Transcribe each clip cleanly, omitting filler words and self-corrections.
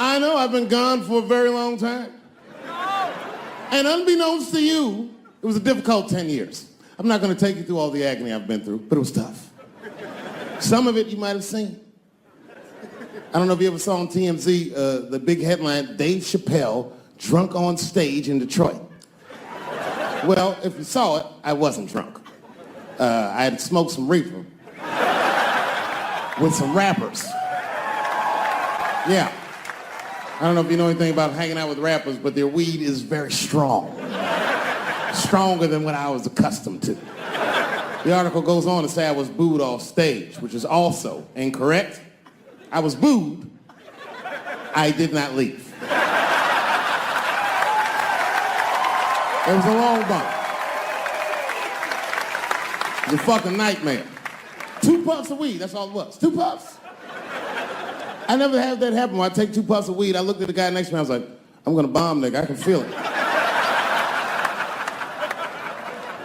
I know, I've been gone for a very long time. And unbeknownst to you, it was a difficult 10 years. I'm not gonna take you through all the agony I've been through, but it was tough. Some of it you might have seen. I don't know if you ever saw on TMZ the big headline, Dave Chappelle, drunk on stage in Detroit. Well, if you saw it, I wasn't drunk. I had smoked some reefer with some rappers. Yeah. I don't know if you know anything about hanging out with rappers, but their weed is very strong. Stronger than what I was accustomed to. The article goes on to say I was booed off stage, which is also incorrect. I was booed. I did not leave. It was a long bump. It was a fucking nightmare. 2 puffs of weed, that's all it was. 2 puffs. I never had that happen. When I take 2 puffs of weed, I looked at the guy next to me, I was like, I'm gonna bomb, nigga, I can feel it.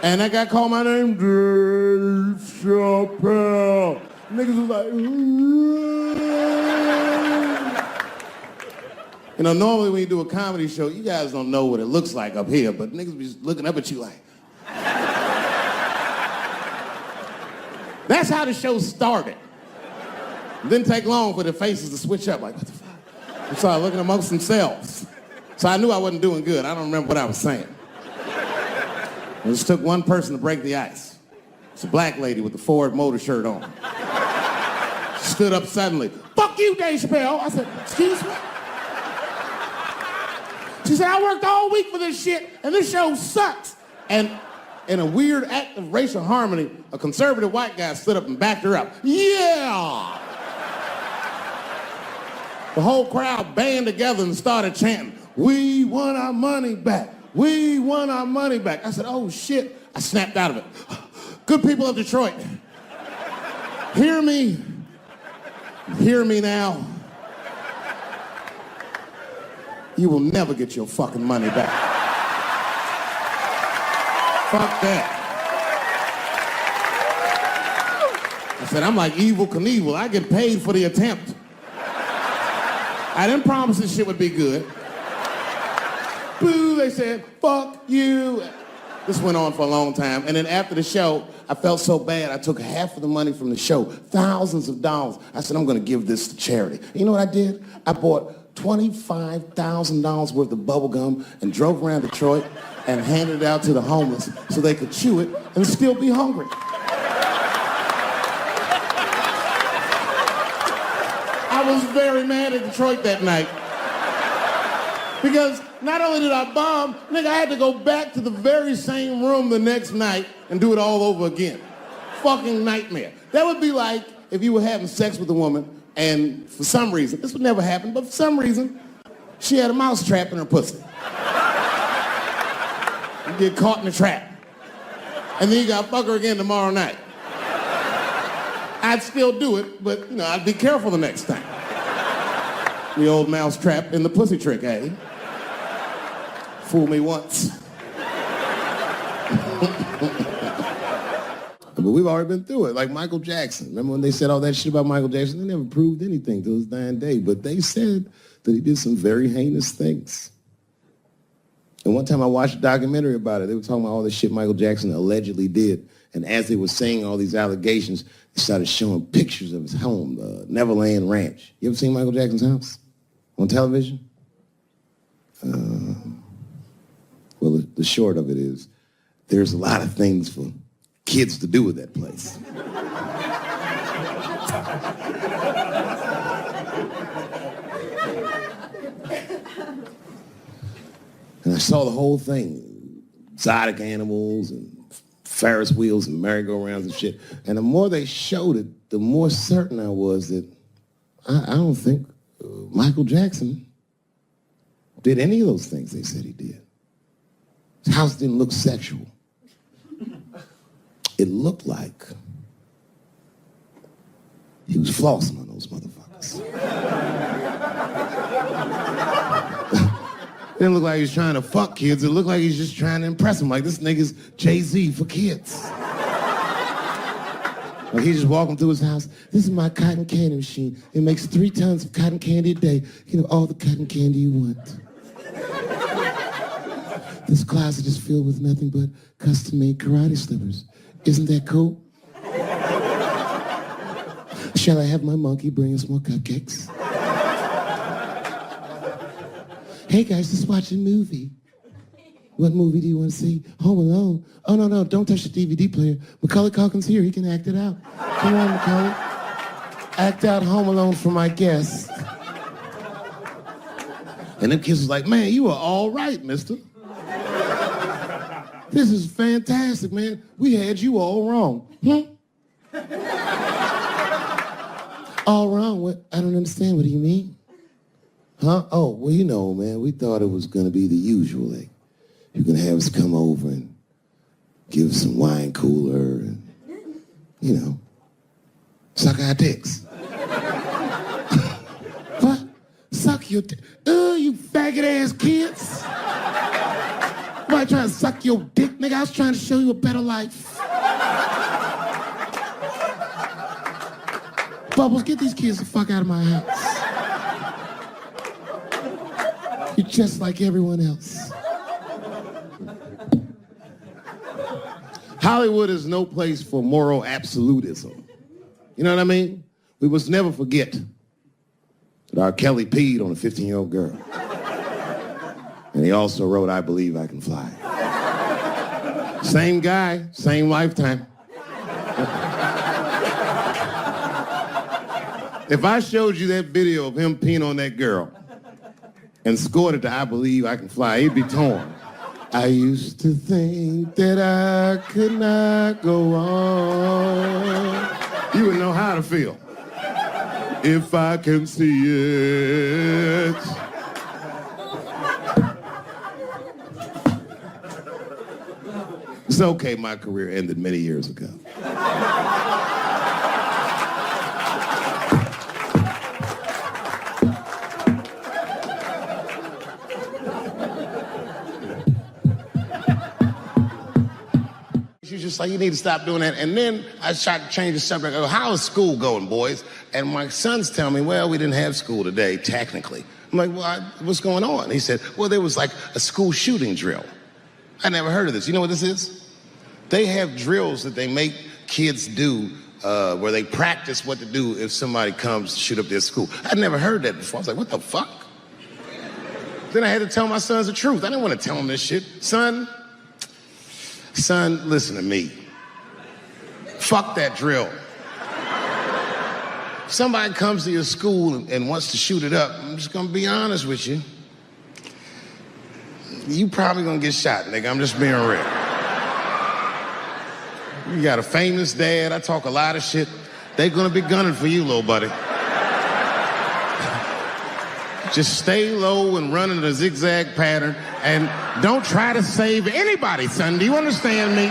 And that guy called my name, Dave Chappelle. Niggas was like, you know, normally when you do a comedy show, you guys don't know what it looks like up here, but niggas be just looking up at you like. That's how the show started. It didn't take long for the faces to switch up, like, what the fuck? They started looking amongst themselves. So I knew I wasn't doing good. I don't remember what I was saying. It just took one person to break the ice. It's a black lady with the Ford Motor shirt on. She stood up suddenly. Fuck you, Dave Chappelle. I said, excuse me? She said, I worked all week for this shit, and this show sucks. And in a weird act of racial harmony, a conservative white guy stood up and backed her up. Yeah! The whole crowd band together and started chanting, we want our money back. We want our money back. I said, oh shit. I snapped out of it. Good people of Detroit, hear me. Hear me now. You will never get your fucking money back. Fuck that. I said, I'm like Evel Knievel. I get paid for the attempt. I didn't promise this shit would be good. Boo, they said, fuck you. This went on for a long time. And then after the show, I felt so bad, I took half of the money from the show, thousands of dollars. I said, I'm gonna give this to charity. You know what I did? I bought $25,000 worth of bubble gum and drove around Detroit and handed it out to the homeless so they could chew it and still be hungry. I was very mad at Detroit that night. Because not only did I bomb, nigga, I had to go back to the very same room the next night and do it all over again. Fucking nightmare. That would be like if you were having sex with a woman and for some reason, this would never happen, but for some reason, she had a mouse trap in her pussy. You get caught in the trap. And then you gotta fuck her again tomorrow night. I'd still do it, but, you know, I'd be careful the next time. The old mouse trap in the pussy trick, eh? Fool me once. But we've already been through it, like Michael Jackson. Remember when they said all that shit about Michael Jackson? They never proved anything till his dying day, but they said that he did some very heinous things. And one time I watched a documentary about it. They were talking about all the shit Michael Jackson allegedly did. And as they were saying all these allegations, they started showing pictures of his home, the Neverland Ranch. You ever seen Michael Jackson's house on television? Well, the short of it is, there's a lot of things for kids to do with that place. And I saw the whole thing, exotic animals and Ferris wheels and merry-go-rounds and shit. And the more they showed it, the more certain I was that I don't think Michael Jackson did any of those things they said he did. His house didn't look sexual. It looked like he was flossing on those motherfuckers. It didn't look like he was trying to fuck kids. It looked like he was just trying to impress them. Like, this nigga's Jay-Z for kids. Like he's just walking through his house. This is my cotton candy machine. It makes 3 tons of cotton candy a day. You know, all the cotton candy you want. This closet is filled with nothing but custom-made karate slippers. Isn't that cool? Shall I have my monkey bring us more cupcakes? Hey guys, just watch a movie. What movie do you want to see? Home Alone. Oh, no, don't touch the DVD player. Macaulay Culkin's here. He can act it out. Come on, Macaulay. Act out Home Alone for my guests. And them kids was like, man, you are all right, mister. This is fantastic, man. We had you all wrong. All wrong? What? I don't understand. What do you mean? Huh? Oh, well, you know, man, we thought it was going to be the usual. Like, you're going to have us come over and give us some wine cooler and, you know, suck our dicks. What? Suck your dick? You faggot-ass kids. Nobody trying to suck your dick, nigga. I was trying to show you a better life. Bubbles, get these kids the fuck out of my house. You're just like everyone else. Hollywood is no place for moral absolutism. You know what I mean? We must never forget that R. Kelly peed on a 15-year-old girl. And he also wrote, I Believe I Can Fly. Same guy, same lifetime. If I showed you that video of him peeing on that girl and scored it to I Believe I Can Fly, he'd be torn. I used to think that I could not go on. You would know how to feel. If I can see it. It's okay, my career ended many years ago. She's just like, you need to stop doing that. And then I tried to change the subject. I go, how is school going, boys? And my sons tell me, well, we didn't have school today, technically. I'm like, well, what's going on? He said, well, there was like a school shooting drill. I never heard of this. You know what this is? They have drills that they make kids do where they practice what to do if somebody comes to shoot up their school. I'd never heard that before. I was like, what the fuck? Then I had to tell my sons the truth. I didn't want to tell them this shit. Son, listen to me. Fuck that drill. If somebody comes to your school and wants to shoot it up, I'm just gonna be honest with you. You probably gonna get shot, nigga. I'm just being real. You got a famous dad. I talk a lot of shit. They gonna be gunning for you, little buddy. Just stay low and run in a zigzag pattern and don't try to save anybody, son. Do you understand me?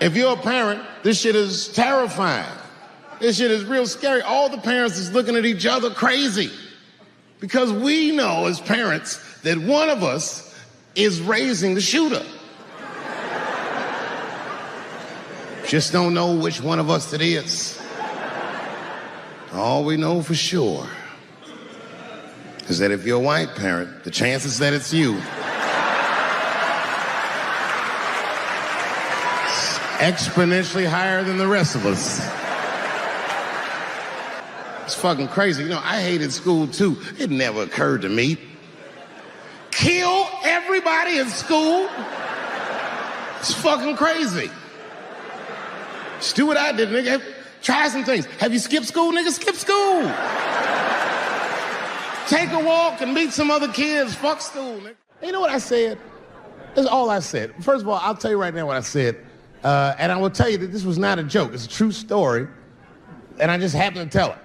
If you're a parent, this shit is terrifying. This shit is real scary. All the parents is looking at each other crazy. Because we know as parents that one of us is raising the shooter. Just don't know which one of us it is. All we know for sure is that if you're a white parent, the chances that it's you is exponentially higher than the rest of us. It's fucking crazy. You know, I hated school too. It never occurred to me. Kill everybody in school? It's fucking crazy. Just do what I did, nigga. Try some things. Have you skipped school, nigga? Skip school. Take a walk and meet some other kids. Fuck school, nigga. You know what I said? That's all I said. First of all, I'll tell you right now what I said. And I will tell you that this was not a joke. It's a true story. And I just happened to tell it.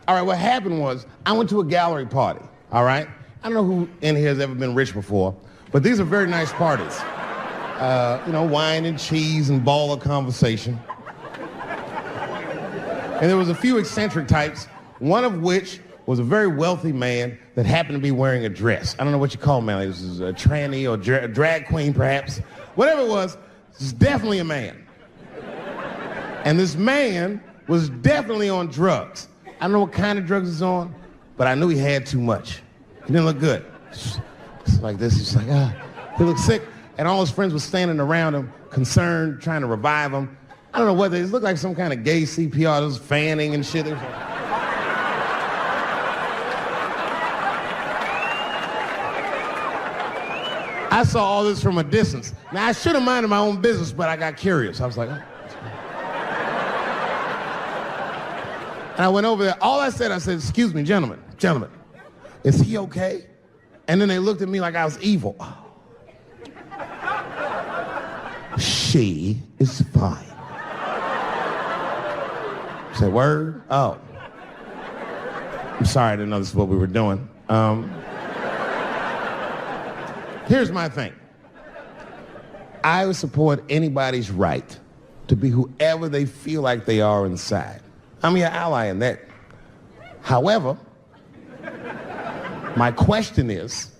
All right, what happened was I went to a gallery party, all right? I don't know who in here has ever been rich before, but these are very nice parties. You know, wine and cheese and baller conversation. And there was a few eccentric types, one of which was a very wealthy man that happened to be wearing a dress. I don't know what you call him, man. This is a tranny or drag queen, perhaps. Whatever it was definitely a man. And this man was definitely on drugs. I don't know what kind of drugs he's on, but I knew he had too much. He didn't look good. It's like this, he's like, he looked sick. And all his friends were standing around him, concerned, trying to revive him. I don't know whether it looked like some kind of gay CPR. There was fanning and shit. I saw all this from a distance. Now, I should have minded my own business, but I got curious. I was like, oh. And I went over there. All I said, excuse me, gentlemen, is he okay? And then they looked at me like I was evil. Oh. She is fine. I said, word? Oh. I'm sorry, I didn't know this is what we were doing. Here's my thing. I would support anybody's right to be whoever they feel like they are inside. I'm your ally in that. However, my question is,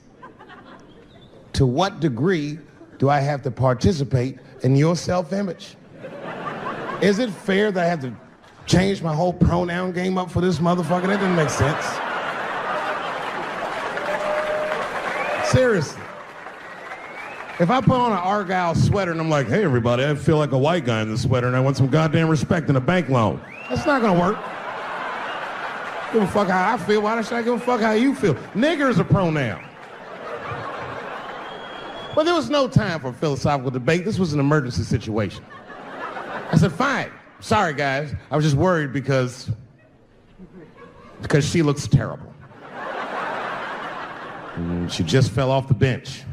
to what degree do I have to participate in your self-image? Is it fair that I have to change my whole pronoun game up for this motherfucker? That doesn't make sense. Seriously. If I put on an Argyle sweater and I'm like, hey everybody, I feel like a white guy in this sweater and I want some goddamn respect and a bank loan. That's not gonna work. Give a fuck how I feel. Why should I give a fuck how you feel? Nigger is a pronoun. But there was no time for philosophical debate. This was an emergency situation. I said, fine. Sorry, guys. I was just worried because she looks terrible. And she just fell off the bench.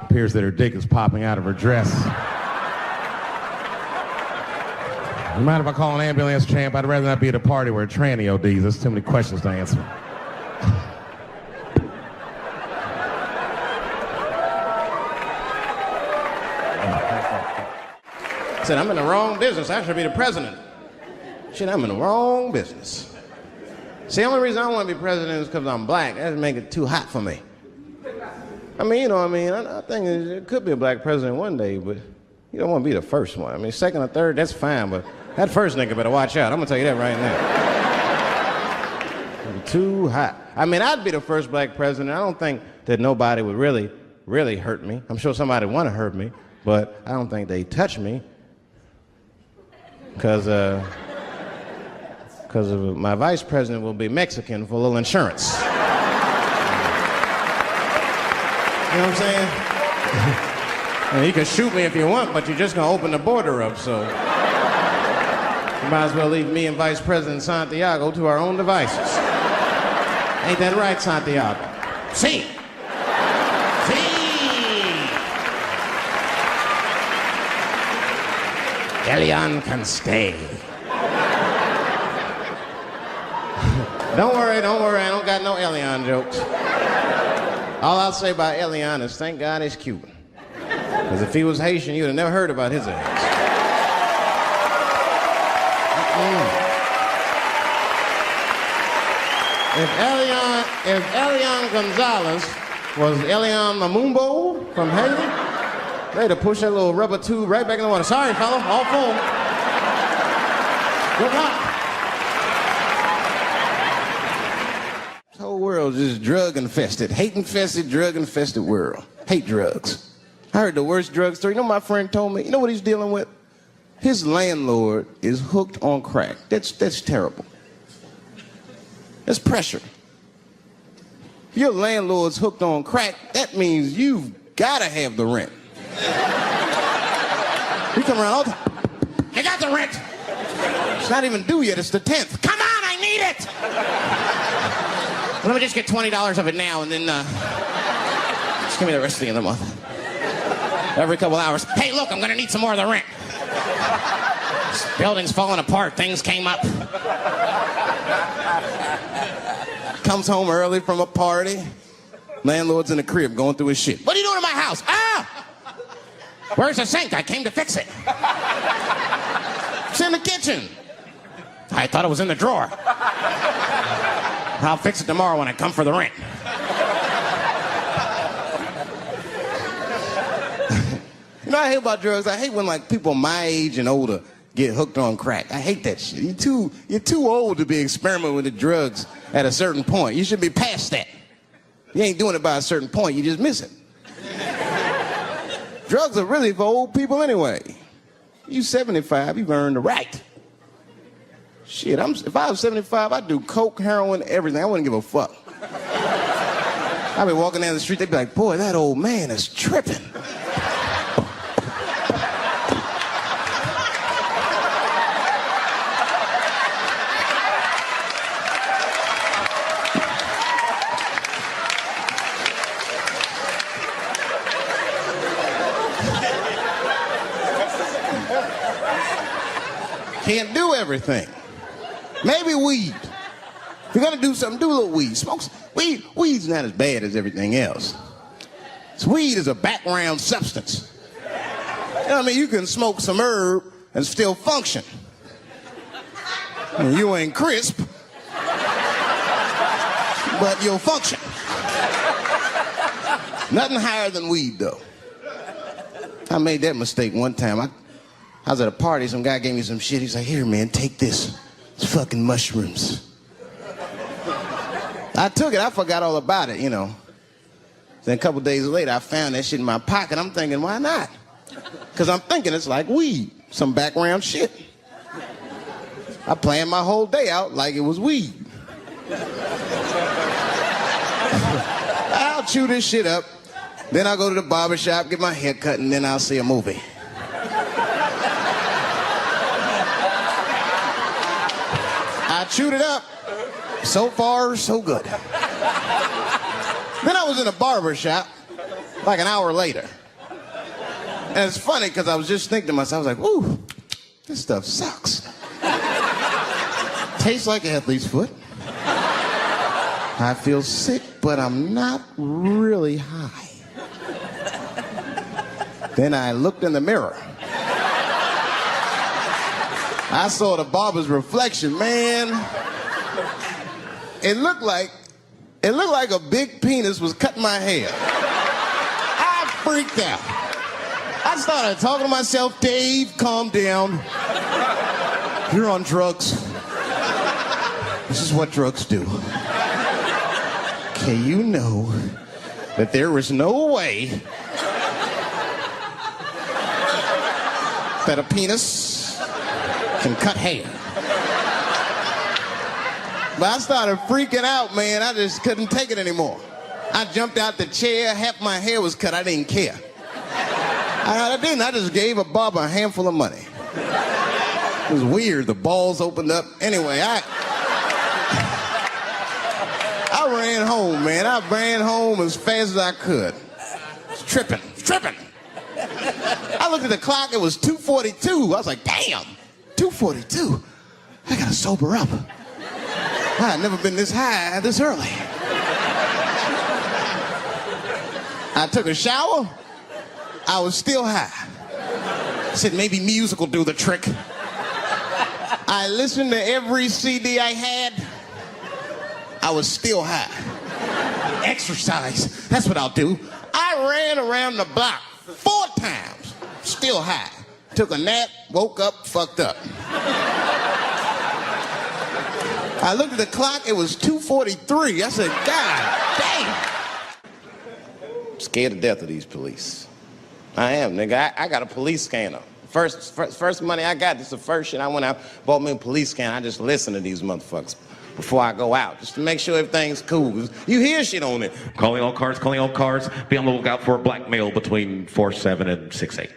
Appears that her dick is popping out of her dress. You mind if I call an ambulance, champ? I'd rather not be at a party where a tranny ODs. There's too many questions to answer. I said, I'm in the wrong business. I should be the president. Shit, I'm in the wrong business. See, the only reason I want to be president is because I'm black. That would make it too hot for me. I mean, you know what I mean? I think it could be a black president one day, but you don't want to be the first one. I mean, second or third, that's fine, but that first nigga better watch out. I'm going to tell you that right now. It'd be too hot. I mean, I'd be the first black president. I don't think that nobody would really, really hurt me. I'm sure somebody would want to hurt me, but I don't think they'd touch me because my vice president will be Mexican for a little insurance. You know what I'm saying? I mean, you can shoot me if you want, but you're just gonna open the border up, so you might as well leave me and Vice President Santiago to our own devices. Ain't that right, Santiago? See. Elian can stay. Don't worry, I don't got no Elian jokes. All I'll say about Elian is thank God he's Cuban. Because if he was Haitian, you'd have never heard about his ass. If Elian Gonzalez was Elian Mamumbo from Haiti, they'd have pushed that little rubber tube right back in the water. Sorry, fella, all full. Good luck. This whole world's just drug-infested, hate-infested, drug-infested world. Hate drugs. I heard the worst drug story. You know what my friend told me? You know what he's dealing with? His landlord is hooked on crack. That's terrible. That's pressure. If your landlord's hooked on crack, that means you've got to have the rent. You come around all the time. I got the rent. It's not even due yet. It's the 10th. Come on, I need it. Let me just get $20 of it now and then just give me the rest of the end of the month. Every couple hours. Hey, look, I'm going to need some more of the rent. This building's falling apart. Things came up. Comes home early from a party. Landlord's in the crib going through his shit. What are you doing in my house? Ah! Where's the sink? I came to fix it. It's in the kitchen. I thought it was in the drawer. I'll fix it tomorrow when I come for the rent. You know what I hate about drugs? I hate when like people my age and older get hooked on crack. I hate that shit. You're too old to be experimenting with the drugs at a certain point. You should be past that. You ain't doing it by a certain point, you just miss it. Drugs are really for old people anyway. You 75, you've earned the right. Shit, if I was 75, I'd do coke, heroin, everything. I wouldn't give a fuck. I'd be walking down the street, they'd be like, boy, that old man is tripping. Can't do everything. Maybe weed. If you're gonna do something, do a little weed. Smoke some. Weed's not as bad as everything else. Weed is a background substance. You know what I mean? You can smoke some herb and still function. And you ain't crisp, but you'll function. Nothing higher than weed, though. I made that mistake one time. I was at a party, some guy gave me some shit. He's like, here, man, take this. It's fucking mushrooms. I took it, I forgot all about it, you know. Then a couple days later, I found that shit in my pocket. I'm thinking, why not? Because I'm thinking it's like weed, some background shit. I planned my whole day out like it was weed. I'll chew this shit up, then I'll go to the barber shop, get my hair cut, and then I'll see a movie. I chewed it up. So far, so good. Then I was in a barber shop like an hour later. And it's funny because I was just thinking to myself, I was like, ooh, this stuff sucks. Tastes like athlete's foot. I feel sick, but I'm not really high. Then I looked in the mirror. I saw the barber's reflection, man. It looked like a big penis was cutting my hair. I freaked out. I started talking to myself, Dave, calm down. You're on drugs. This is what drugs do. Okay, you know that there is no way that a penis can cut hair. But I started freaking out, man. I just couldn't take it anymore. I jumped out the chair, half my hair was cut, I didn't care. I didn't, I just gave a barber a handful of money. It was weird, the balls opened up. Anyway, I ran home, man. I ran home as fast as I could. It's tripping. I looked at the clock, it was 2:42. I was like, damn, 2:42? I gotta sober up. I had never been this high this early. I took a shower. I was still high. I said maybe music will do the trick. I listened to every CD I had. I was still high. Exercise, that's what I'll do. I ran around the block 4 times, still high. Took a nap, woke up, fucked up. I looked at the clock, it was 2:43. I said, God damn. I'm scared to death of these police. I am, nigga. I got a police scanner. First money I got, this is the first shit I went out, bought me a police scanner. I just listen to these motherfuckers before I go out, just to make sure everything's cool. You hear shit on it. Calling all cars. Be on the lookout for a black male between 4'7" and 6'8".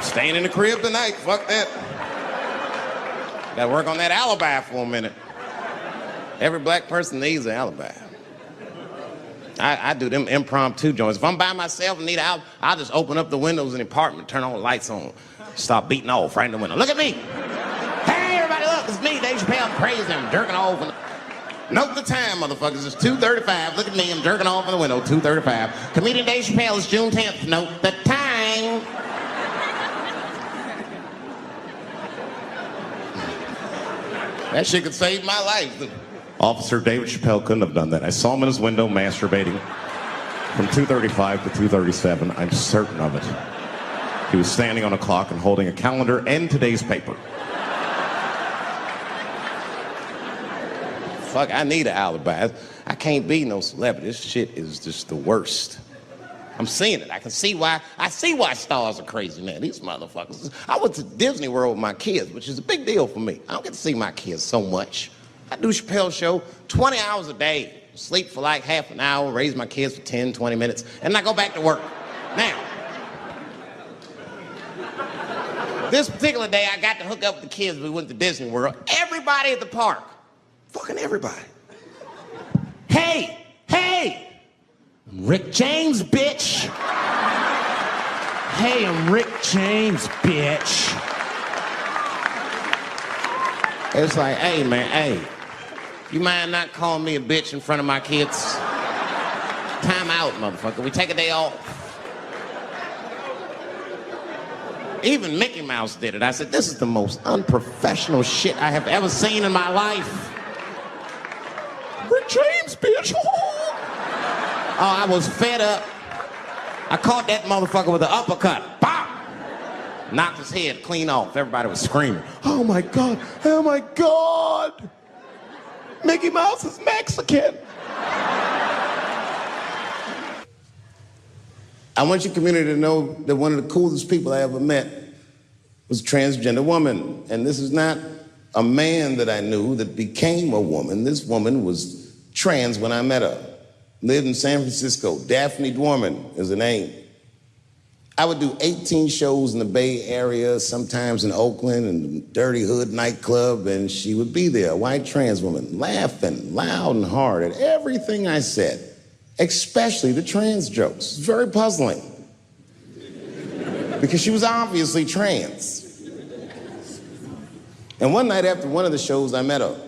Staying in the crib tonight, fuck that. Gotta work on that alibi for a minute. Every black person needs an alibi. I do them impromptu joints. If I'm by myself and need out, I'll just open up the windows in the apartment, turn all the lights on, start beating off right in the window. Look at me. Hey, everybody, look, it's me, Dave Chappelle. I'm crazy, I'm jerking off. Note the time, motherfuckers. It's 2:35. Look at me, I'm jerking off in the window, 2:35. Comedian Dave Chappelle is June 10th. Note the time. That shit could save my life. Officer David Chappelle couldn't have done that. I saw him in his window masturbating from 2:35 to 2:37. I'm certain of it. He was standing on a clock and holding a calendar and today's paper. Fuck, I need an alibi. I can't be no celebrity. This shit is just the worst. I'm seeing it. I see why stars are crazy now. These motherfuckers. I went to Disney World with my kids, which is a big deal for me. I don't get to see my kids so much. I do Chappelle show 20 hours a day, sleep for like half an hour, raise my kids for 10, 20 minutes, and I go back to work. Now, this particular day, I got to hook up with the kids. We went to Disney World. Everybody at the park, fucking everybody. Hey, I'm Rick James, bitch. Hey, I'm Rick James, bitch. It's like, hey, man, hey. You mind not calling me a bitch in front of my kids? Time out, motherfucker. We take a day off. Even Mickey Mouse did it. I said, this is the most unprofessional shit I have ever seen in my life. Rick James, bitch. Oh, I was fed up. I caught that motherfucker with an uppercut. Bop! Knocked his head clean off. Everybody was screaming. Oh my God, oh my God. Mickey Mouse is Mexican. I want your community to know that one of the coolest people I ever met was a transgender woman. And this is not a man that I knew that became a woman. This woman was trans when I met her. Lived in San Francisco. Daphne Dworman is her name. I would do 18 shows in the Bay Area, sometimes in Oakland, and Dirty Hood nightclub, and she would be there, a white trans woman, laughing loud and hard at everything I said, especially the trans jokes. It's very puzzling, because she was obviously trans. And one night after one of the shows, I met her.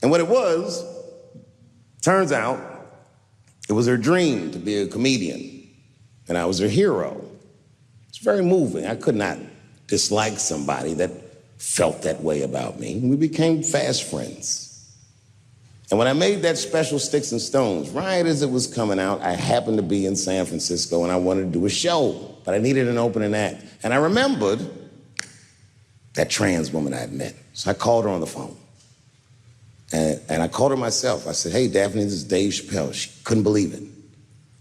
And what it was, turns out, it was her dream to be a comedian. And I was her hero. It's very moving. I could not dislike somebody that felt that way about me. We became fast friends. And when I made that special Sticks and Stones, right as it was coming out, I happened to be in San Francisco and I wanted to do a show, but I needed an opening act. And I remembered that trans woman I had met. So I called her on the phone. And I called her myself. I said, hey, Daphne, this is Dave Chappelle. She couldn't believe it.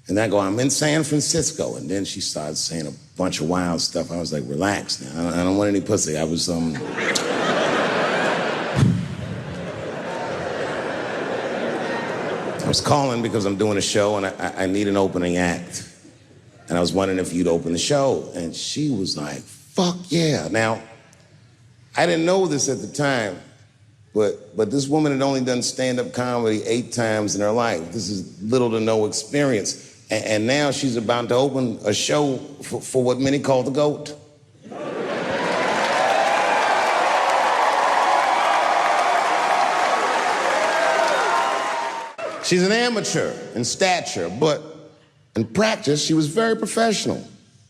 And I go, I'm in San Francisco. And then she started saying a bunch of wild stuff. I was like, relax now. I don't want any pussy. I was, I was calling because I'm doing a show and I need an opening act. And I was wondering if you'd open the show. And she was like, fuck yeah. Now, I didn't know this at the time, but this woman had only done stand-up comedy 8 times in her life. This is little to no experience. And now she's about to open a show for what many call the GOAT. She's an amateur in stature, but in practice, she was very professional.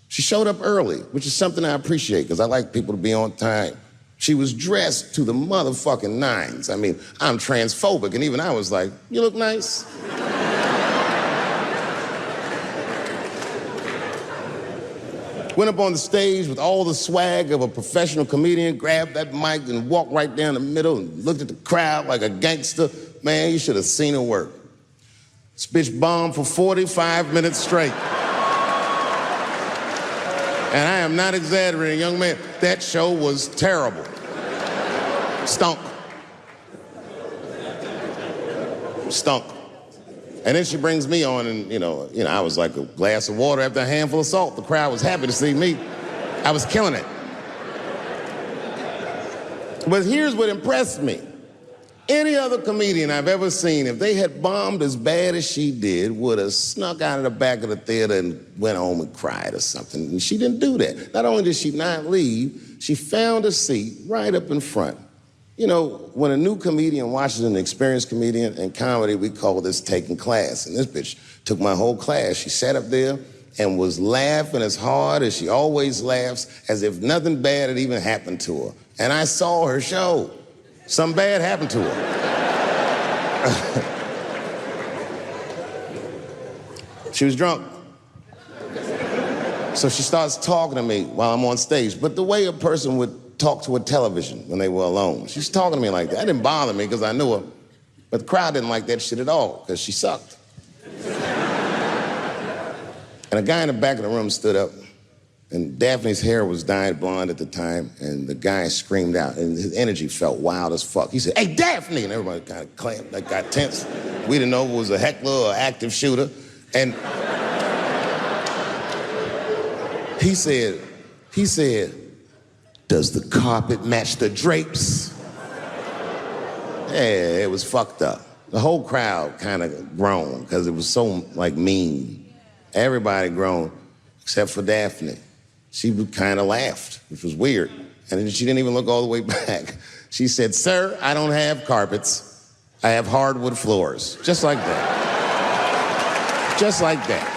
She showed up early, which is something I appreciate, because I like people to be on time. She was dressed to the motherfucking nines. I mean, I'm transphobic, and even I was like, you look nice. Went up on the stage with all the swag of a professional comedian, grabbed that mic and walked right down the middle and looked at the crowd like a gangster. Man, you should have seen her work. This bitch bombed for 45 minutes straight. And I am not exaggerating, young man. That show was terrible. Stunk. Stunk. And then she brings me on, and you know, I was like a glass of water after a handful of salt. The crowd was happy to see me. I was killing it. But here's what impressed me. Any other comedian I've ever seen, if they had bombed as bad as she did, would have snuck out of the back of the theater and went home and cried or something. And she didn't do that. Not only did she not leave, she found a seat right up in front. You know, when a new comedian watches an experienced comedian in comedy, we call this taking class. And this bitch took my whole class. She sat up there and was laughing as hard as she always laughs, as if nothing bad had even happened to her. And I saw her show. Something bad happened to her. She was drunk. So she starts talking to me while I'm on stage, but the way a person would talk to a television when they were alone. She's talking to me like that. That didn't bother me because I knew her, but the crowd didn't like that shit at all because she sucked. And a guy in the back of the room stood up, and Daphne's hair was dyed blonde at the time, and the guy screamed out, and his energy felt wild as fuck. He said, "Hey, Daphne!" And everybody kind of clamped, like got tense. We didn't know if it was a heckler or active shooter. And he said, "Does the carpet match the drapes?" Yeah, it was fucked up. The whole crowd kind of groaned because it was so, like, mean. Everybody groaned, except for Daphne. She kind of laughed, which was weird. And then she didn't even look all the way back. She said, "Sir, I don't have carpets. I have hardwood floors." Just like that. Just like that.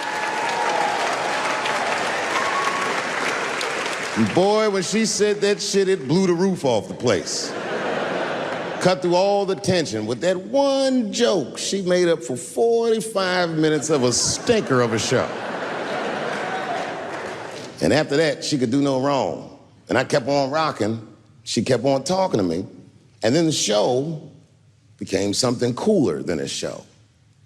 And boy, when she said that shit, it blew the roof off the place. Cut through all the tension. With that one joke, she made up for 45 minutes of a stinker of a show. And after that, she could do no wrong. And I kept on rocking. She kept on talking to me. And then the show became something cooler than a show.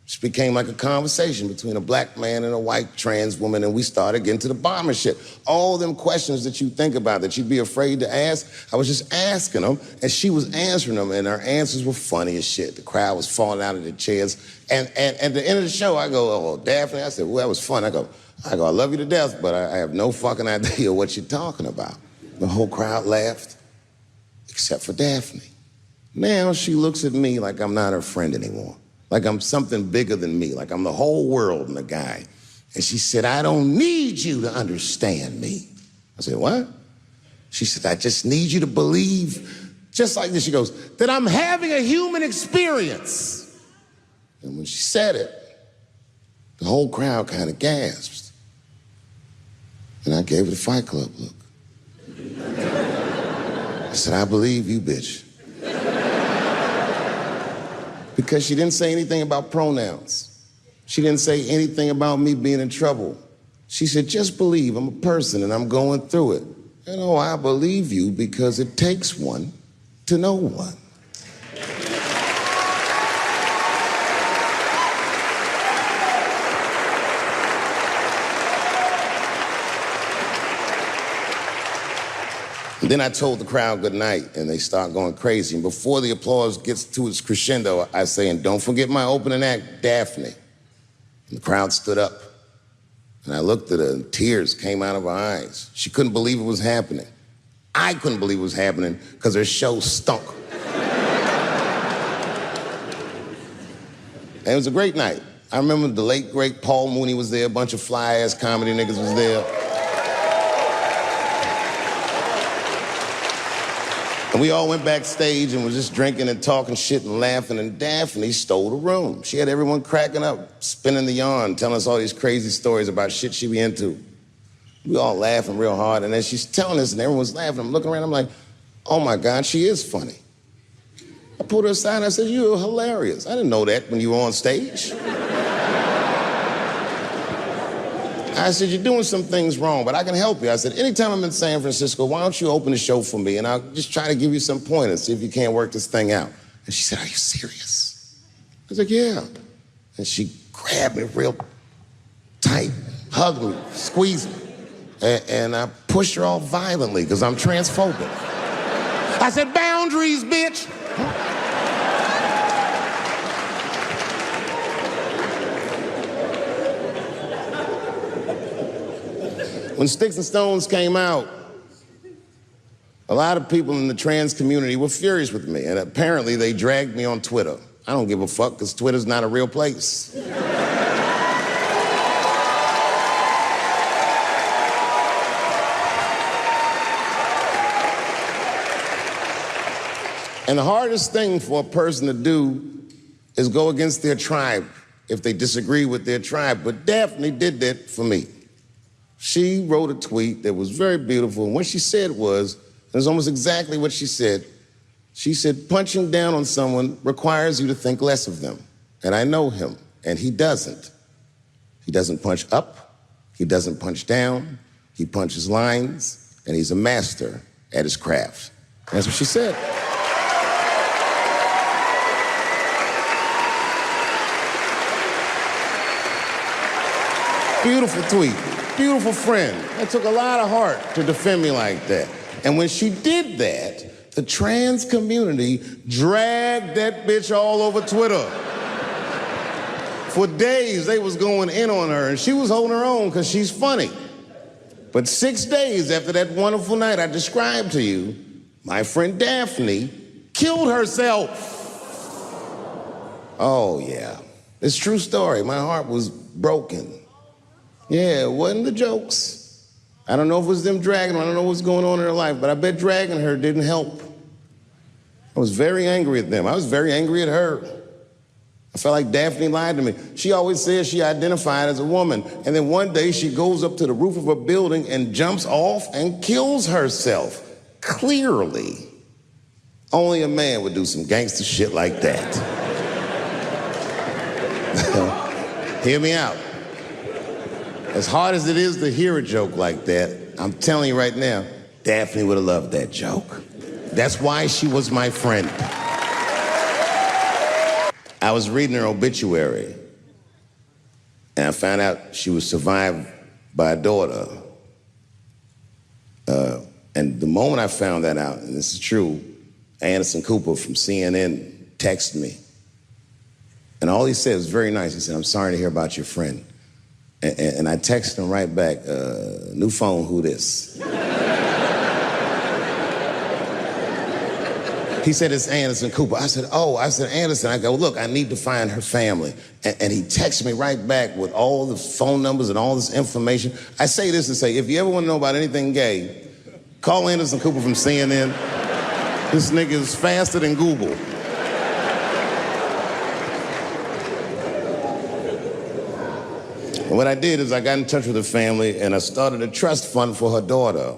It became like a conversation between a black man and a white trans woman, and we started getting to the bottom of shit. All them questions that you think about that you'd be afraid to ask, I was just asking them, and she was answering them, and her answers were funny as shit. The crowd was falling out of their chairs. And at the end of the show, I go, "Oh, Daphne," I said, "Well, that was fun." I go, "I love you to death, but I have no fucking idea what you're talking about." The whole crowd laughed, except for Daphne. Now she looks at me like I'm not her friend anymore. Like I'm something bigger than me, like I'm the whole world and a guy. And she said, "I don't need you to understand me." I said, "What?" She said, "I just need you to believe," just like this, she goes, "that I'm having a human experience." And when she said it, the whole crowd kind of gasped. And I gave her the Fight Club look. I said, "I believe you, bitch." Because she didn't say anything about pronouns. She didn't say anything about me being in trouble. She said, "Just believe I'm a person and I'm going through it." And oh, I believe you because it takes one to know one. And then I told the crowd good night, and they start going crazy. And before the applause gets to its crescendo, I say, "And don't forget my opening act, Daphne." And the crowd stood up. And I looked at her, and tears came out of her eyes. She couldn't believe it was happening. I couldn't believe it was happening because her show stunk. And it was a great night. I remember the late, great Paul Mooney was there. A bunch of fly-ass comedy niggas was there. And we all went backstage and was just drinking and talking shit and laughing, and Daphne stole the room. She had everyone cracking up, spinning the yarn, telling us all these crazy stories about shit she be into. We all laughing real hard, and as she's telling us and everyone's laughing, I'm looking around, I'm like, "Oh my God, she is funny." I pulled her aside and I said, "You're hilarious. I didn't know that when you were on stage." I said, "You're doing some things wrong, but I can help you." I said, "Anytime I'm in San Francisco, why don't you open the show for me, and I'll just try to give you some pointers, see if you can't work this thing out." And she said, "Are you serious?" I was like, "Yeah." And she grabbed me real tight, hugged me, squeezed me, and I pushed her off violently because I'm transphobic. I said, "Boundaries, bitch." When Sticks and Stones came out, a lot of people in the trans community were furious with me, and apparently they dragged me on Twitter. I don't give a fuck, because Twitter's not a real place. And the hardest thing for a person to do is go against their tribe if they disagree with their tribe. But Daphne did that for me. She wrote a tweet that was very beautiful, and what she said was, it was almost exactly what she said, She said, punching down on someone requires you to think less of them. And I know him, and he doesn't. He doesn't punch up, he doesn't punch down, he punches lines, and he's a master at his craft. That's what she said. Beautiful tweet, beautiful friend. That took a lot of heart to defend me like that. And when she did that, the trans community dragged that bitch all over Twitter. For days, they was going in on her, and she was holding her own because she's funny. But 6 days after that wonderful night I described to you, my friend Daphne killed herself. Oh, yeah. It's a true story. My heart was broken. Yeah, it wasn't the jokes. I don't know if it was them dragging her. I don't know what's going on in her life, but I bet dragging her didn't help. I was very angry at them. I was very angry at her. I felt like Daphne lied to me. She always says she identified as a woman, and then one day she goes up to the roof of a building and jumps off and kills herself. Clearly, only a man would do some gangster shit like that. Hear me out. As hard as it is to hear a joke like that, I'm telling you right now, Daphne would have loved that joke. That's why she was my friend. I was reading her obituary, and I found out she was survived by a daughter. And the moment I found that out, and this is true, Anderson Cooper from CNN texted me. And all he said was very nice. He said, "I'm sorry to hear about your friend." And I texted him right back, "New phone, who this?" He said, "It's Anderson Cooper." I said, "Oh," I said, "Anderson." I go, "Look, I need to find her family." And he texted me right back with all the phone numbers and all this information. I say this to say, if you ever want to know about anything gay, call Anderson Cooper from CNN. This nigga is faster than Google. And what I did is I got in touch with her family and I started a trust fund for her daughter,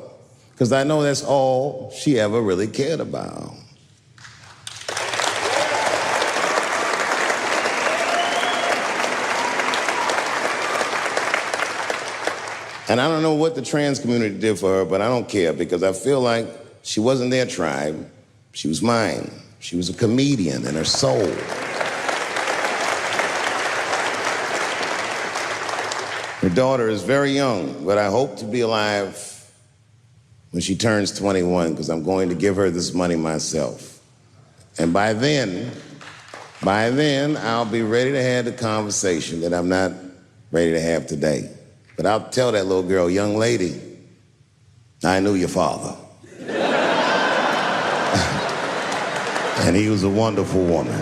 because I know that's all she ever really cared about. And I don't know what the trans community did for her, but I don't care, because I feel like she wasn't their tribe, she was mine. She was a comedian in her soul. Her daughter is very young, but I hope to be alive when she turns 21, because I'm going to give her this money myself. And by then, I'll be ready to have the conversation that I'm not ready to have today. But I'll tell that little girl, "Young lady, I knew your father." And he was a wonderful woman.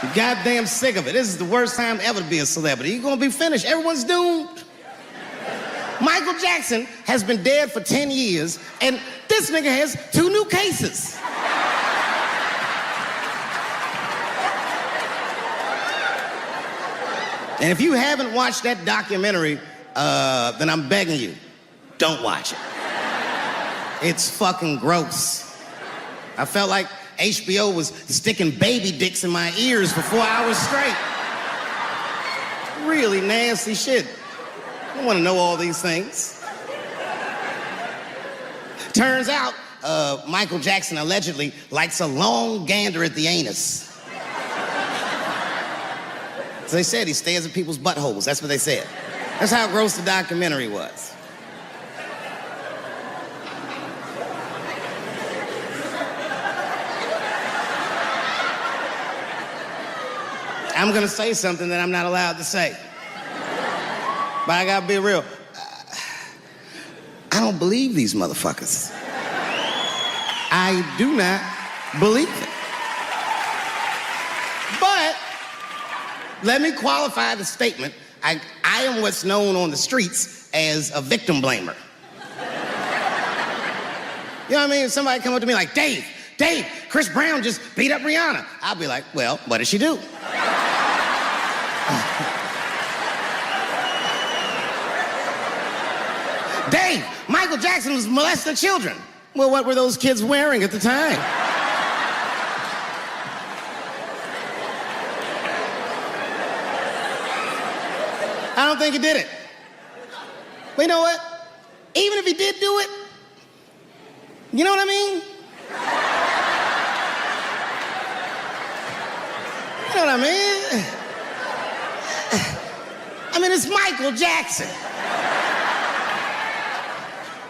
I'm goddamn sick of it. This is the worst time ever to be a celebrity. You're gonna be finished. Everyone's doomed. Michael Jackson has been dead for 10 years, and this nigga has 2 new cases. And if you haven't watched that documentary, then I'm begging you, don't watch it. It's fucking gross. I felt like HBO was sticking baby dicks in my ears for 4 hours straight. Really nasty shit. I don't want to know all these things. Turns out, Michael Jackson allegedly likes a long gander at the anus. So they said he stares at people's buttholes. That's what they said. That's how gross the documentary was. I'm gonna say something that I'm not allowed to say. But I gotta be real. I don't believe these motherfuckers. I do not believe it. But let me qualify the statement. I am what's known on the streets as a victim blamer. You know what I mean? If somebody come up to me like, Dave, Chris Brown just beat up Rihanna. I'll be like, well, what did she do? Dave, Michael Jackson was molesting children. Well, what were those kids wearing at the time? I don't think he did it. But you know what? Even if he did do it, you know what I mean? You know what I mean? I mean, it's Michael Jackson.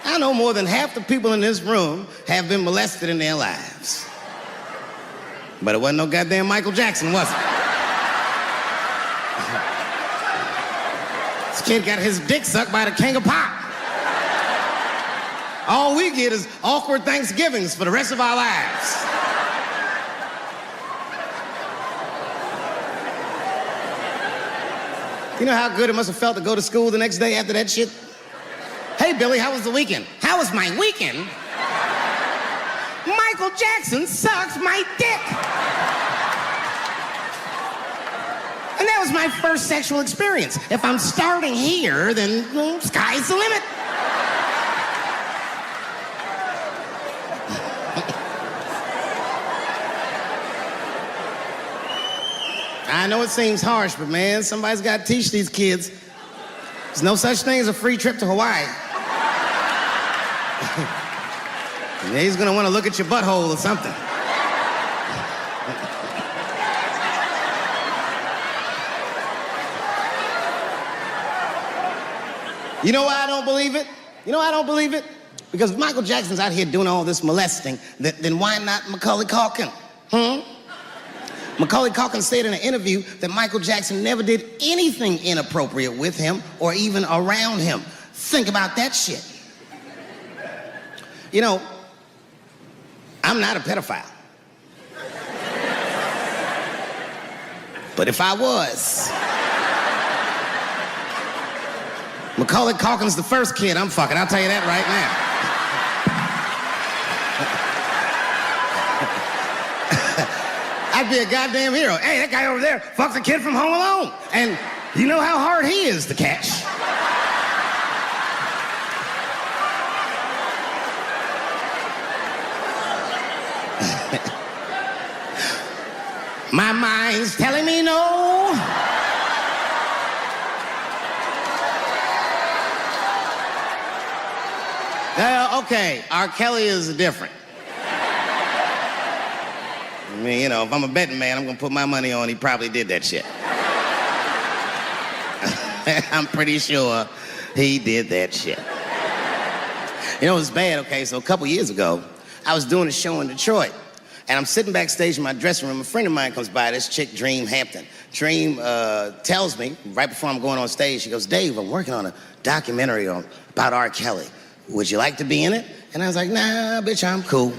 I know more than half the people in this room have been molested in their lives. But it wasn't no goddamn Michael Jackson, was it? This kid got his dick sucked by the king of pop. All we get is awkward Thanksgivings for the rest of our lives. You know how good it must have felt to go to school the next day after that shit? Hey, Billy, how was the weekend? How was my weekend? Michael Jackson sucks my dick. And that was my first sexual experience. If I'm starting here, then well, sky's the limit. I know it seems harsh, but man, somebody's got to teach these kids. There's no such thing as a free trip to Hawaii. Yeah, he's gonna want to look at your butthole or something. You know why I don't believe it? You know why I don't believe it? Because if Michael Jackson's out here doing all this molesting, then why not Macaulay Culkin? Macaulay Culkin said in an interview that Michael Jackson never did anything inappropriate with him or even around him. Think about that shit. You know, I'm not a pedophile. But if I was, Macaulay Culkin's the first kid I'm fucking, I'll tell you that right now. I'd be a goddamn hero. Hey, that guy over there fucks a kid from Home Alone. And you know how hard he is to catch. My mind's telling me no. Okay, R. Kelly is different. I mean, you know, if I'm a betting man, I'm gonna put my money on he probably did that shit. I'm pretty sure he did that shit. You know, it was bad, okay? So a couple years ago, I was doing a show in Detroit, and I'm sitting backstage in my dressing room. A friend of mine comes by, this chick, Dream Hampton. Dream tells me, right before I'm going on stage, she goes, Dave, I'm working on a documentary about R. Kelly. Would you like to be in it? And I was like, nah, bitch, I'm cool.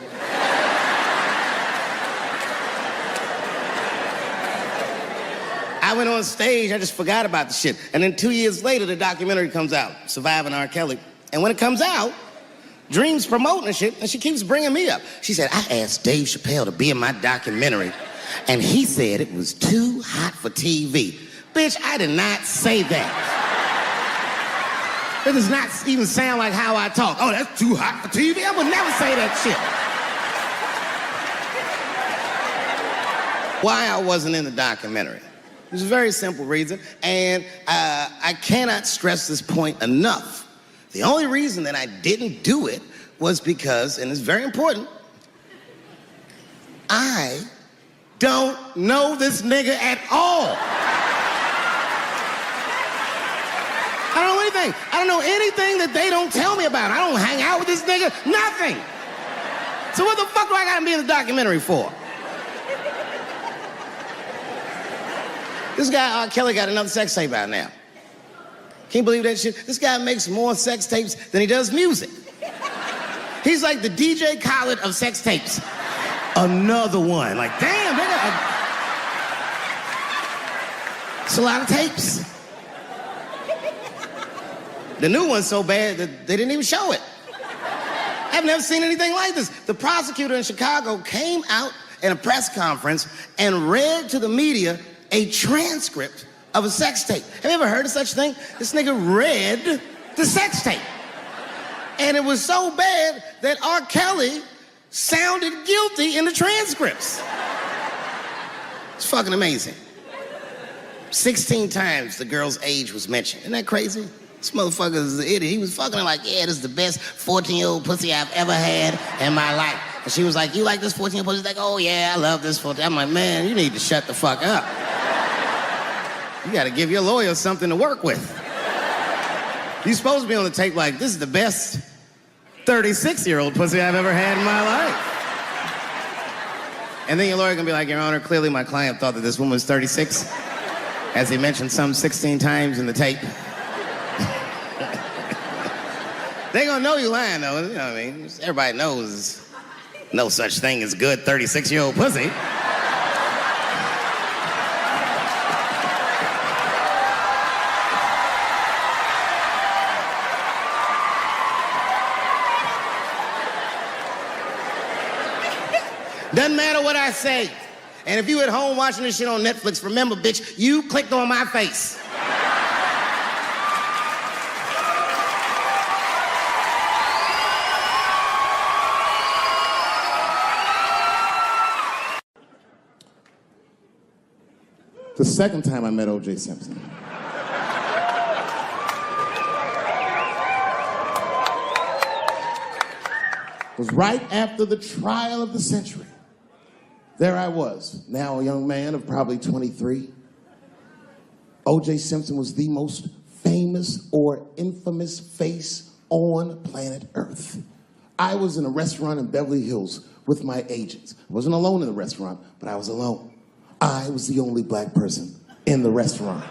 I went on stage, I just forgot about the shit. And then 2 years later, the documentary comes out, Surviving R. Kelly. And when it comes out, Dream's promoting the shit, and she keeps bringing me up. She said, I asked Dave Chappelle to be in my documentary, and he said it was too hot for TV. Bitch, I did not say that. That does not even sound like how I talk. Oh, that's too hot for TV? I would never say that shit. Why I wasn't in the documentary? There's a very simple reason, and I cannot stress this point enough. The only reason that I didn't do it was because, and it's very important, I don't know this nigga at all. I don't know anything. I don't know anything that they don't tell me about. I don't hang out with this nigga, nothing. So what the fuck do I gotta be in the documentary for? This guy, R. Kelly, got another sex tape out now. Can you believe that shit? This guy makes more sex tapes than he does music. He's like the DJ Khaled of sex tapes. Another one. Like, damn, nigga. It's a lot of tapes. The new one's so bad that they didn't even show it. I've never seen anything like this. The prosecutor in Chicago came out in a press conference and read to the media a transcript of a sex tape. Have you ever heard of such thing? This nigga read the sex tape. And it was so bad that R. Kelly sounded guilty in the transcripts. It's fucking amazing. 16 times the girl's age was mentioned. Isn't that crazy? This motherfucker is an idiot. He was fucking her like, yeah, this is the best 14-year-old pussy I've ever had in my life. And she was like, you like this 14-year-old pussy? He's like, oh yeah, I love this 14. I'm like, man, you need to shut the fuck up. You gotta give your lawyer something to work with. You're supposed to be on the tape like, this is the best 36-year-old pussy I've ever had in my life. And then your lawyer can be like, Your Honor, clearly my client thought that this woman was 36, as he mentioned some 16 times in the tape. They gonna know you lying, though. You know what I mean? Everybody knows no such thing as good 36-year-old pussy. Doesn't matter what I say. And if you at home watching this shit on Netflix, remember, bitch, you clicked on my face. The second time I met O.J. Simpson. Was right after the trial of the century. There I was, now a young man of probably 23. O.J. Simpson was the most famous or infamous face on planet Earth. I was in a restaurant in Beverly Hills with my agents. I wasn't alone in the restaurant, but I was alone. I was the only black person in the restaurant.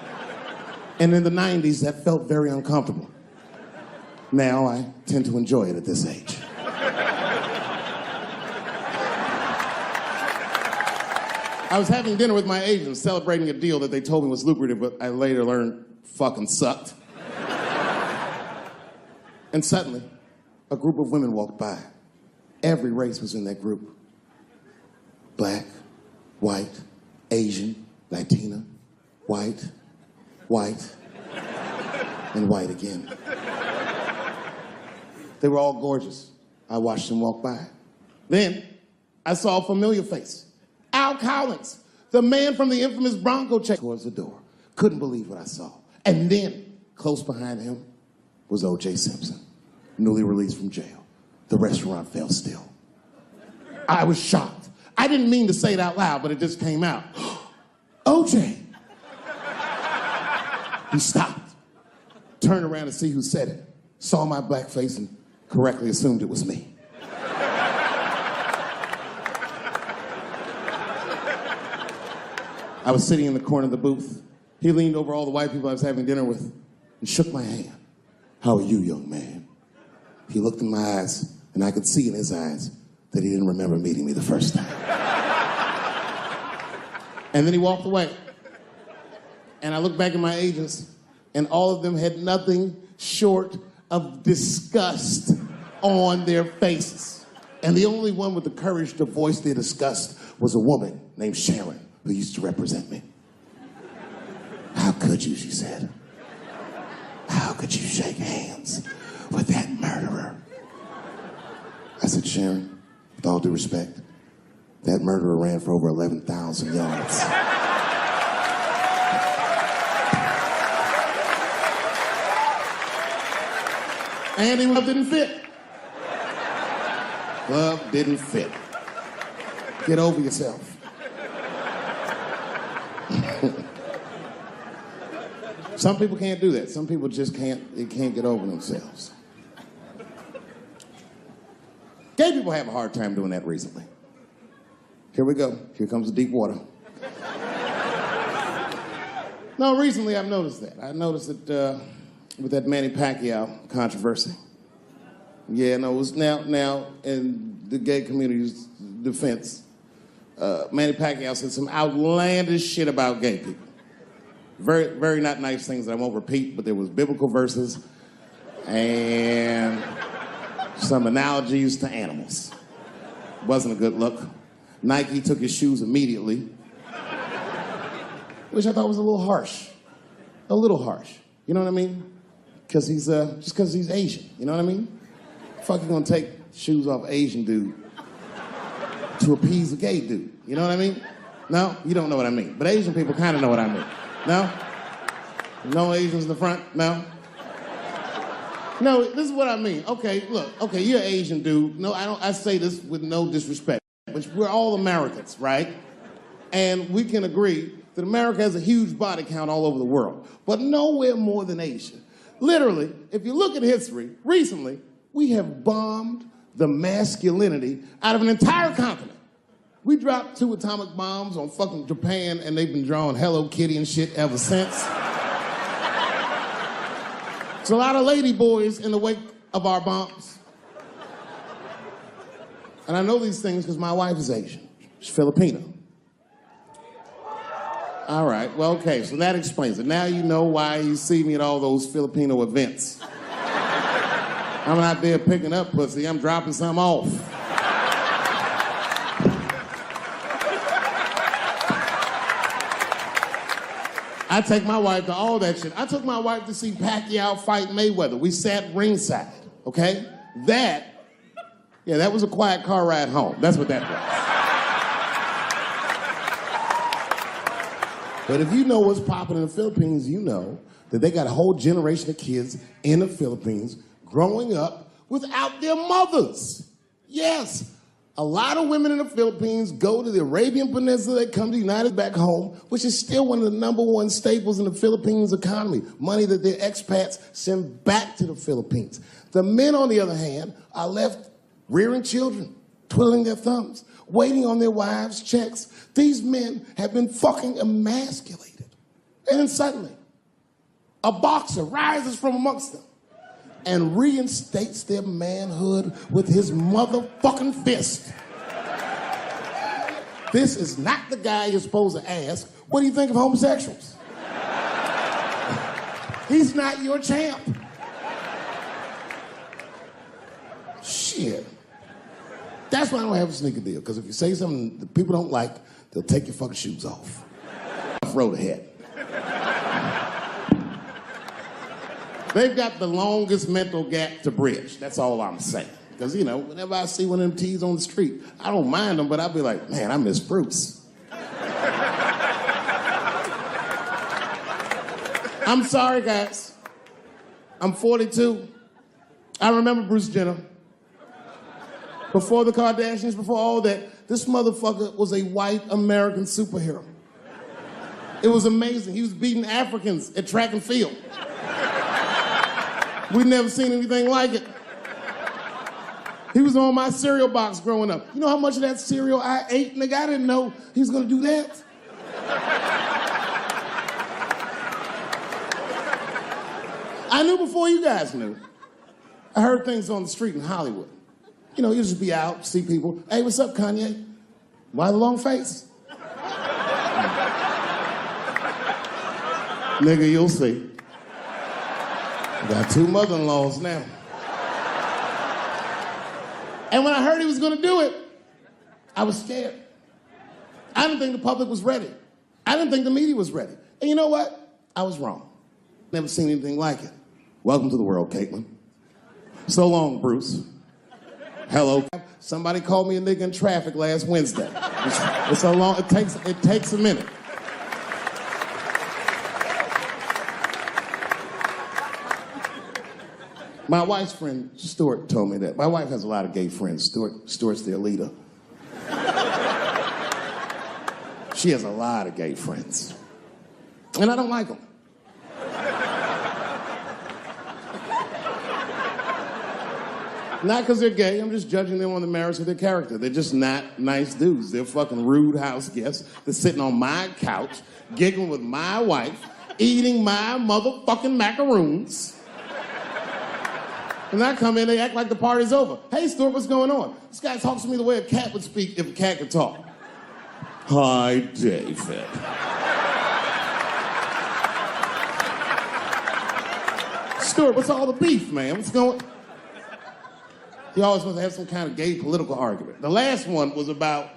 And in the 90s, that felt very uncomfortable. Now I tend to enjoy it at this age. I was having dinner with my agents, celebrating a deal that they told me was lucrative, but I later learned fucking sucked. And suddenly, a group of women walked by. Every race was in that group. Black, white, Asian, Latina, white, and white again. They were all gorgeous. I watched them walk by. Then, I saw a familiar face. Al Collins, the man from the infamous Bronco check, towards the door. Couldn't believe what I saw. And then, close behind him, was O.J. Simpson, newly released from jail. The restaurant fell still. I was shocked. I didn't mean to say it out loud, but it just came out. O.J. He stopped, turned around to see who said it, saw my black face, and correctly assumed it was me. I was sitting in the corner of the booth. He leaned over all the white people I was having dinner with and shook my hand. How are you, young man? He looked in my eyes, and I could see in his eyes that he didn't remember meeting me the first time. And then he walked away. And I looked back at my agents, and all of them had nothing short of disgust on their faces. And the only one with the courage to voice their disgust was a woman named Sharon, who used to represent me. How could you, she said. How could you shake hands with that murderer? I said, Sharon, with all due respect, that murderer ran for over 11,000 yards. And he didn't fit. Glove didn't fit. Get over yourself. Some people can't do that. Some people just can't get over themselves. Gay people have a hard time doing that recently. Here we go. Here comes the deep water. No, recently I've noticed that. I noticed that with that Manny Pacquiao controversy. Yeah, no, it was now in the gay community's defense, Manny Pacquiao said some outlandish shit about gay people. Very, very not nice things that I won't repeat, but there was biblical verses and some analogies to animals. Wasn't a good look. Nike took his shoes immediately, which I thought was a little harsh. A little harsh. You know what I mean? Because he's just because he's Asian. You know what I mean? Fuck you gonna take shoes off Asian dude to appease a gay dude? You know what I mean? No? You don't know what I mean. But Asian people kind of know what I mean. No? No Asians in the front? No? No, this is what I mean. Okay, look. Okay, you're an Asian dude. No, I say this with no disrespect. But we're all Americans, right? And we can agree that America has a huge body count all over the world, but nowhere more than Asia. Literally, if you look at history, recently, we have bombed the masculinity out of an entire continent. We dropped 2 atomic bombs on fucking Japan, and they've been drawing Hello Kitty and shit ever since. There's a lot of lady boys in the wake of our bombs. And I know these things because my wife is Asian. She's Filipino. All right, well, okay, so that explains it. Now you know why you see me at all those Filipino events. I'm not there picking up pussy, I'm dropping some off. I take my wife to all that shit. I took my wife to see Pacquiao fight Mayweather. We sat ringside, okay? That was a quiet car ride home. That's what that was. But if you know what's popping in the Philippines, you know that they got a whole generation of kids in the Philippines growing up without their mothers. Yes. A lot of women in the Philippines go to the Arabian Peninsula, they come to the United back home, which is still one of the #1 staples in the Philippines economy, money that their expats send back to the Philippines. The men, on the other hand, are left rearing children, twiddling their thumbs, waiting on their wives' checks. These men have been fucking emasculated. And then suddenly, a boxer rises from amongst them and reinstates their manhood with his motherfucking fist. This is not the guy you're supposed to ask, what do you think of homosexuals? He's not your champ. Shit. That's why I don't have a sneaker deal, because if you say something that people don't like, they'll take your fucking shoes off. Throw the head. They've got the longest mental gap to bridge. That's all I'm saying. Because, you know, whenever I see one of them T's on the street, I don't mind them, but I'll be like, man, I miss Bruce. I'm sorry, guys. I'm 42. I remember Bruce Jenner. Before the Kardashians, before all that, this motherfucker was a white American superhero. It was amazing. He was beating Africans at track and field. We'd never seen anything like it. He was on my cereal box growing up. You know how much of that cereal I ate, nigga? I didn't know he was gonna do that. I knew before you guys knew. I heard things on the street in Hollywood. You know, you just be out, see people. Hey, what's up, Kanye? Why the long face? Nigga, you'll see. Got 2 mother-in-laws now. And when I heard he was gonna do it, I was scared. I didn't think the public was ready. I didn't think the media was ready. And you know what? I was wrong. Never seen anything like it. Welcome to the world, Caitlin. So long, Bruce. Hello. Somebody called me a nigga in traffic last Wednesday. It's so long, it takes a minute. My wife's friend, Stuart, told me that. My wife has a lot of gay friends. Stuart's their leader. She has a lot of gay friends. And I don't like them. Not because they're gay, I'm just judging them on the merits of their character. They're just not nice dudes. They're fucking rude house guests. They're sitting on my couch, giggling with my wife, eating my motherfucking macaroons. And I come in, they act like the party's over. Hey, Stuart, what's going on? This guy talks to me the way a cat would speak if a cat could talk. Hi, David. Stuart, what's all the beef, man? What's going on? He always wants to have some kind of gay political argument. The last one was about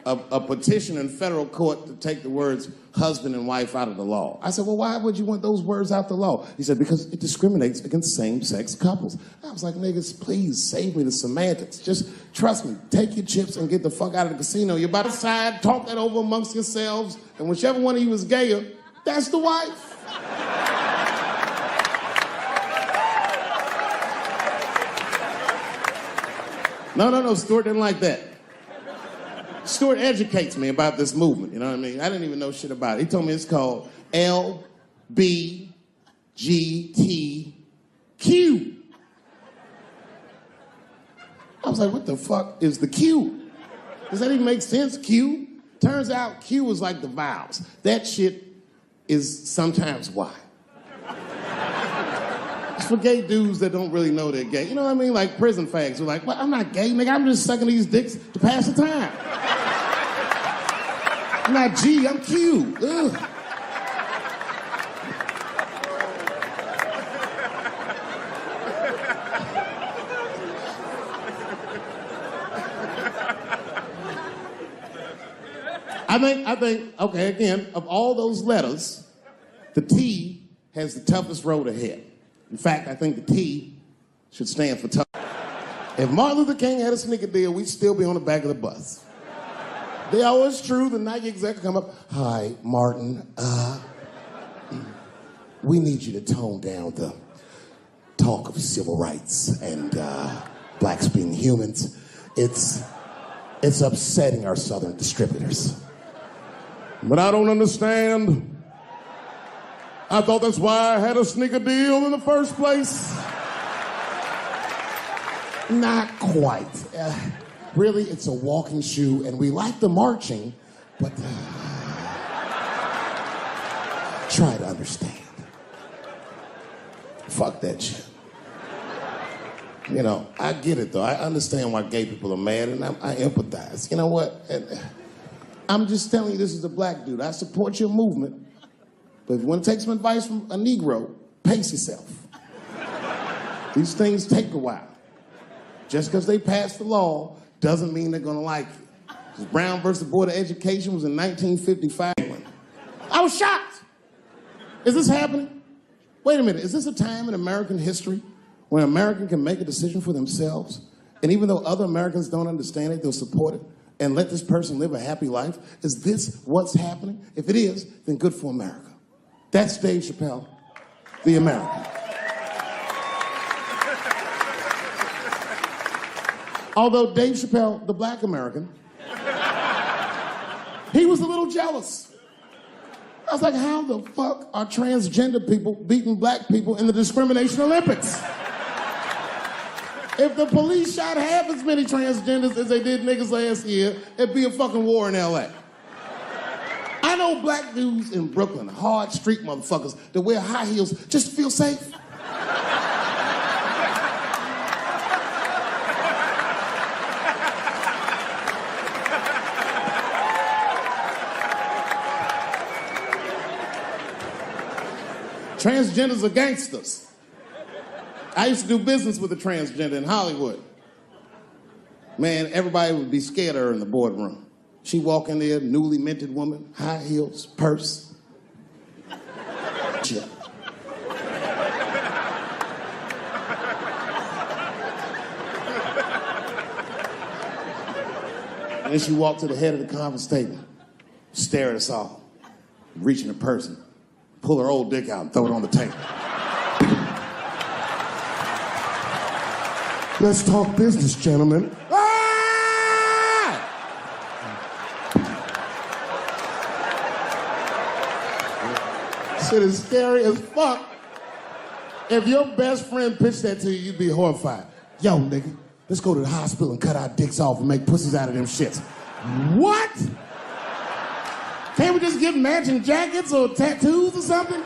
a petition in federal court to take the words husband and wife out of the law. I said, well, why would you want those words out the law? He said, because it discriminates against same-sex couples. I was like, niggas, please save me the semantics. Just trust me, take your chips and get the fuck out of the casino. You're about to side, talk that over amongst yourselves, and whichever one of you is gayer, that's the wife. No, Stuart didn't like that. Stuart educates me about this movement, you know what I mean? I didn't even know shit about it. He told me it's called LBGTQ. I was like, what the fuck is the Q? Does that even make sense, Q? Turns out Q is like the vowels. That shit is sometimes Y. It's for gay dudes that don't really know they're gay. You know what I mean? Like prison fags who are like, well, I'm not gay, nigga. I'm just sucking these dicks to pass the time. I'm not G, I'm Q. Ugh. I think, okay, again, of all those letters, the T has the toughest road ahead. In fact, I think the T should stand for tough. If Martin Luther King had a sneaker deal, we'd still be on the back of the bus. They always true, the Nike exec come up, hi, Martin, we need you to tone down the talk of civil rights and blacks being humans. It's upsetting our southern distributors. But I don't understand. I thought that's why I had a sneaker deal in the first place. Not quite. Really, it's a walking shoe, and we like the marching, but try to understand. Fuck that shit. You know, I get it, though. I understand why gay people are mad, and I empathize. You know what? I'm just telling you, this is a black dude. I support your movement, but if you want to take some advice from a Negro, pace yourself. These things take a while. Just because they passed the law doesn't mean they're going to like it. Brown versus Board of Education was in 1955. I was shocked. Is this happening? Wait a minute. Is this a time in American history when an American can make a decision for themselves, and even though other Americans don't understand it, they'll support it and let this person live a happy life? Is this what's happening? If it is, then good for America. That's Dave Chappelle, the American. Although Dave Chappelle, the black American, he was a little jealous. I was like, how the fuck are transgender people beating black people in the discrimination Olympics? If the police shot half as many transgenders as they did niggas last year, it'd be a fucking war in LA. I know black dudes in Brooklyn, hard street motherfuckers that wear high heels just to feel safe. Transgenders are gangsters. I used to do business with a transgender in Hollywood. Man, everybody would be scared of her in the boardroom. She'd walk in there, newly minted woman, high heels, purse. Chip. And then she walked to the head of the conference table, stare at us all, reach in her purse, and pull her old dick out and throw it on the table. Let's talk business, gentlemen. Ah! Shit is scary as fuck. If your best friend pitched that to you, you'd be horrified. Yo, nigga, let's go to the hospital and cut our dicks off and make pussies out of them shits. What? Can't we just get matching jackets or tattoos or something?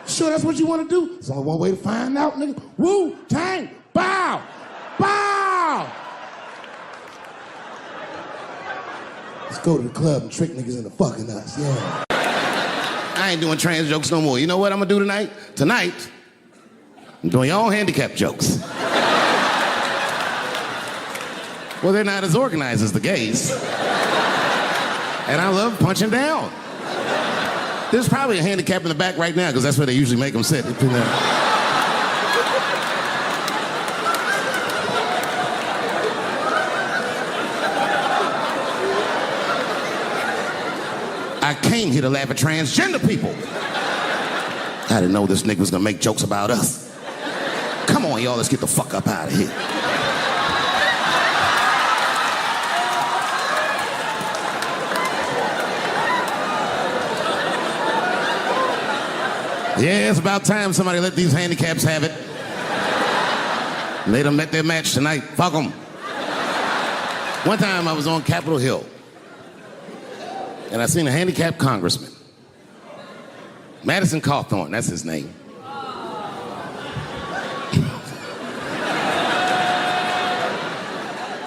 Sure, that's what you want to do? There's only one way to find out, nigga. Wu-Tang, bow, bow. Let's go to the club and trick niggas into fucking us, yeah. I ain't doing trans jokes no more. You know what I'm gonna do tonight? Tonight, I'm doing your own handicap jokes. Well, they're not as organized as the gays. And I love punching down. There's probably a handicap in the back right now, because that's where they usually make them sit. I came here to laugh at transgender people. I didn't know this nigga was gonna make jokes about us. Come on, y'all, let's get the fuck up out of here. Yeah, it's about time somebody let these handicaps have it. They done met their match tonight. Fuck them. One time I was on Capitol Hill, and I seen a handicapped congressman. Madison Cawthorn, that's his name.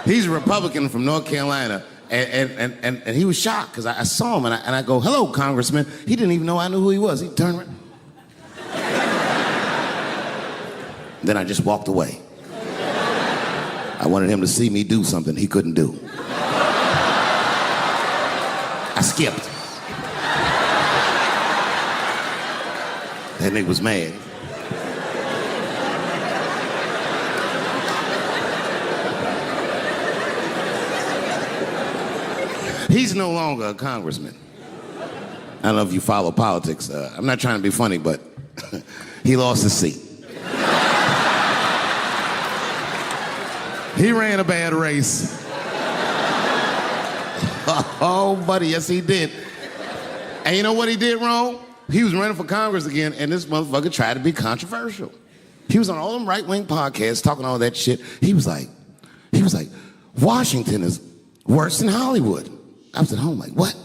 He's a Republican from North Carolina, and he was shocked because I saw him, and I go, hello, Congressman. He didn't even know I knew who he was. He turned around. Then I just walked away. I wanted him to see me do something he couldn't do. I skipped. That nigga was mad. He's no longer a congressman. I don't know if you follow politics. I'm not trying to be funny, but he lost his seat. He ran a bad race. Oh, buddy, yes, he did. And you know what he did wrong? He was running for Congress again, and this motherfucker tried to be controversial. He was on all them right-wing podcasts talking all that shit. He was like, Washington is worse than Hollywood. I was at home like, what?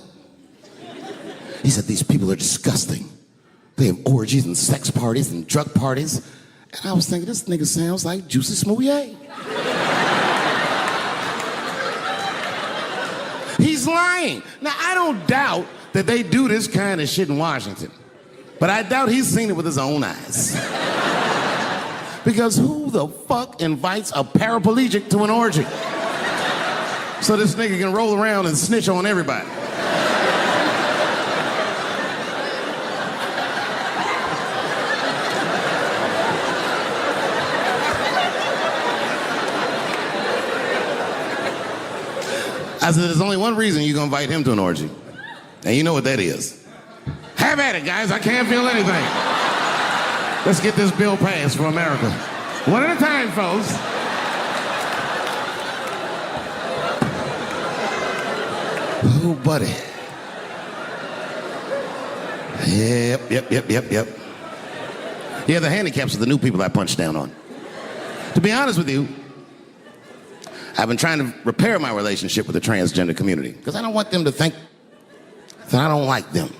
He said, these people are disgusting. They have orgies and sex parties and drug parties. And I was thinking, this nigga sounds like Juicy Smouye. He's lying. Now, I don't doubt that they do this kind of shit in Washington. But I doubt he's seen it with his own eyes. Because who the fuck invites a paraplegic to an orgy? So this nigga can roll around and snitch on everybody. I said, there's only one reason you're gonna invite him to an orgy. And you know what that is. Have at it, guys. I can't feel anything. Let's get this bill passed for America. One at a time, folks. Oh, buddy. Yep. Yeah, the handicaps are the new people I punch down on. To be honest with you, I've been trying to repair my relationship with the transgender community because I don't want them to think that I don't like them.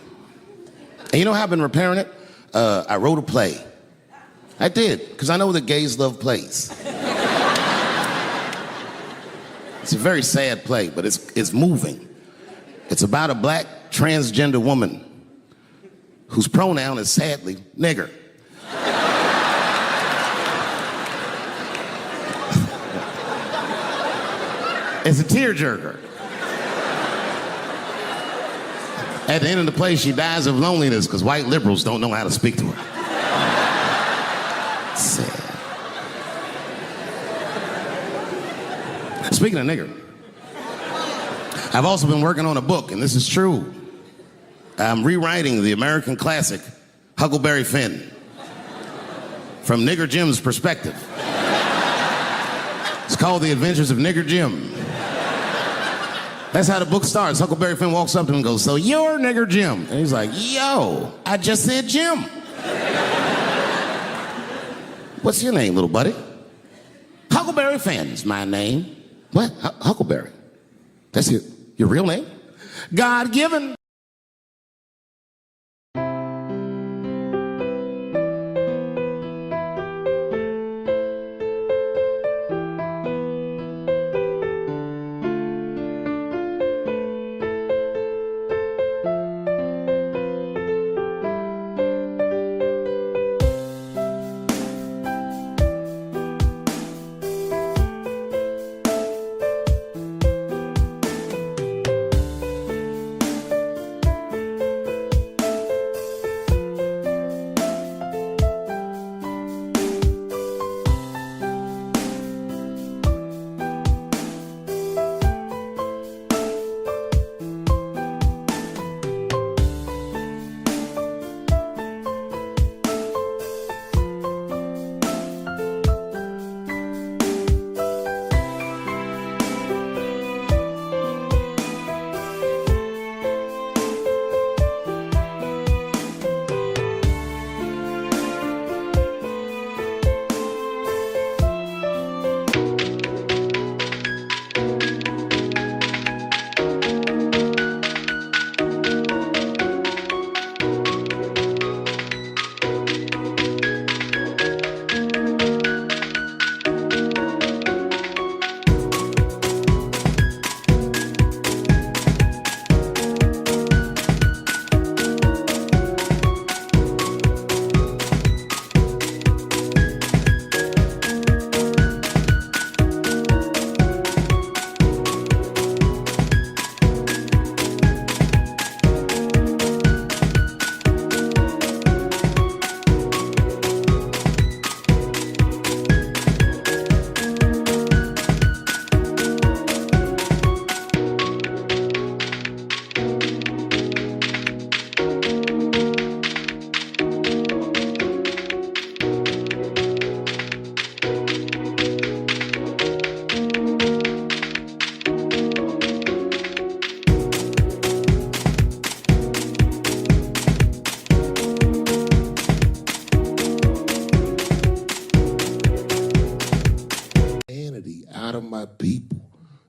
And you know how I've been repairing it? I wrote a play. I did, because I know that gays love plays. It's a very sad play, but it's moving. It's about a black transgender woman whose pronoun is sadly nigger. It's a tearjerker. At the end of the play, she dies of loneliness because white liberals don't know how to speak to her. Sad. Speaking of nigger, I've also been working on a book, and this is true. I'm rewriting the American classic, Huckleberry Finn, from Nigger Jim's perspective. It's called The Adventures of Nigger Jim. That's how the book starts. Huckleberry Finn walks up to him and goes, so you're Nigger Jim. And he's like, yo, I just said Jim. What's your name, little buddy? Huckleberry Finn's my name. What? Huckleberry? That's your real name? God-given.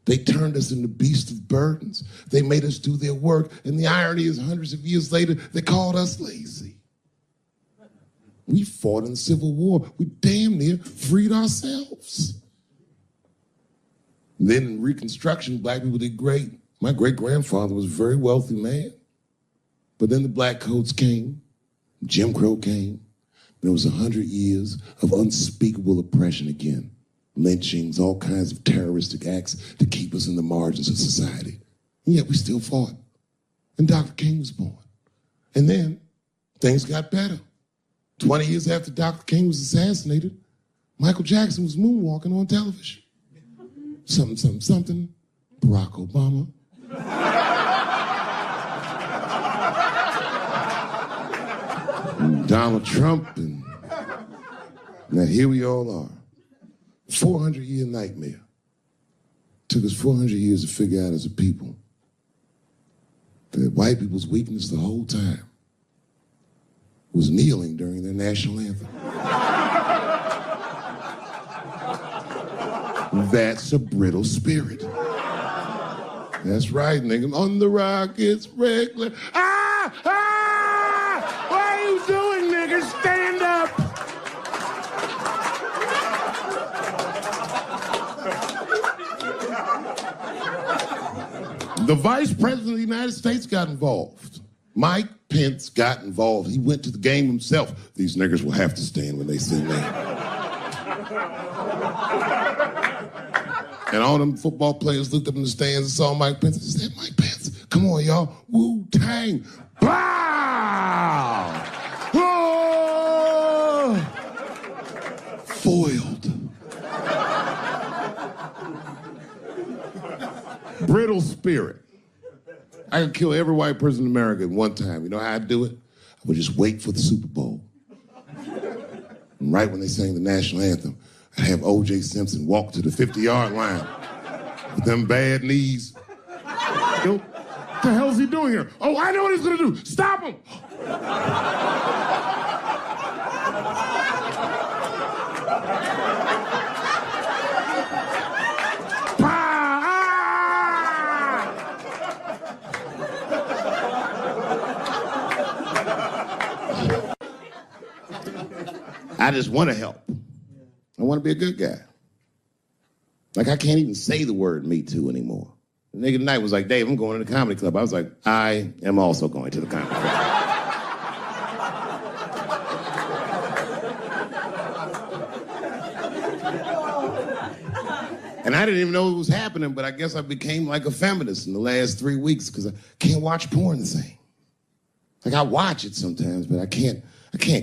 They turned us into beasts of burdens. They made us do their work. And the irony is, hundreds of years later, they called us lazy. We fought in the Civil War. We damn near freed ourselves. And then in Reconstruction, black people did great. My great-grandfather was a very wealthy man. But then the black codes came, Jim Crow came. There was 100 years of unspeakable oppression again. Lynchings, all kinds of terroristic acts to keep us in the margins of society. And yet we still fought. And Dr. King was born. And then things got better. 20 years after Dr. King was assassinated, Michael Jackson was moonwalking on television. Something, something, something, Barack Obama. And Donald Trump, and now here we all are. 400-year nightmare. Took us 400 years to figure out as a people that white people's weakness the whole time was kneeling during their national anthem. That's a brittle spirit. That's right, nigga. On the rock, it's regular. Ah! Ah! What are you doing, nigga? Stand up! The Vice President of the United States got involved. Mike Pence got involved. He went to the game himself. These niggers will have to stand when they see me. And all them football players looked up in the stands and saw Mike Pence and said, Mike Pence, come on, y'all. Wu-Tang. Bow! Oh! Foiled. Brittle spirit. I could kill every white person in America at one time. You know how I'd do it? I would just wait for the Super Bowl. And right when they sang the national anthem, I'd have O.J. Simpson walk to the 50-yard line with them bad knees. You know, what the hell's he doing here? Oh, I know what he's gonna do. Stop him! I just want to help. I want to be a good guy. Like, I can't even say the word Me Too anymore. The nigga tonight was like, Dave, I'm going to the comedy club. I was like, I am also going to the comedy club. And I didn't even know it was happening, but I guess I became like a feminist in the last 3 weeks because I can't watch porn the same. Like, I watch it sometimes, but I can't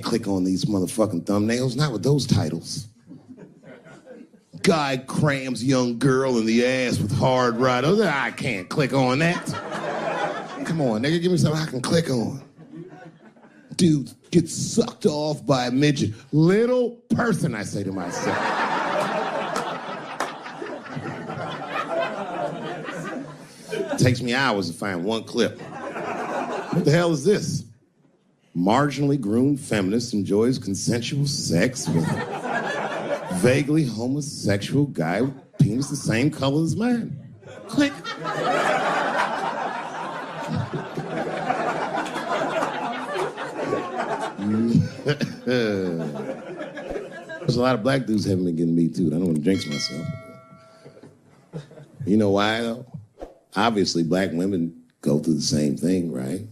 click on these motherfucking thumbnails, not with those titles. Guy crams young girl in the ass with hard right. I can't click on that. Come on, nigga, give me something I can click on. Dude gets sucked off by a midget. Little person, I say to myself. It takes me hours to find one clip. What the hell is this? Marginally groomed feminist enjoys consensual sex with a vaguely homosexual guy with penis the same color as mine. Click. There's a lot of black dudes haven't been getting Me Too. I don't want to jinx myself. You know why, though? Obviously, black women go through the same thing, right?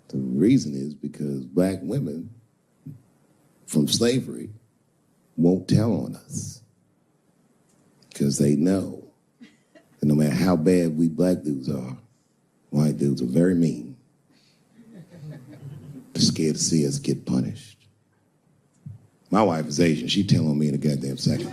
The reason is because black women from slavery won't tell on us. Because they know that no matter how bad we black dudes are, white dudes are very mean. They're scared to see us get punished. My wife is Asian. She'd tell on me in a goddamn second.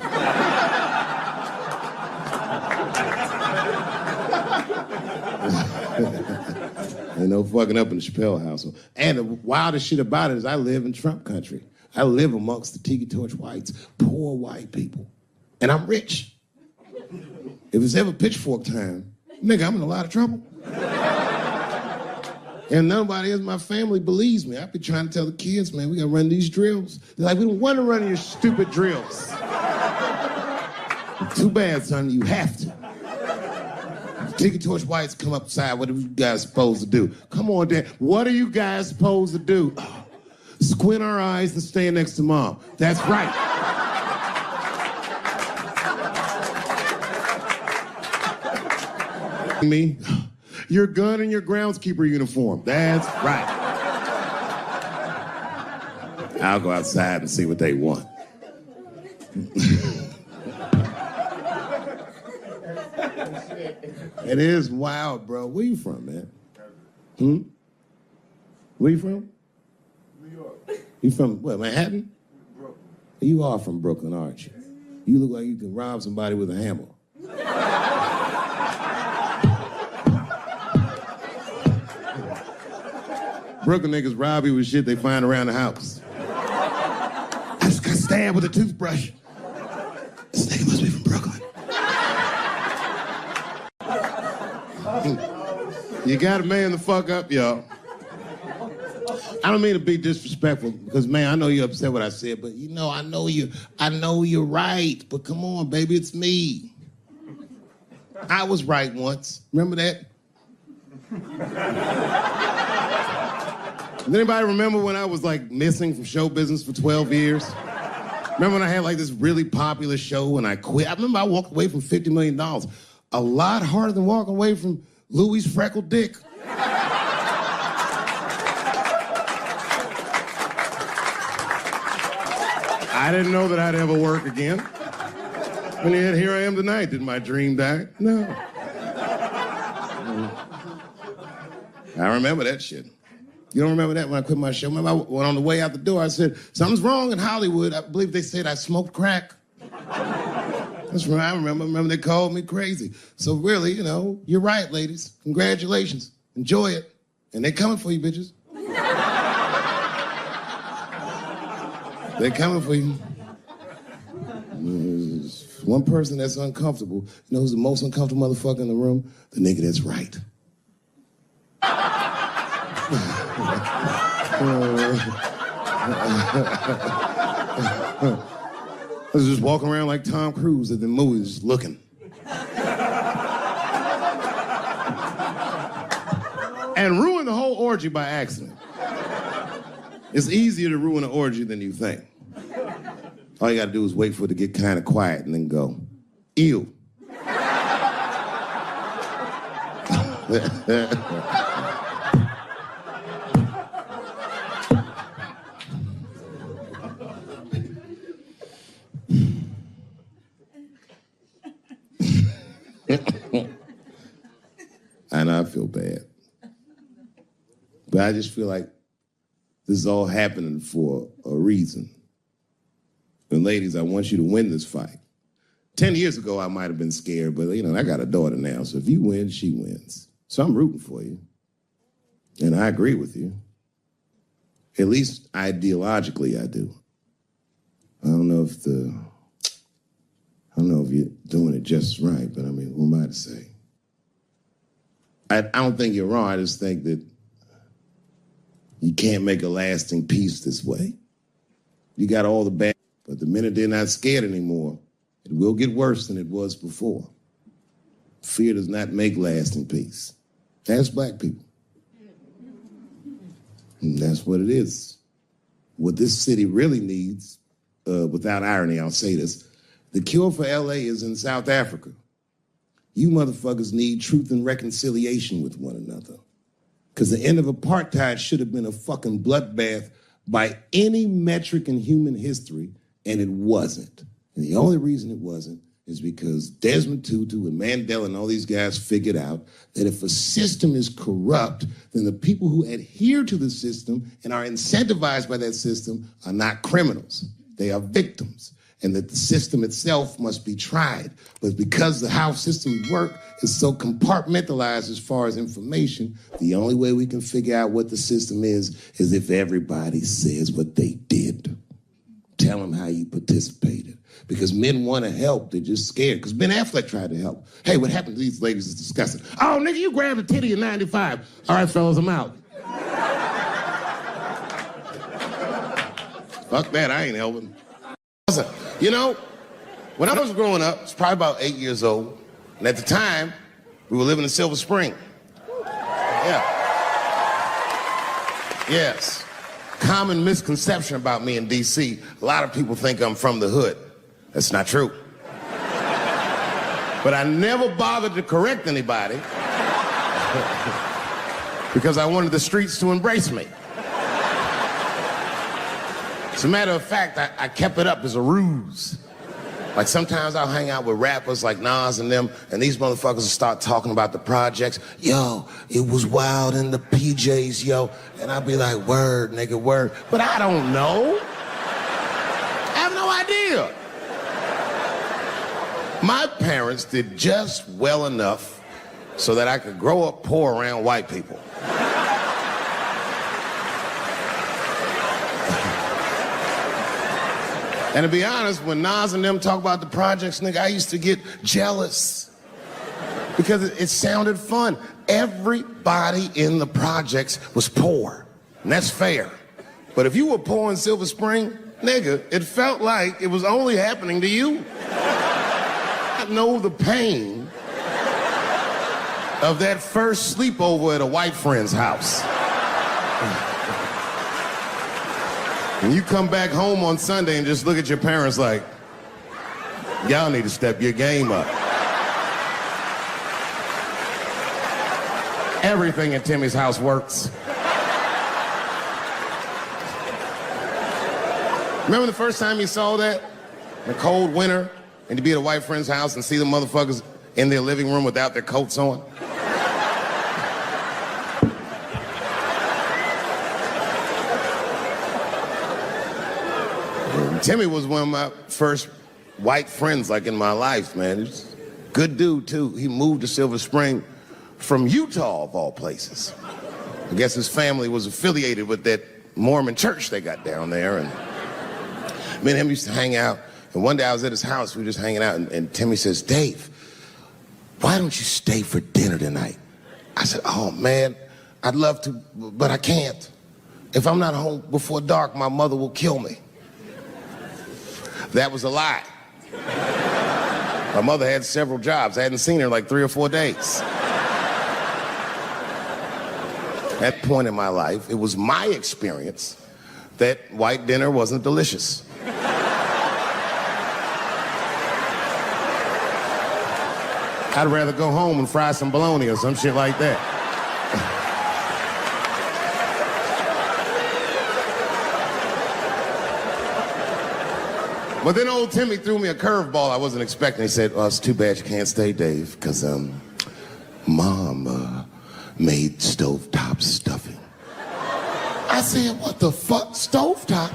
Ain't no fucking up in the Chappelle household. And the wildest shit about it is I live in Trump country. I live amongst the Tiki Torch whites, poor white people. And I'm rich. If it's ever pitchfork time, nigga, I'm in a lot of trouble. And nobody in my family believes me. I be trying to tell the kids, man, we gotta run these drills. They're like, we don't want to run your stupid drills. Too bad, son, you have to. Tiki Torch Whites come upside. What are you guys supposed to do? Come on, Dad. What are you guys supposed to do? Squint our eyes and stand next to Mom. That's right. Me, your gun and your groundskeeper uniform. That's right. I'll go outside and see what they want. It is wild, bro. Where you from, man? Where you from? New York. You from, what, Manhattan? Brooklyn. You are from Brooklyn, aren't you? You look like you can rob somebody with a hammer. Brooklyn niggas rob you with shit they find around the house. I just got stabbed with a toothbrush. This nigga must be from Brooklyn. You gotta man the fuck up, y'all. I don't mean to be disrespectful, because, man, I know you're upset what I said, but, you know, I know you're right, but come on, baby, it's me. I was right once. Remember that? Does anybody remember when I was, like, missing from show business for 12 years? Remember when I had, like, this really popular show and I quit? I remember I walked away from $50 million. A lot harder than walking away from Louis' freckled dick. I didn't know that I'd ever work again. And yet here I am tonight. Did my dream die? No. I remember that shit. You don't remember that when I quit my show? Remember, when on the way out the door, I said, something's wrong in Hollywood. I believe they said I smoked crack. That's right, I remember. Remember they called me crazy. So really, you know, you're right, ladies. Congratulations. Enjoy it. And they coming for you, bitches. They're coming for you. There's one person that's uncomfortable. You know who's the most uncomfortable motherfucker in the room? The nigga that's right. I was just walking around like Tom Cruise at the movies, just looking. And ruin the whole orgy by accident. It's easier to ruin an orgy than you think. All you gotta do is wait for it to get kind of quiet and then go, ew. I know I feel bad. But I just feel like this is all happening for a reason. And ladies, I want you to win this fight. 10 years ago, I might have been scared, but, you know, I got a daughter now, so if you win, she wins. So I'm rooting for you. And I agree with you. At least ideologically, I do. I don't know if you're doing it just right, but I mean, who am I to say? I don't think you're wrong. I just think that you can't make a lasting peace this way. You got all the bad, but the minute they're not scared anymore, it will get worse than it was before. Fear does not make lasting peace. Ask black people. And that's what it is. What this city really needs, without irony, I'll say this, the cure for LA is in South Africa. You motherfuckers need truth and reconciliation with one another. Because the end of apartheid should have been a fucking bloodbath by any metric in human history, and it wasn't. And the only reason it wasn't is because Desmond Tutu and Mandela and all these guys figured out that if a system is corrupt, then the people who adhere to the system and are incentivized by that system are not criminals. They are victims. And that the system itself must be tried. But because the how systems work is so compartmentalized as far as information, the only way we can figure out what the system is if everybody says what they did. Tell them how you participated. Because men want to help, they're just scared. Because Ben Affleck tried to help. Hey, what happened to these ladies is disgusting. Oh, nigga, you grabbed a titty in 95. All right, fellas, I'm out. Fuck that, I ain't helping. You know, when I was growing up, I was probably about 8 years old, and at the time, We were living in Silver Spring. Yeah. Yes. Common misconception about me in D.C. A lot of people think I'm from the hood. That's not true. But I never bothered to correct anybody because I wanted the streets to embrace me. As a matter of fact, I kept it up as a ruse. Like sometimes I'll hang out with rappers like Nas and them, and these motherfuckers will start talking about the projects. Yo, it was wild in the PJs, yo. And I'll be like, word, nigga, word. But I don't know. I have no idea. My parents did just well enough so that I could grow up poor around white people. And to be honest, when Nas and them talk about the projects, nigga, I used to get jealous because it sounded fun. Everybody in the projects was poor, and that's fair. But if you were poor in Silver Spring, nigga, it felt like it was only happening to you. I know the pain of that first sleepover at a white friend's house. And you come back home on Sunday and just look at your parents like, y'all need to step your game up. Everything in Timmy's house works. Remember the first time you saw that? In the cold winter, and to be at a white friend's house and see the motherfuckers in their living room without their coats on? Timmy was one of my first white friends, like, in my life, man. He was a good dude, too. He moved to Silver Spring from Utah, of all places. I guess his family was affiliated with that Mormon church they got down there, and me and him used to hang out. And one day I was at his house, we were just hanging out, and Timmy says, Dave, why don't you stay for dinner tonight? I said, oh, man, I'd love to, but I can't. If I'm not home before dark, my mother will kill me. That was a lie. My mother had several jobs. I hadn't seen her in like 3 or 4 days. At that point in my life, it was my experience that white dinner wasn't delicious. I'd rather go home and fry some bologna or some shit like that. But then old Timmy threw me a curveball I wasn't expecting. He said, oh, it's too bad you can't stay, Dave, because Mom made stovetop stuffing. I said, what the fuck, stovetop?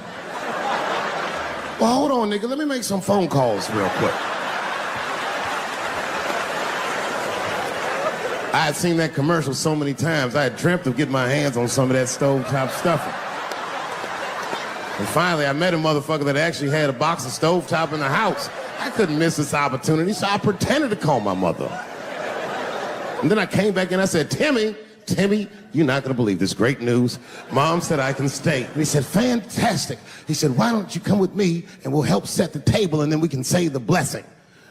Well, hold on, nigga, let me make some phone calls real quick. I had seen that commercial so many times, I had dreamt of getting my hands on some of that stovetop stuffing. And finally, I met a motherfucker that actually had a box of stovetop in the house. I couldn't miss this opportunity, so I pretended to call my mother. And then I came back and I said, Timmy, you're not gonna believe this great news. Mom said I can stay. And he said, fantastic. He said, why don't you come with me and we'll help set the table and then we can say the blessing.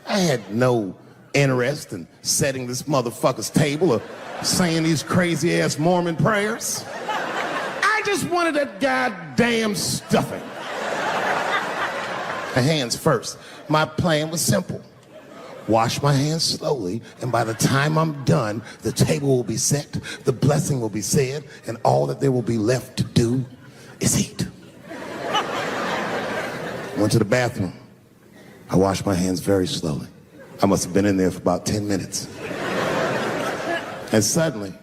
I had no interest in setting this motherfucker's table or saying these crazy ass Mormon prayers. I just wanted that goddamn stuffing. My hands first. My plan was simple. Wash my hands slowly, and by the time I'm done, the table will be set, the blessing will be said, and all that there will be left to do is eat. Went to the bathroom. I washed my hands very slowly. I must have been in there for about 10 minutes. And suddenly,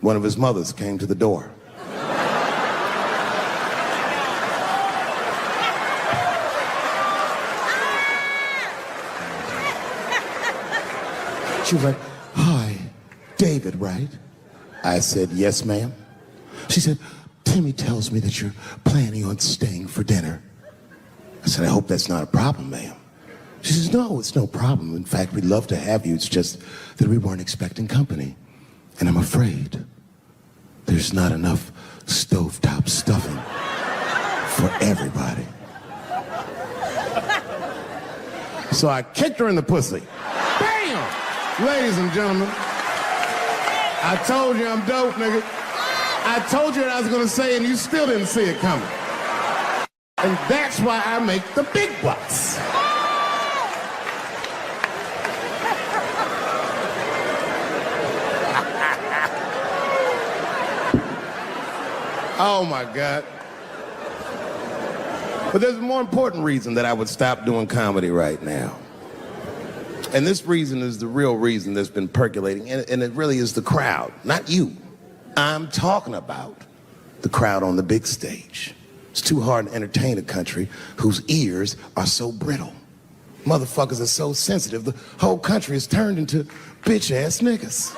one of his mothers came to the door. She was like, hi, David, right? I said, yes, ma'am. She said, Timmy tells me that you're planning on staying for dinner. I said, I hope that's not a problem, ma'am. She says, no, it's no problem. In fact, we'd love to have you. It's just that we weren't expecting company. And I'm afraid there's not enough stovetop stuffing for everybody. So I kicked her in the pussy. Bam! Ladies and gentlemen, I told you I'm dope, nigga. I told you what I was gonna say and you still didn't see it coming. And that's why I make the big bucks. Oh my God. But there's a more important reason that I would stop doing comedy right now. And this reason is the real reason that's been percolating, and it really is the crowd, not you. I'm talking about the crowd on the big stage. It's too hard to entertain a country whose ears are so brittle. Motherfuckers are so sensitive, the whole country is turned into bitch-ass niggas.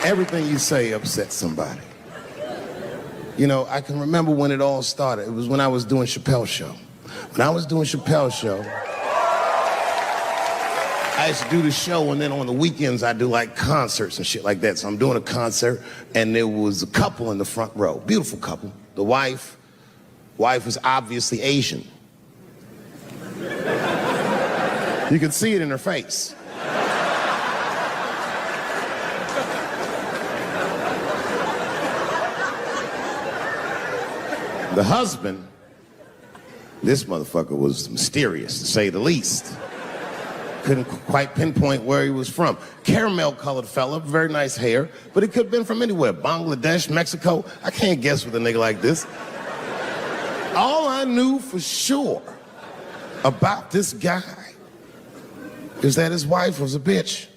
Everything you say upsets somebody. You know, I can remember when it all started. It was when I was doing Chappelle show. When I was doing Chappelle show, I used to do the show, and then on the weekends I do like concerts and shit like that. So I'm doing a concert, and there was a couple in the front row, beautiful couple. The wife was obviously Asian. You could see it in her face. The husband, this motherfucker was mysterious, to say the least. Couldn't quite pinpoint where he was from. Caramel-colored fella, very nice hair, but he could have been from anywhere. Bangladesh, Mexico. I can't guess with a nigga like this. All I knew for sure about this guy is that his wife was a bitch.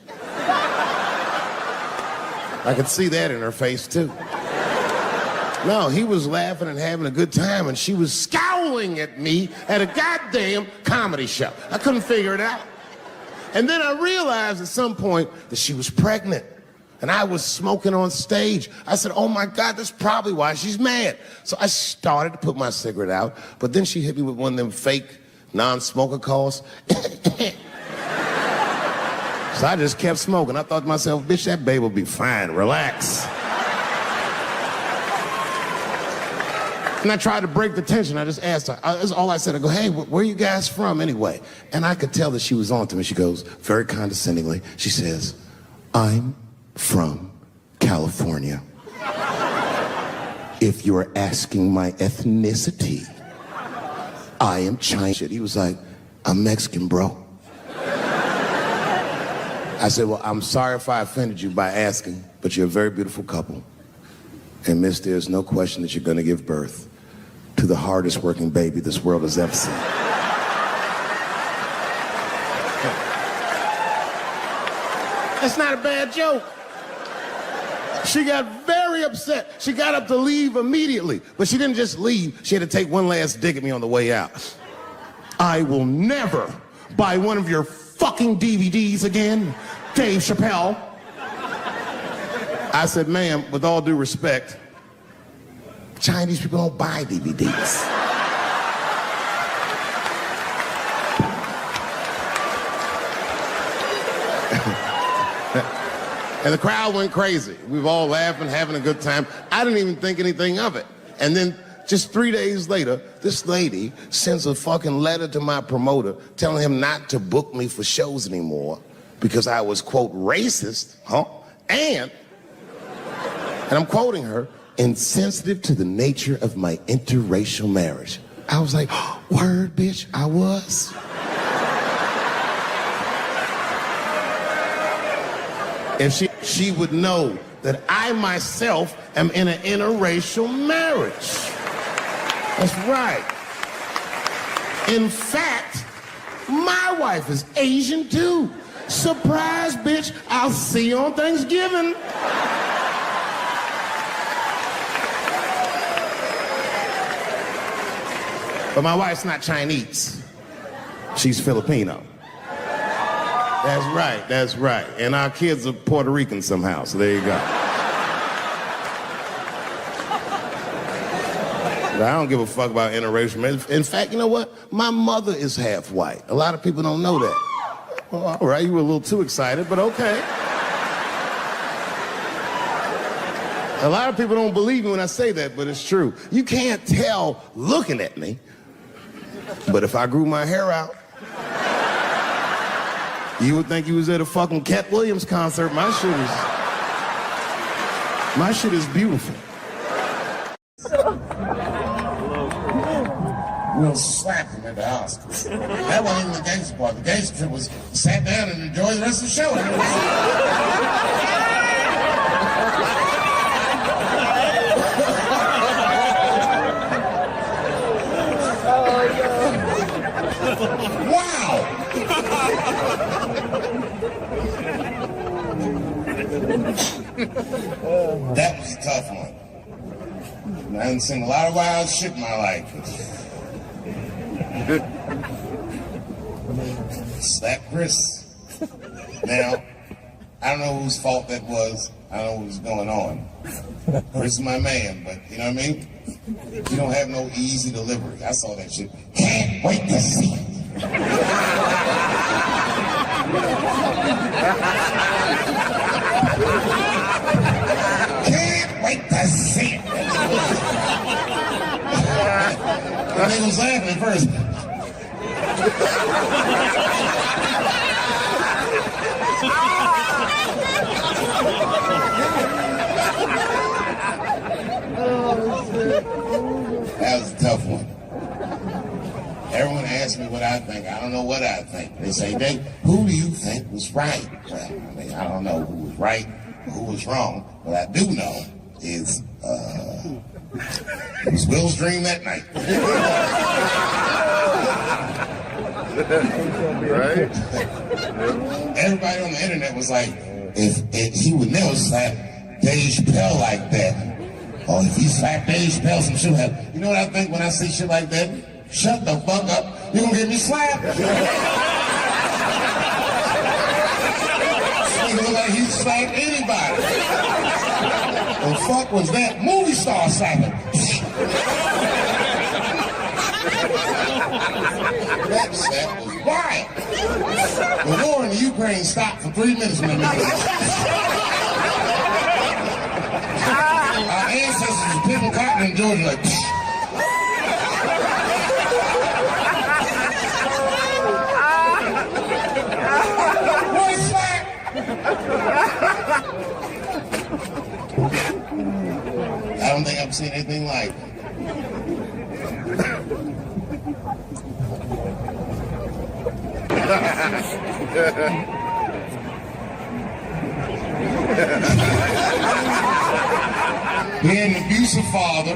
I could see that in her face, too. No, he was laughing and having a good time, and she was scowling at me at a goddamn comedy show. I couldn't figure it out. And then I realized at some point that she was pregnant, and I was smoking on stage. I said, oh my God, that's probably why she's mad. So I started to put my cigarette out, but then she hit me with one of them fake non-smoker calls. So I just kept smoking. I thought to myself, bitch, that baby will be fine, relax. And I tried to break the tension. I just asked her. That's all I said. I go, hey, where are you guys from anyway? And I could tell that she was on to me. She goes, very condescendingly, she says, I'm from California. If you're asking my ethnicity, I am Chinese. He was like, I'm Mexican, bro. I said, well, I'm sorry if I offended you by asking, but you're a very beautiful couple. And miss, there's no question that you're gonna give birth to the hardest working baby this world has ever seen. That's not a bad joke. She got very upset. She got up to leave immediately, but she didn't just leave. She had to take one last dig at me on the way out. I will never buy one of your fucking DVDs again, Dave Chappelle. I said, ma'am, with all due respect, Chinese people don't buy DVDs. And the crowd went crazy. We were all laughing, having a good time. I didn't even think anything of it. And then just 3 days later, this lady sends a fucking letter to my promoter telling him not to book me for shows anymore because I was, quote, racist, and I'm quoting her, insensitive to the nature of my interracial marriage. I was like, word, bitch, I was. If she would know that I myself am in an interracial marriage. That's right. In fact, my wife is Asian too. Surprise, bitch, I'll see you on Thanksgiving. But my wife's not Chinese. She's Filipino. That's right. And our kids are Puerto Rican somehow, so there you go. But I don't give a fuck about interracial marriage. In fact, you know what? My mother is half white. A lot of people don't know that. Well, all right, you were a little too excited, but okay. A lot of people don't believe me when I say that, but it's true. You can't tell looking at me, but if I grew my hair out, you would think you was at a fucking Cat Williams concert. My shit is beautiful. We'll slap him at the Oscars. That wasn't even the gangster part. The gangster was sat down and enjoy the rest of the show. Wow! That was a tough one. I haven't seen a lot of wild shit in my life. Slap Chris. Now, I don't know whose fault that was. I don't know what was going on. Chris is my man, but you know what I mean? You don't have no easy delivery. I saw that shit. Can't wait to see it. Can't wait to see it. The nigga was laughing at first. That was a tough one. Everyone asks me what I think. I don't know what I think. They say, Dave, who do you think was right? Well, I mean, I don't know who was right or who was wrong. What I do know is it was Will's dream that night. Right? Everybody on the internet was like, if he would never slap Dave Chappelle like that. Or if he slapped Dave Chappelle, some shit happen. You know what I think when I see shit like that? Shut the fuck up. You're gonna get me slapped. He look like he slapped anybody. The fuck was that? Movie star slapping. That slap was wild. The war in the Ukraine stopped for 3 minutes when they our ancestors were picking cotton in Georgia like one slap. I don't think I've seen anything like it. He had an abusive father.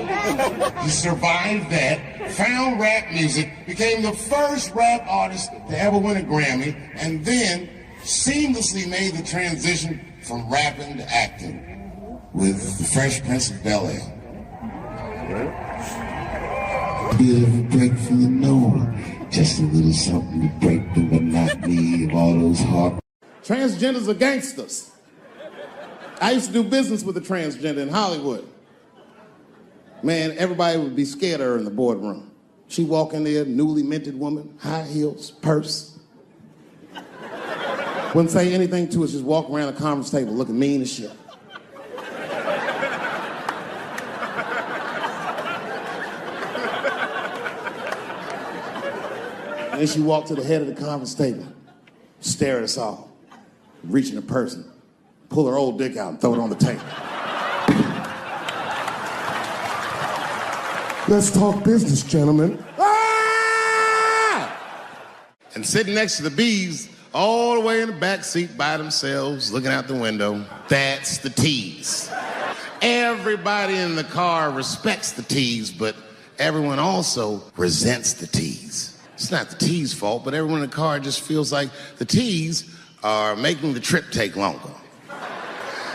He survived that, found rap music, became the first rap artist to ever win a Grammy, and then seamlessly made the transition from rapping to acting with The Fresh Prince of Bel-Air. Bit of a break from the norm, just a little something to break the monotony of all those hard. Transgenders are gangsters. I used to do business with a transgender in Hollywood. Man, everybody would be scared of her in the boardroom. She walk in there, newly minted woman, high heels, purse. Wouldn't say anything to us, just walk around the conference table looking mean as shit. And then she walked to the head of the conference table, stare at us all, reach in her purse, pull her old dick out and throw it on the table. Let's talk business, gentlemen. Ah! And sitting next to the bees, all the way in the back seat by themselves, looking out the window, that's the T's. Everybody in the car respects the T's, but everyone also resents the T's. It's not the T's fault, but everyone in the car just feels like the T's are making the trip take longer.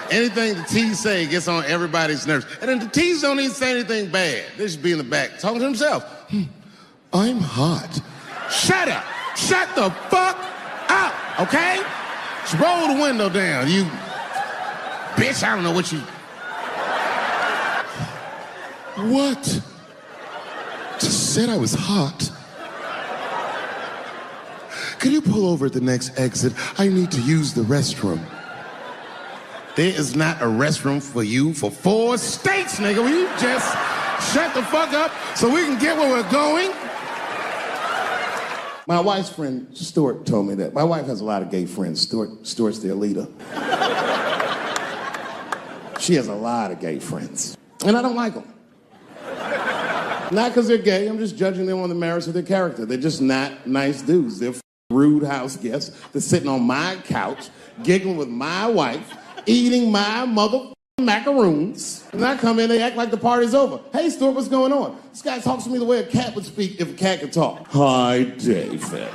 Anything the T's say gets on everybody's nerves. And then the T's don't even say anything bad. They just be in the back talking to themselves. I'm hot. Shut up. Shut the fuck up, okay? Just roll the window down, you bitch. I don't know what you... What? Just said I was hot. Can you pull over at the next exit? I need to use the restroom. There is not a restroom for you for 4 states, nigga. Will you just shut the fuck up so we can get where we're going? My wife's friend, Stuart, told me that. My wife has a lot of gay friends. Stuart's their leader. She has a lot of gay friends. And I don't like them. Not because they're gay, I'm just judging them on the merits of their character. They're just not nice dudes. They're rude house guests. They're sitting on my couch, giggling with my wife, eating my mother macaroons. And I come in, they act like the party's over. Hey, Stuart, what's going on? This guy talks to me the way a cat would speak if a cat could talk. Hi, David.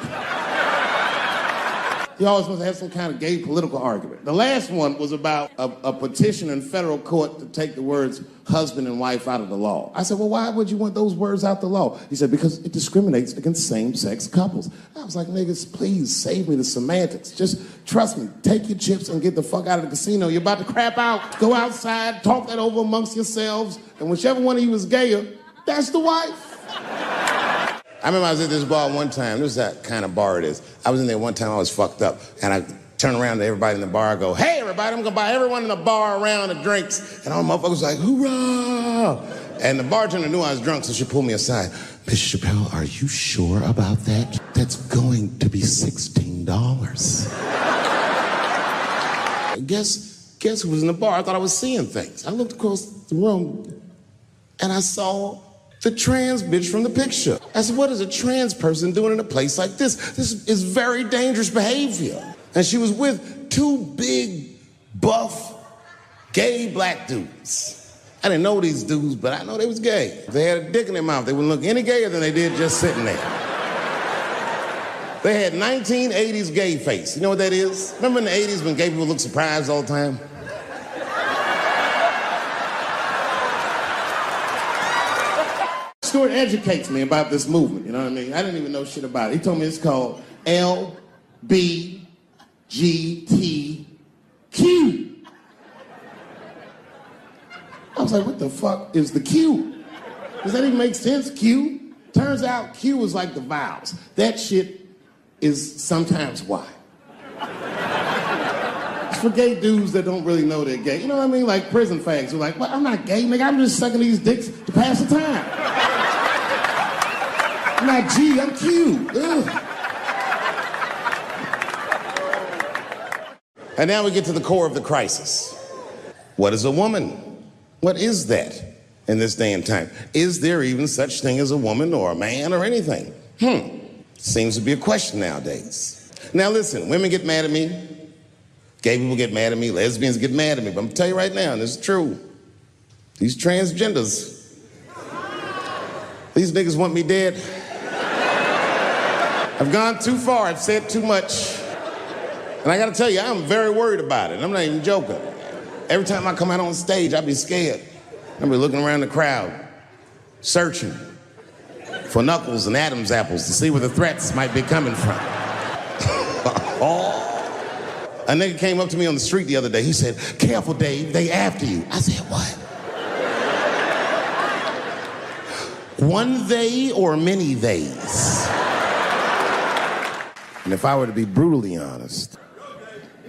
He always wants to have some kind of gay political argument. The last one was about a petition in federal court to take the words husband and wife out of the law. I said, well, why would you want those words out the law? He said, because it discriminates against same-sex couples. I was like, niggas, please save me the semantics. Just trust me, take your chips and get the fuck out of the casino. You're about to crap out. Go outside, talk that over amongst yourselves, and whichever one of you is gayer, that's the wife. I remember I was at this bar one time. This is that kind of bar it is. I was in there one time, I was fucked up. And I turned around to everybody in the bar, I go, hey, everybody, I'm gonna buy everyone in the bar around the drinks. And all the motherfuckers was like, hoorah! And the bartender knew I was drunk, so she pulled me aside. Mr. Chappelle, are you sure about that? That's going to be $16. Guess who was in the bar? I thought I was seeing things. I looked across the room, and I saw the trans bitch from the picture. I said, what is a trans person doing in a place like this? This is very dangerous behavior. And she was with 2 big, buff, gay black dudes. I didn't know these dudes, but I know they was gay. They had a dick in their mouth. They wouldn't look any gayer than they did just sitting there. They had 1980s gay face. You know what that is? Remember in the 80s when gay people looked surprised all the time? Stuart educates me about this movement, you know what I mean? I didn't even know shit about it. He told me it's called LBGTQ. I was like, what the fuck is the Q? Does that even make sense, Q? Turns out Q is like the vowels. That shit is sometimes Y. It's for gay dudes that don't really know they're gay. You know what I mean? Like prison fags who are like, well, I'm not gay, nigga. I'm just sucking these dicks to pass the time. I'm not G, I'm Q. Ugh. And now we get to the core of the crisis. What is a woman? What is that in this day and time? Is there even such thing as a woman or a man or anything? Seems to be a question nowadays. Now listen, women get mad at me. Gay people get mad at me. Lesbians get mad at me. But I'm gonna tell you right now, and this is true. These transgenders, these niggas want me dead. I've gone too far. I've said too much. And I gotta tell you, I'm very worried about it. I'm not even joking. Every time I come out on stage, I be scared. I be looking around the crowd, searching for knuckles and Adam's apples to see where the threats might be coming from. A nigga came up to me on the street the other day. He said, careful, Dave, they after you. I said, what? One they or many theys? And if I were to be brutally honest,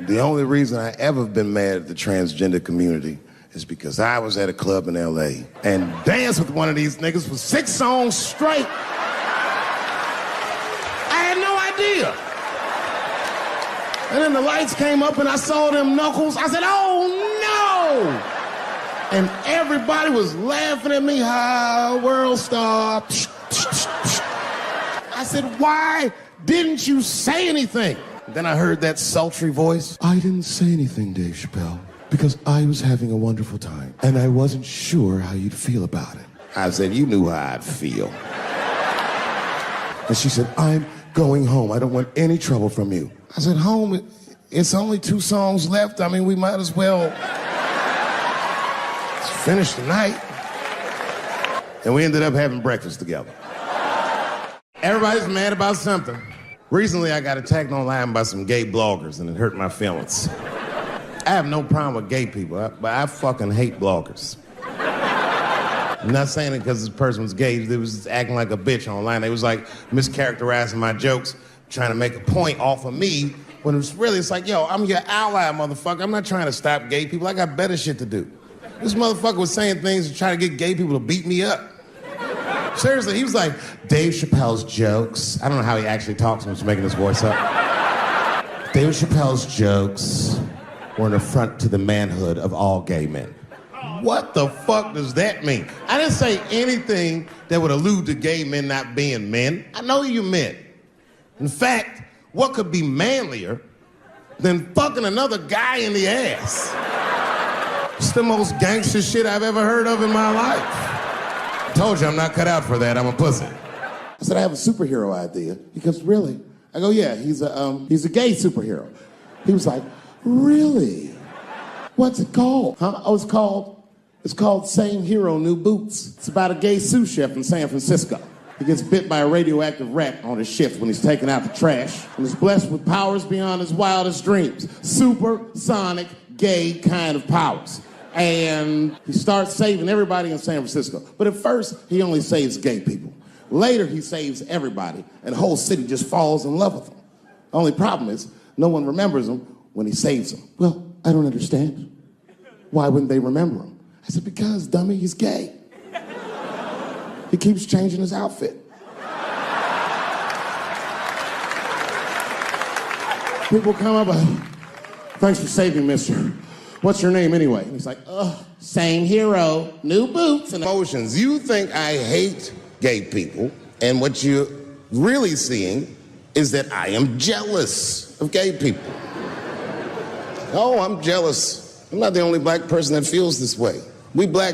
the only reason I ever been mad at the transgender community is because I was at a club in LA and danced with one of these niggas for 6 songs straight. I had no idea. And then the lights came up and I saw them knuckles. I said, oh no! And everybody was laughing at me, hi, world star. I said, why didn't you say anything? Then I heard that sultry voice. I didn't say anything, Dave Chappelle, because I was having a wonderful time, and I wasn't sure how you'd feel about it. I said, you knew how I'd feel. And she said, I'm going home. I don't want any trouble from you. I said, home? It's only 2 songs left. I mean, we might as well finish the night. And we ended up having breakfast together. Everybody's mad about something. Recently, I got attacked online by some gay bloggers, and it hurt my feelings. I have no problem with gay people, but I fucking hate bloggers. I'm not saying it because this person was gay. They was just acting like a bitch online. They was like mischaracterizing my jokes, trying to make a point off of me When it's like, yo, I'm your ally, motherfucker. I'm not trying to stop gay people. I got better shit to do. This motherfucker was saying things to try to get gay people to beat me up. Seriously, he was like, Dave Chappelle's jokes. I don't know how he actually talks when he's making his voice up. Dave Chappelle's jokes were an affront to the manhood of all gay men. What the fuck does that mean? I didn't say anything that would allude to gay men not being men. I know you men. In fact, what could be manlier than fucking another guy in the ass? It's the most gangster shit I've ever heard of in my life. I told you I'm not cut out for that. I'm a pussy. I said, I have a superhero idea. He goes, really? I go, yeah, he's a gay superhero. He was like, really? What's it called? Huh? Oh, it's called Same Hero, New Boots. It's about a gay sous chef in San Francisco. He gets bit by a radioactive rat on his shift when he's taking out the trash and is blessed with powers beyond his wildest dreams. Supersonic, gay kind of powers. And he starts saving everybody in San Francisco. But at first, he only saves gay people. Later, he saves everybody, and the whole city just falls in love with him. The only problem is, no one remembers him when he saves them. Well, I don't understand. Why wouldn't they remember him? I said, because, dummy, he's gay. He keeps changing his outfit. People come up, thanks for saving, mister. What's your name anyway? And he's like, same hero, new boots and emotions. You think I hate gay people, and what you're really seeing is that I am jealous of gay people. Oh, I'm jealous. I'm not the only black person that feels this way. We black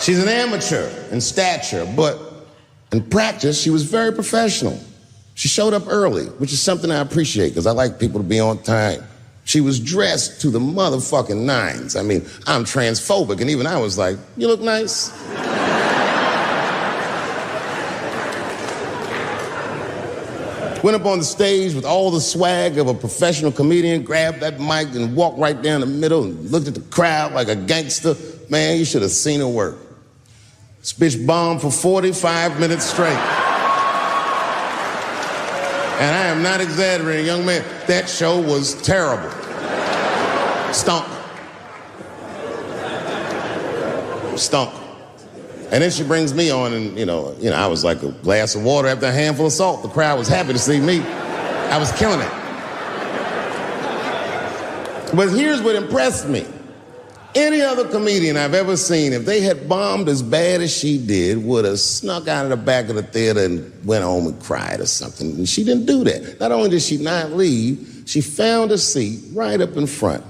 She's an amateur in stature, but in practice, she was very professional. She showed up early, which is something I appreciate, because I like people to be on time. She was dressed to the motherfucking nines. I mean, I'm transphobic, and even I was like, you look nice. Went up on the stage with all the swag of a professional comedian, grabbed that mic and walked right down the middle and looked at the crowd like a gangster. Man, you should have seen her work. This bitch bombed for 45 minutes straight. And I am not exaggerating, young man. That show was terrible. Stunk. Stunk. And then she brings me on, and I was like a glass of water after a handful of salt. The crowd was happy to see me. I was killing it. But here's what impressed me. Any other comedian I've ever seen, if they had bombed as bad as she did, would have snuck out of the back of the theater and went home and cried or something. And she didn't do that. Not only did she not leave, she found a seat right up in front.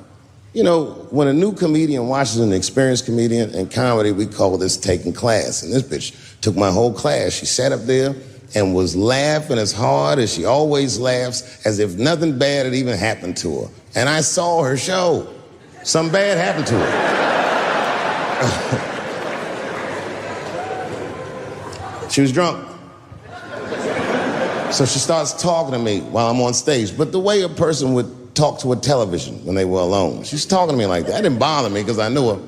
You know, when a new comedian watches an experienced comedian in comedy, we call this taking class. And this bitch took my whole class. She sat up there and was laughing as hard as she always laughs, as if nothing bad had even happened to her. And I saw her show. Something bad happened to her. She was drunk. So she starts talking to me while I'm on stage. But the way a person would talk to a television when they were alone. She was talking to me like that. That didn't bother me because I knew her.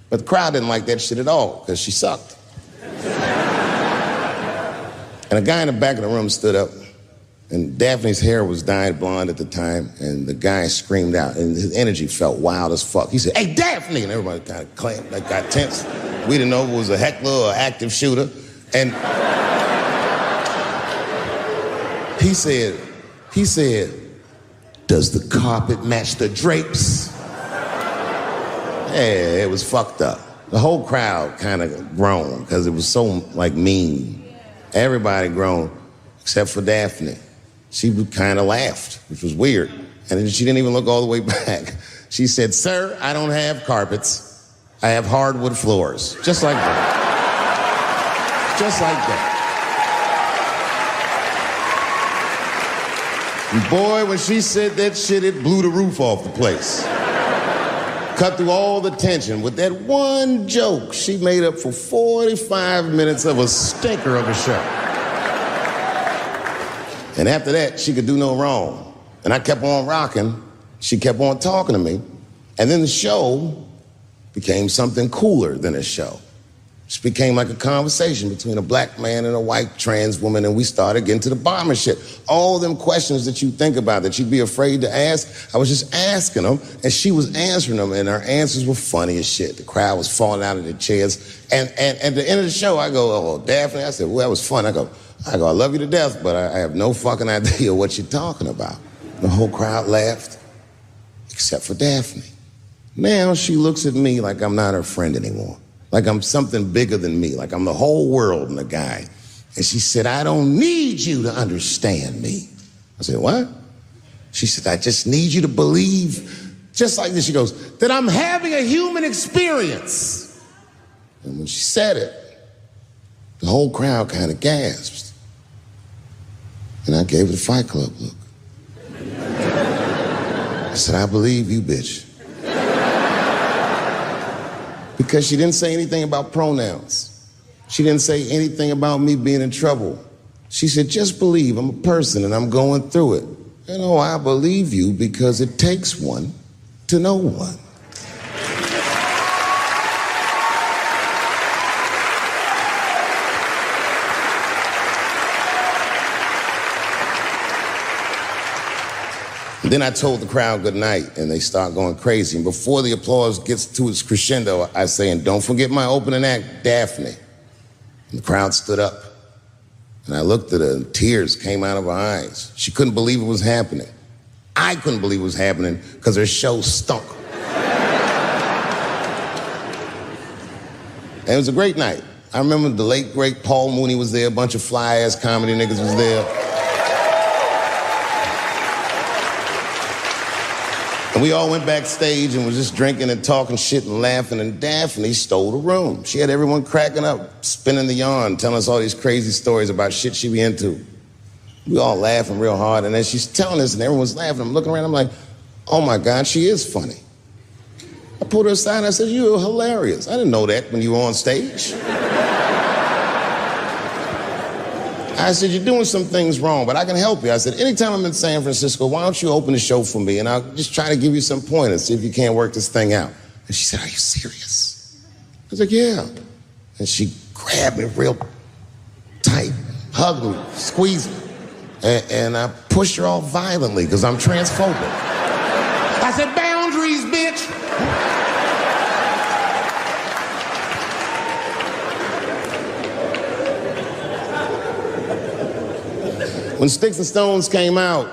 But the crowd didn't like that shit at all because she sucked. And a guy in the back of the room stood up, and Daphne's hair was dyed blonde at the time, and the guy screamed out, and his energy felt wild as fuck. He said, "Hey, Daphne!" And everybody kind of clapped, like got tense. We didn't know if it was a heckler or active shooter. And he said, "Does the carpet match the drapes?" Yeah, it was fucked up. The whole crowd kind of groaned because it was so, mean. Everybody groaned, except for Daphne. She kind of laughed, which was weird. And then she didn't even look all the way back. She said, "Sir, I don't have carpets. I have hardwood floors." Just like that. Just like that. And boy, when she said that shit, it blew the roof off the place. Cut through all the tension. With that one joke, she made up for 45 minutes of a stinker of a show. And after that, she could do no wrong. And I kept on rocking. She kept on talking to me. And then the show became something cooler than a show. It became like a conversation between a black man and a white trans woman, and we started getting to the bottom of shit. All them questions that you think about that you'd be afraid to ask, I was just asking them, and she was answering them, and her answers were funny as shit. The crowd was falling out of their chairs. And at the end of the show, I go, "Oh, Daphne," I said, "Well, that was fun." I go, "I love you to death, but I have no fucking idea what you're talking about." The whole crowd laughed, except for Daphne. Now she looks at me like I'm not her friend anymore. Like I'm something bigger than me, like I'm the whole world and a guy. And she said, "I don't need you to understand me." I said, "What?" She said, "I just need you to believe," just like this, she goes, "that I'm having a human experience." And when she said it, the whole crowd kind of gasped. And I gave her the Fight Club look. I said, "I believe you, bitch." Because she didn't say anything about pronouns. She didn't say anything about me being in trouble. She said, "Just believe I'm a person and I'm going through it." And oh, I believe you because it takes one to know one. Then I told the crowd good night, and they start going crazy. And before the applause gets to its crescendo, I say, "And don't forget my opening act, Daphne." And the crowd stood up. And I looked at her, and tears came out of her eyes. She couldn't believe it was happening. I couldn't believe it was happening because her show stunk. And it was a great night. I remember the late, great Paul Mooney was there. A bunch of fly-ass comedy niggas was there. And we all went backstage and was just drinking and talking shit and laughing, and Daphne stole the room. She had everyone cracking up, spinning the yarn, telling us all these crazy stories about shit she be into. We all laughing real hard, and as she's telling us and everyone's laughing, I'm looking around, I'm like, "Oh my God, she is funny." I pulled her aside and I said, "You're hilarious. I didn't know that when you were on stage." I said, "You're doing some things wrong, but I can help you." I said, "Anytime I'm in San Francisco, why don't you open the show for me, and I'll just try to give you some pointers, see if you can't work this thing out." And she said, "Are you serious?" I was like, "Yeah." And she grabbed me real tight, hugged me, squeezed me, and I pushed her off violently because I'm transphobic. I said, "Boundaries, bitch." When Sticks and Stones came out,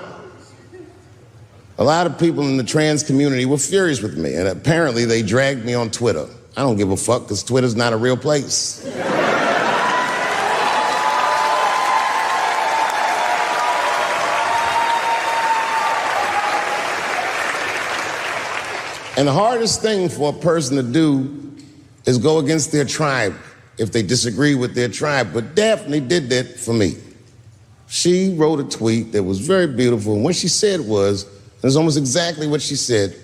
a lot of people in the trans community were furious with me, and apparently they dragged me on Twitter. I don't give a fuck, because Twitter's not a real place. And the hardest thing for a person to do is go against their tribe if they disagree with their tribe. But Daphne did that for me. She wrote a tweet that was very beautiful, and what she said was, it was almost exactly what she said.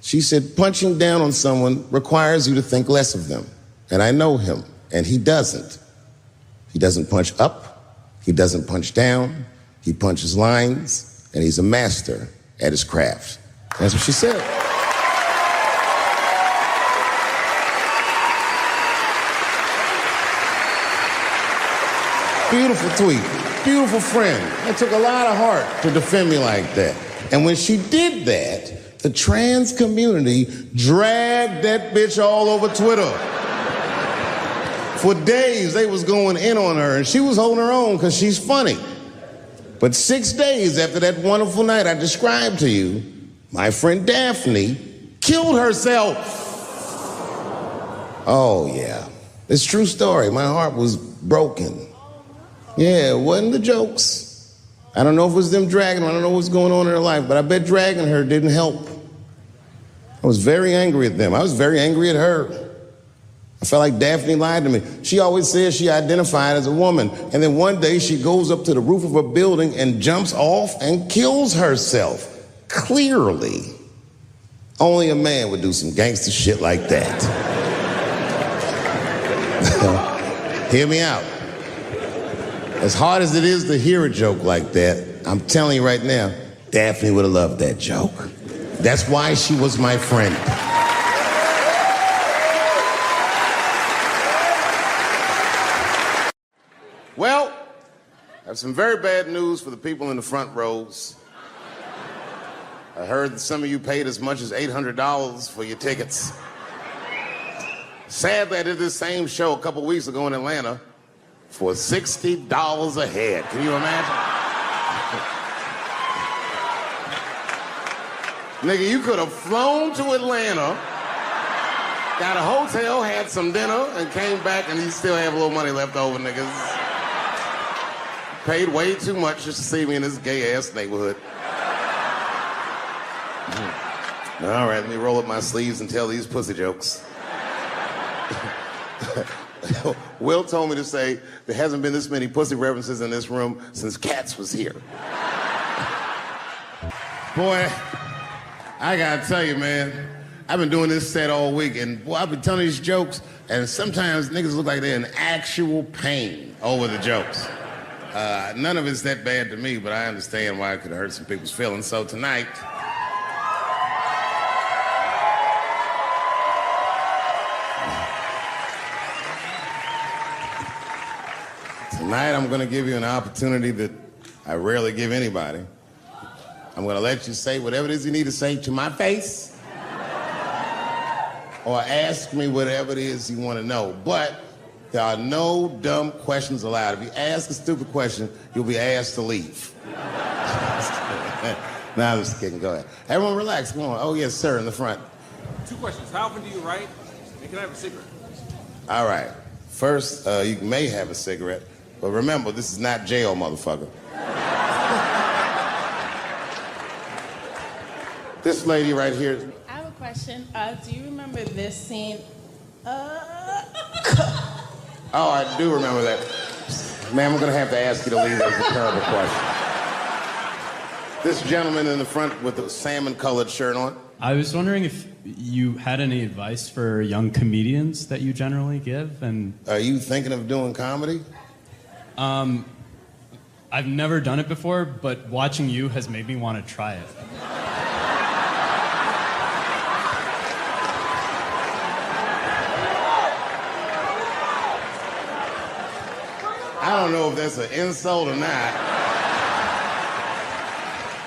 She said, punching down on someone requires you to think less of them. And I know him, and he doesn't. He doesn't punch up, he doesn't punch down, he punches lines, and he's a master at his craft. That's what she said. Beautiful tweet, beautiful friend. It took a lot of heart to defend me like that. And when she did that, the trans community dragged that bitch all over Twitter. For days, they was going in on her, and she was holding her own because she's funny. But 6 days after that wonderful night I described to you, my friend Daphne killed herself. Oh, yeah. It's a true story. My heart was broken. Yeah, it wasn't the jokes. I don't know if it was them dragging her. I don't know what's going on in her life, but I bet dragging her didn't help. I was very angry at them. I was very angry at her. I felt like Daphne lied to me. She always says she identified as a woman, and then one day she goes up to the roof of a building and jumps off and kills herself. Clearly, only a man would do some gangster shit like that. Hear me out. As hard as it is to hear a joke like that, I'm telling you right now, Daphne would have loved that joke. That's why she was my friend. Well, I have some very bad news for the people in the front rows. I heard that some of you paid as much as $800 for your tickets. Sadly, I did this same show a couple weeks ago in Atlanta for $60 a head. Can you imagine? Nigga, you could have flown to Atlanta, got a hotel, had some dinner, and came back, and you still have a little money left over, niggas. Paid way too much just to see me in this gay-ass neighborhood. All right, let me roll up my sleeves and tell these pussy jokes. Will told me to say there hasn't been this many pussy references in this room since Cats was here. Boy, I gotta tell you, man, I've been doing this set all week, and boy, I've been telling these jokes, and sometimes niggas look like they're in actual pain over the jokes. None of it's that bad to me, but I understand why it could hurt some people's feelings. So tonight, I'm gonna give you an opportunity that I rarely give anybody. I'm gonna let you say whatever it is you need to say to my face, or ask me whatever it is you wanna know. But there are no dumb questions allowed. If you ask a stupid question, you'll be asked to leave. Nah, I'm just kidding, go ahead. Everyone relax, come on. Oh yes, sir, in the front. 2 questions, how often do you write, and can I have a cigarette? All right, first, you may have a cigarette, but remember, this is not jail, motherfucker. This lady right here. I have a question. Do you remember this scene? Oh, I do remember that. Ma'am, I'm gonna have to ask you to leave. That was a terrible question. This gentleman in the front with the salmon-colored shirt on. I was wondering if you had any advice for young comedians that you generally give, and... Are you thinking of doing comedy? I've never done it before, but watching you has made me want to try it. I don't know if that's an insult or not.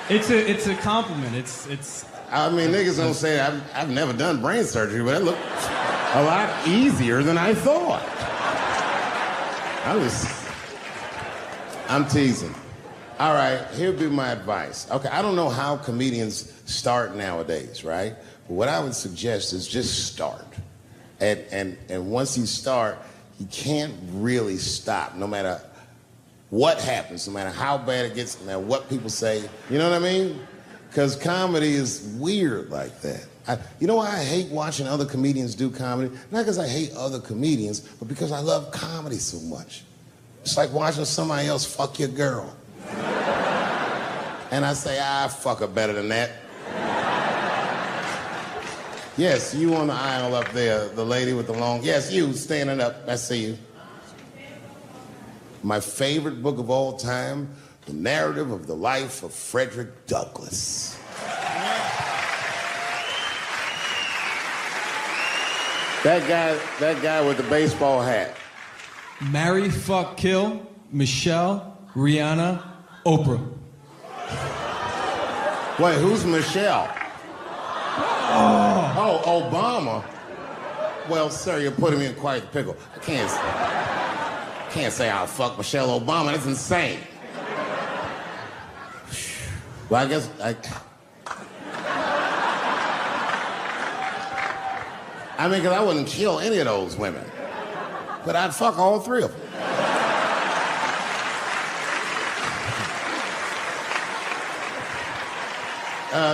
It's a compliment. It's. I mean, niggas don't say I've never done brain surgery, but it looked a lot easier than I thought. I'm teasing. All right, here'd be my advice. Okay, I don't know how comedians start nowadays, right? But what I would suggest is just start. And once you start, you can't really stop, no matter what happens, no matter how bad it gets, no matter what people say. You know what I mean? Because comedy is weird like that. You know why I hate watching other comedians do comedy? Not because I hate other comedians, but because I love comedy so much. It's like watching somebody else fuck your girl. And I say, fuck her better than that. Yes, you on the aisle up there, the lady with the long, yes, you standing up, I see you. My favorite book of all time, The Narrative of the Life of Frederick Douglass. That guy with the baseball hat. Marry, fuck, kill, Michelle, Rihanna, Oprah. Wait, who's Michelle? Oh, Obama. Well, sir, you're putting me in quite a pickle. I can't say I'll fuck Michelle Obama. That's insane. Well, I guess I mean, because I wouldn't kill any of those women. But I'd fuck all three of them.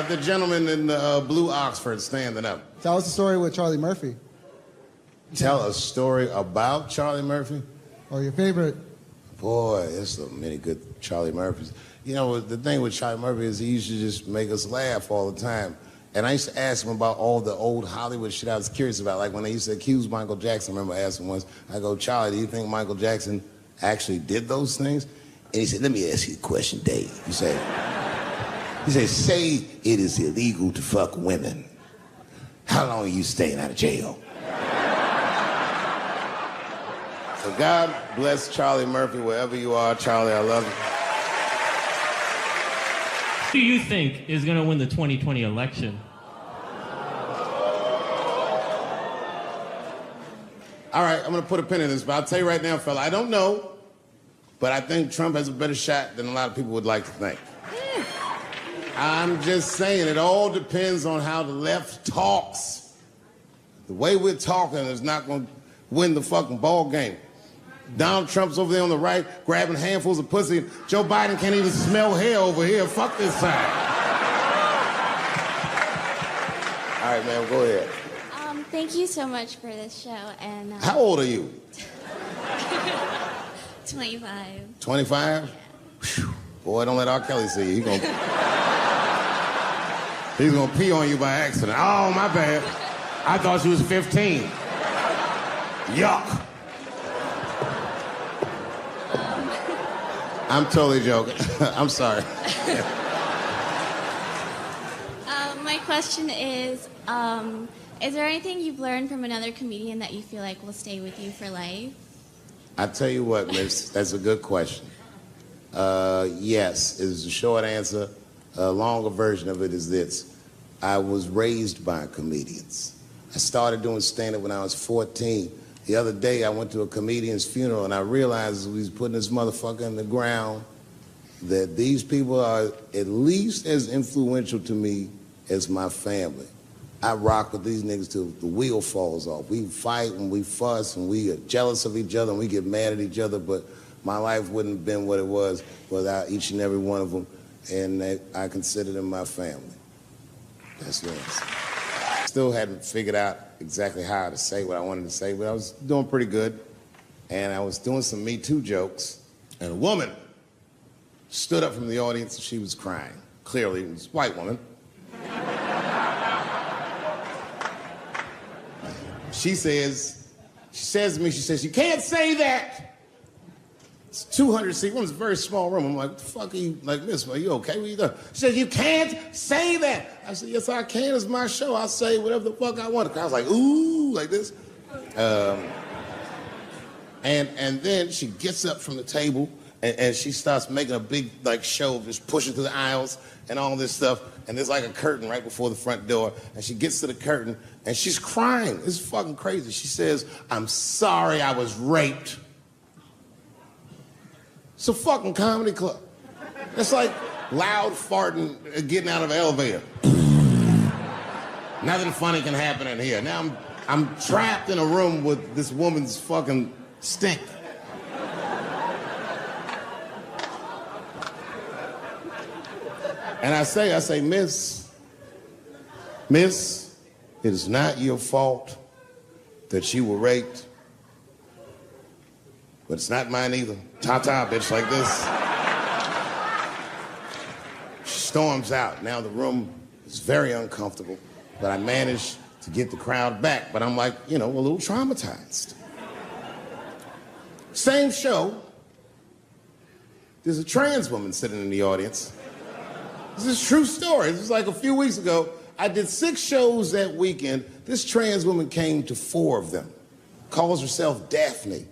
The gentleman in the blue Oxford standing up. Tell us the story with Charlie Murphy. Tell a story about Charlie Murphy? Or your favorite. Boy, there's so many good Charlie Murphys. You know, the thing with Charlie Murphy is he used to just make us laugh all the time. And I used to ask him about all the old Hollywood shit I was curious about. Like when they used to accuse Michael Jackson, I remember asking once, I go, Charlie, do you think Michael Jackson actually did those things? And he said, let me ask you a question, Dave. He said, say it is illegal to fuck women. How long are you staying out of jail? So God bless Charlie Murphy, wherever you are. Charlie, I love you. Who do you think is going to win the 2020 election? All right, I'm going to put a pin in this, but I'll tell you right now, fella, I don't know, but I think Trump has a better shot than a lot of people would like to think. I'm just saying, it all depends on how the left talks. The way we're talking is not going to win the fucking ball game. Donald Trump's over there on the right, grabbing handfuls of pussy. Joe Biden can't even smell hair over here. Fuck this side. All right, man, go ahead. Thank you so much for this show. And how old are you? 25. 25? Yeah. Boy, don't let R. Kelly see you. He's gonna pee on you by accident. Oh, my bad. I thought she was 15. Yuck. I'm totally joking. I'm sorry. My question is there anything you've learned from another comedian that you feel like will stay with you for life? I tell you what, miss, that's a good question. Yes, is the short answer. A longer version of it is this. I was raised by comedians. I started doing stand-up when I was 14. The other day, I went to a comedian's funeral, and I realized as we was putting this motherfucker in the ground that these people are at least as influential to me as my family. I rock with these niggas till the wheel falls off. We fight and we fuss and we are jealous of each other and we get mad at each other, but my life wouldn't have been what it was without each and every one of them, and I consider them my family. That's what it is. Still hadn't figured out exactly how to say what I wanted to say, but I was doing pretty good. And I was doing some Me Too jokes, and a woman stood up from the audience and she was crying. Clearly, it was a white woman. She says to me, you can't say that. It's 200 seat room, it's a very small room. I'm like, what the fuck are you, like, miss, are you okay? What are you doing? She says, you can't say that. I said, yes, I can, it's my show. I'll say whatever the fuck I want. The crowd's like, ooh, like this. And then she gets up from the table and she starts making a big, like, show of just pushing through the aisles and all this stuff. And there's like a curtain right before the front door. And she gets to the curtain and she's crying. It's fucking crazy. She says, I'm sorry I was raped. It's a fucking comedy club. It's like loud farting getting out of an elevator. Nothing funny can happen in here. Now I'm trapped in a room with this woman's fucking stink. And I say, Miss, it is not your fault that you were raped, but it's not mine either. Ta-ta, bitch, like this. She storms out. Now the room is very uncomfortable, but I managed to get the crowd back, but I'm like, a little traumatized. Same show, there's a trans woman sitting in the audience. This is a true story. This was like a few weeks ago. I did 6 shows that weekend. This trans woman came to 4 of them. Calls herself Daphne.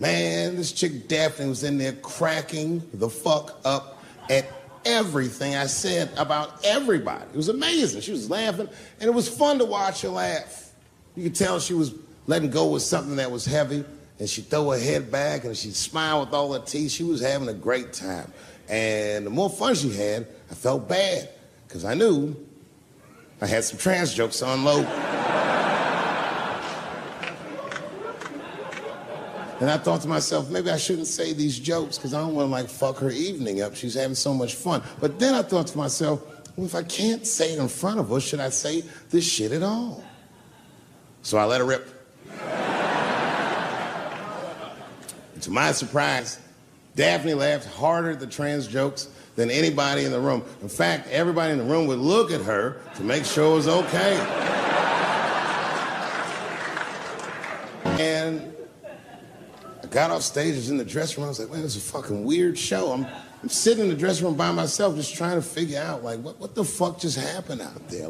Man, this chick Daphne was in there cracking the fuck up at everything I said about everybody. It was amazing. She was laughing, and it was fun to watch her laugh. You could tell she was letting go with something that was heavy, and she'd throw her head back, and she'd smile with all her teeth. She was having a great time. And the more fun she had, I felt bad, because I knew I had some trans jokes to unload. And I thought to myself, maybe I shouldn't say these jokes, because I don't want to, fuck her evening up. She's having so much fun. But then I thought to myself, well, if I can't say it in front of her, should I say this shit at all? So I let her rip. To my surprise, Daphne laughed harder at the trans jokes than anybody in the room. In fact, everybody in the room would look at her to make sure it was okay. And I got off stage, I was in the dressing room, I was like, man, this is a fucking weird show. I'm sitting in the dressing room by myself just trying to figure out, what the fuck just happened out there?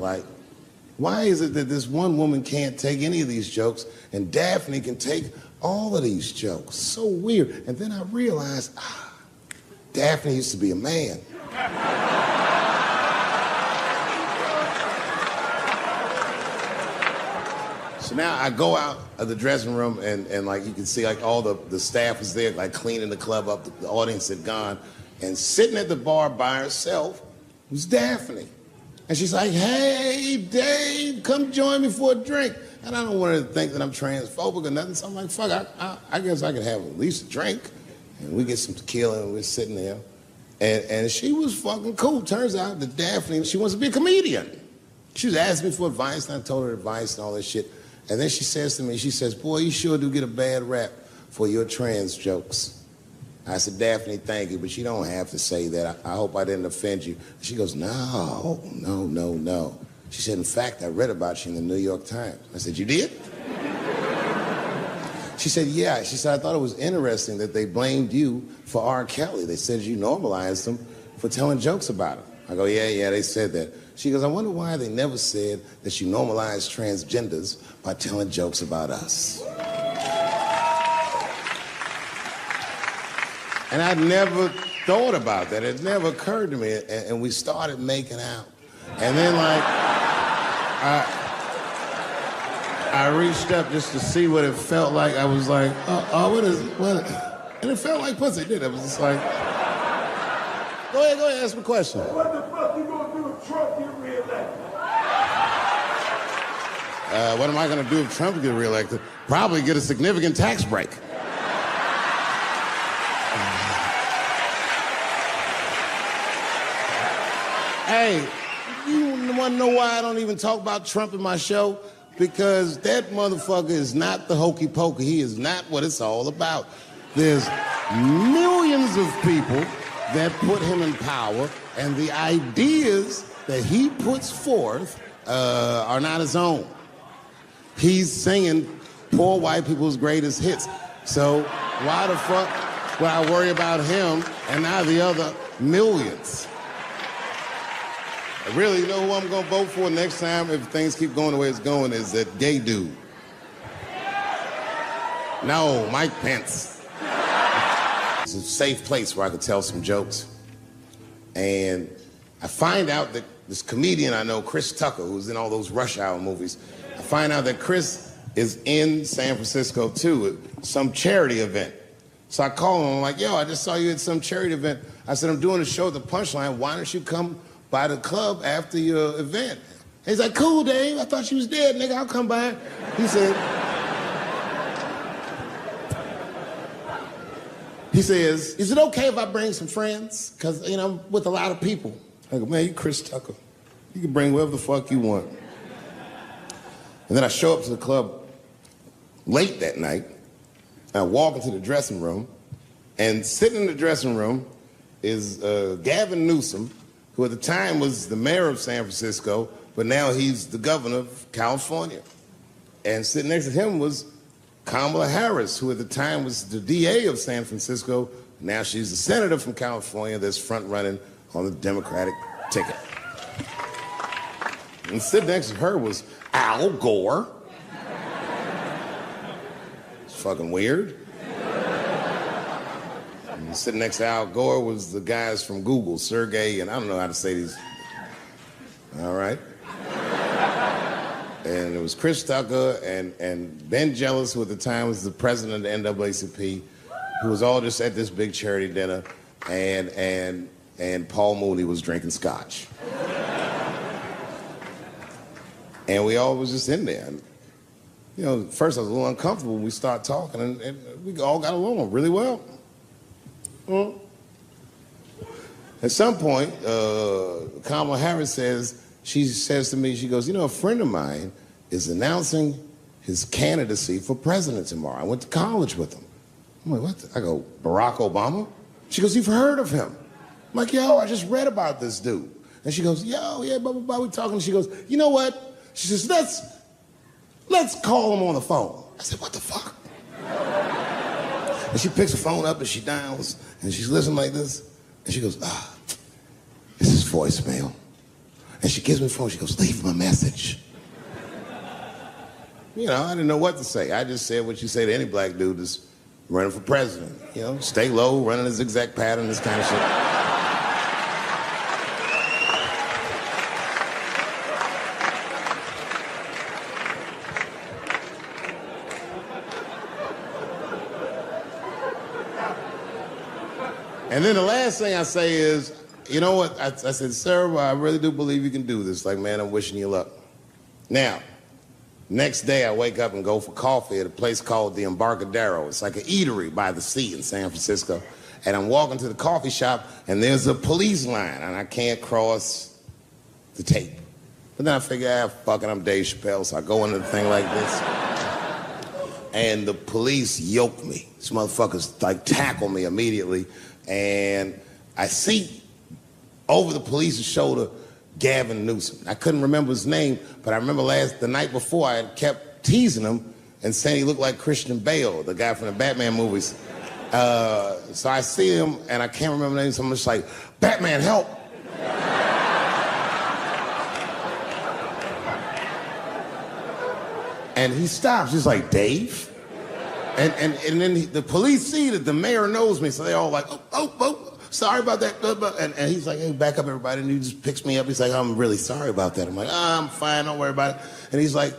Why is it that this one woman can't take any of these jokes and Daphne can take all of these jokes? So weird. And then I realized, Daphne used to be a man. So now I go out of the dressing room and you can see all the staff was there cleaning the club up, the audience had gone, and sitting at the bar by herself was Daphne. And she's like, hey, Dave, come join me for a drink. And I don't want her to think that I'm transphobic or nothing, so I'm like, fuck, I guess I could have at least a drink. And we get some tequila and we're sitting there. And she was fucking cool. Turns out that Daphne, she wants to be a comedian. She was asking me for advice, and I told her advice and all this shit. And then she says to me, boy, you sure do get a bad rap for your trans jokes. I said, Daphne, thank you, but you don't have to say that. I hope I didn't offend you. She goes, no. She said, in fact, I read about you in the New York Times. I said, you did? She said, yeah. She said, I thought it was interesting that they blamed you for R. Kelly. They said you normalized him for telling jokes about him. I go, yeah, they said that. She goes, I wonder why they never said that you normalized transgenders by telling jokes about us. And I'd never thought about that. It never occurred to me. And we started making out. And then I reached up just to see what it felt like. I was like, what? And it felt like pussy, didn't it? I was just like, go ahead, ask me a question. What the fuck you gonna do if Trump get reelected? What am I gonna do if Trump get reelected? Probably get a significant tax break. Hey, you wanna know why I don't even talk about Trump in my show? Because that motherfucker is not the hokey pokey. He is not what it's all about. There's millions of people that put him in power, and the ideas that he puts forth are not his own. He's singing poor white people's greatest hits. So why the fuck would I worry about him and not the other millions? I really know who I'm gonna vote for next time if things keep going the way it's going is that gay dude. No, Mike Pence. It's a safe place where I could tell some jokes. And I find out that this comedian I know, Chris Tucker, who's in all those Rush Hour movies, I find out that Chris is in San Francisco too at some charity event. So I called him, I'm like, yo, I just saw you at some charity event. I said, I'm doing a show at the Punchline. Why don't you come by the club after your event? He's like, cool, Dave. I thought you was dead, nigga. I'll come by. He says, is it okay if I bring some friends? Because, you know, I'm with a lot of people. I go, man, you Chris Tucker. You can bring whoever the fuck you want. And then I show up to the club late that night. I walk into the dressing room, and sitting in the dressing room is Gavin Newsom, who at the time was the mayor of San Francisco, but now he's the governor of California. And sitting next to him was Kamala Harris, who at the time was the DA of San Francisco. Now she's the senator from California that's front-running on the Democratic ticket. And sitting next to her was Al Gore. It's fucking weird. And sitting next to Al Gore was the guys from Google, Sergey, and I don't know how to say these. All right. And it was Chris Tucker and Ben Jealous, who at the time was the president of the NAACP, who was all just at this big charity dinner, and Paul Mooney was drinking scotch. And we all was just in there. And, you know, at first I was a little uncomfortable when we started talking, and we all got along really well. At some point, Kamala Harris she says to me, she goes, you know, a friend of mine is announcing his candidacy for president tomorrow. I went to college with him. I'm like, what? I go, Barack Obama? She goes, you've heard of him? I'm like, yo, I just read about this dude. And she goes, yo, yeah, blah, blah, blah, we talking. She goes, you know what? She says, let's call him on the phone. I said, what the fuck? And she picks the phone up and she dials and she's listening like this. And she goes, this is voicemail. And she gives me the phone, she goes, leave him a message. You know, I didn't know what to say. I just said what you say to any black dude that's running for president. You know, stay low, running a zigzag pattern, this kind of shit. And then the last thing I say is, you know what? I said, Sarah, I really do believe you can do this. Like, man, I'm wishing you luck. Now, next day I wake up and go for coffee at a place called the Embarcadero. It's like an eatery by the sea in San Francisco. And I'm walking to the coffee shop and there's a police line and I can't cross the tape. But then I figure, fuck it, I'm Dave Chappelle, so I go into the thing like this. And the police yoke me. These motherfuckers like tackle me immediately. And I see over the police's shoulder Gavin Newsom. I couldn't remember his name, but I remember the night before I had kept teasing him and saying he looked like Christian Bale, the guy from the Batman movies. So I see him and I can't remember the name, so I'm just like, Batman, help! And he stops, he's like, Dave? And then the police see that the mayor knows me, so they all like, oh, sorry about that. And he's like, hey, back up, everybody. And he just picks me up. He's like, I'm really sorry about that. I'm like, I'm fine, don't worry about it. And he's like,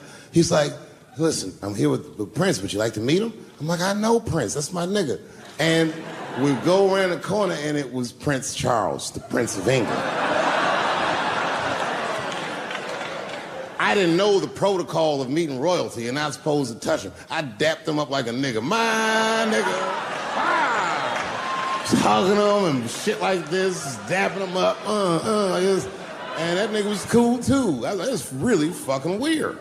listen, I'm here with Prince. Would you like to meet him? I'm like, I know Prince. That's my nigga. And we go around the corner, and it was Prince Charles, the Prince of England. I didn't know the protocol of meeting royalty. You're not supposed to touch him. I dapped him up like a nigga. My nigga. Just hugging him and shit like this, dapping him up, like this. And that nigga was cool too. I was like, it's really fucking weird.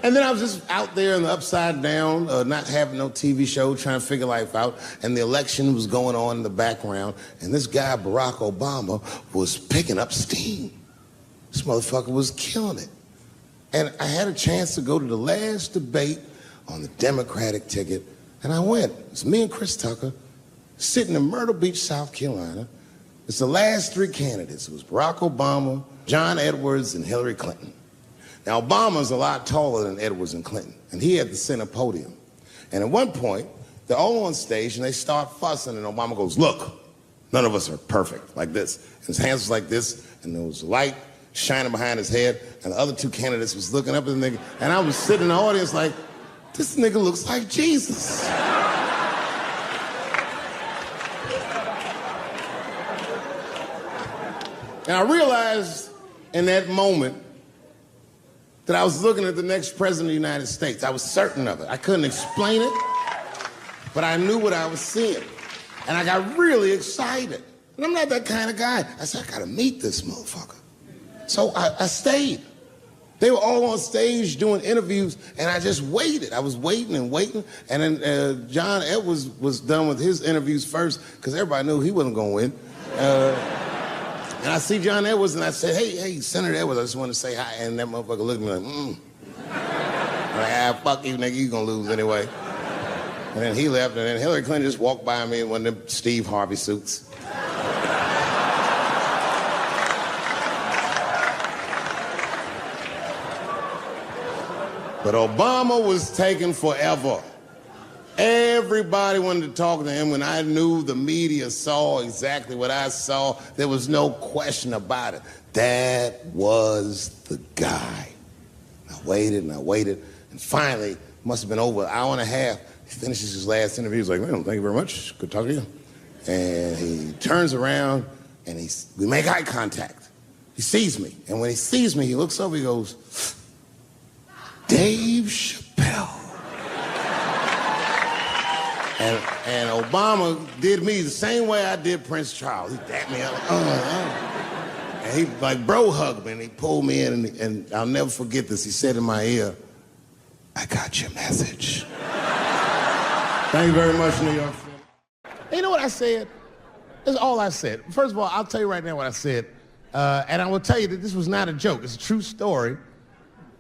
And then I was just out there in the upside down, not having no TV show, trying to figure life out. And the election was going on in the background. And this guy, Barack Obama, was picking up steam. This motherfucker was killing it. And I had a chance to go to the last debate on the Democratic ticket. And I went. It's me and Chris Tucker sitting in Myrtle Beach, South Carolina. It's the last three candidates. It was Barack Obama, John Edwards, and Hillary Clinton. Now, Obama's a lot taller than Edwards and Clinton, and he had the center podium. And at one point, they're all on stage, and they start fussing, and Obama goes, look, none of us are perfect, like this. And his hands was like this, and there was light shining behind his head, and the other two candidates was looking up at the nigga, and I was sitting in the audience like, this nigga looks like Jesus. And I realized in that moment that I was looking at the next president of the United States. I was certain of it. I couldn't explain it, but I knew what I was seeing. And I got really excited. And I'm not that kind of guy. I said, I gotta meet this motherfucker. So I stayed. They were all on stage doing interviews, and I just waited. I was waiting and waiting, and then John Edwards was done with his interviews first, because everybody knew he wasn't gonna win. And I see John Edwards, and I said, hey, Senator Edwards, I just want to say hi. And that motherfucker looked at me like, I'm like, fuck you, nigga, you gonna lose anyway. And then he left, and then Hillary Clinton just walked by me in one of them Steve Harvey suits. But Obama was taking forever. Everybody wanted to talk to him. When I knew the media saw exactly what I saw, there was no question about it. That was the guy. I waited and I waited, and finally, must have been over an hour and a half, he finishes his last interview. He's like, well, thank you very much. Good talking to you. And he turns around, and we make eye contact. He sees me, and when he sees me, he looks over, he goes, Dave Chappelle. And Obama did me the same way I did Prince Charles. He dapped me up, and he like bro hugged me, and he pulled me in, and I'll never forget this. He said in my ear, I got your message. Thank you very much, New York City. And you know what I said? That's all I said. First of all, I'll tell you right now what I said, and I will tell you that this was not a joke. It's a true story,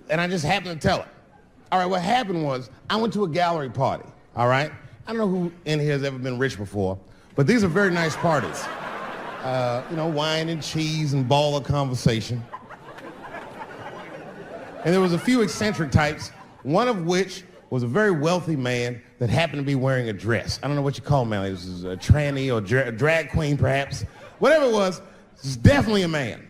and I just happened to tell it. All right, what happened was I went to a gallery party, all right? I don't know who in here has ever been rich before, but these are very nice parties. You know, wine and cheese and baller conversation. And there was a few eccentric types, one of which was a very wealthy man that happened to be wearing a dress. I don't know what you call him, man. This is a tranny or a drag queen, perhaps. Whatever it was definitely a man.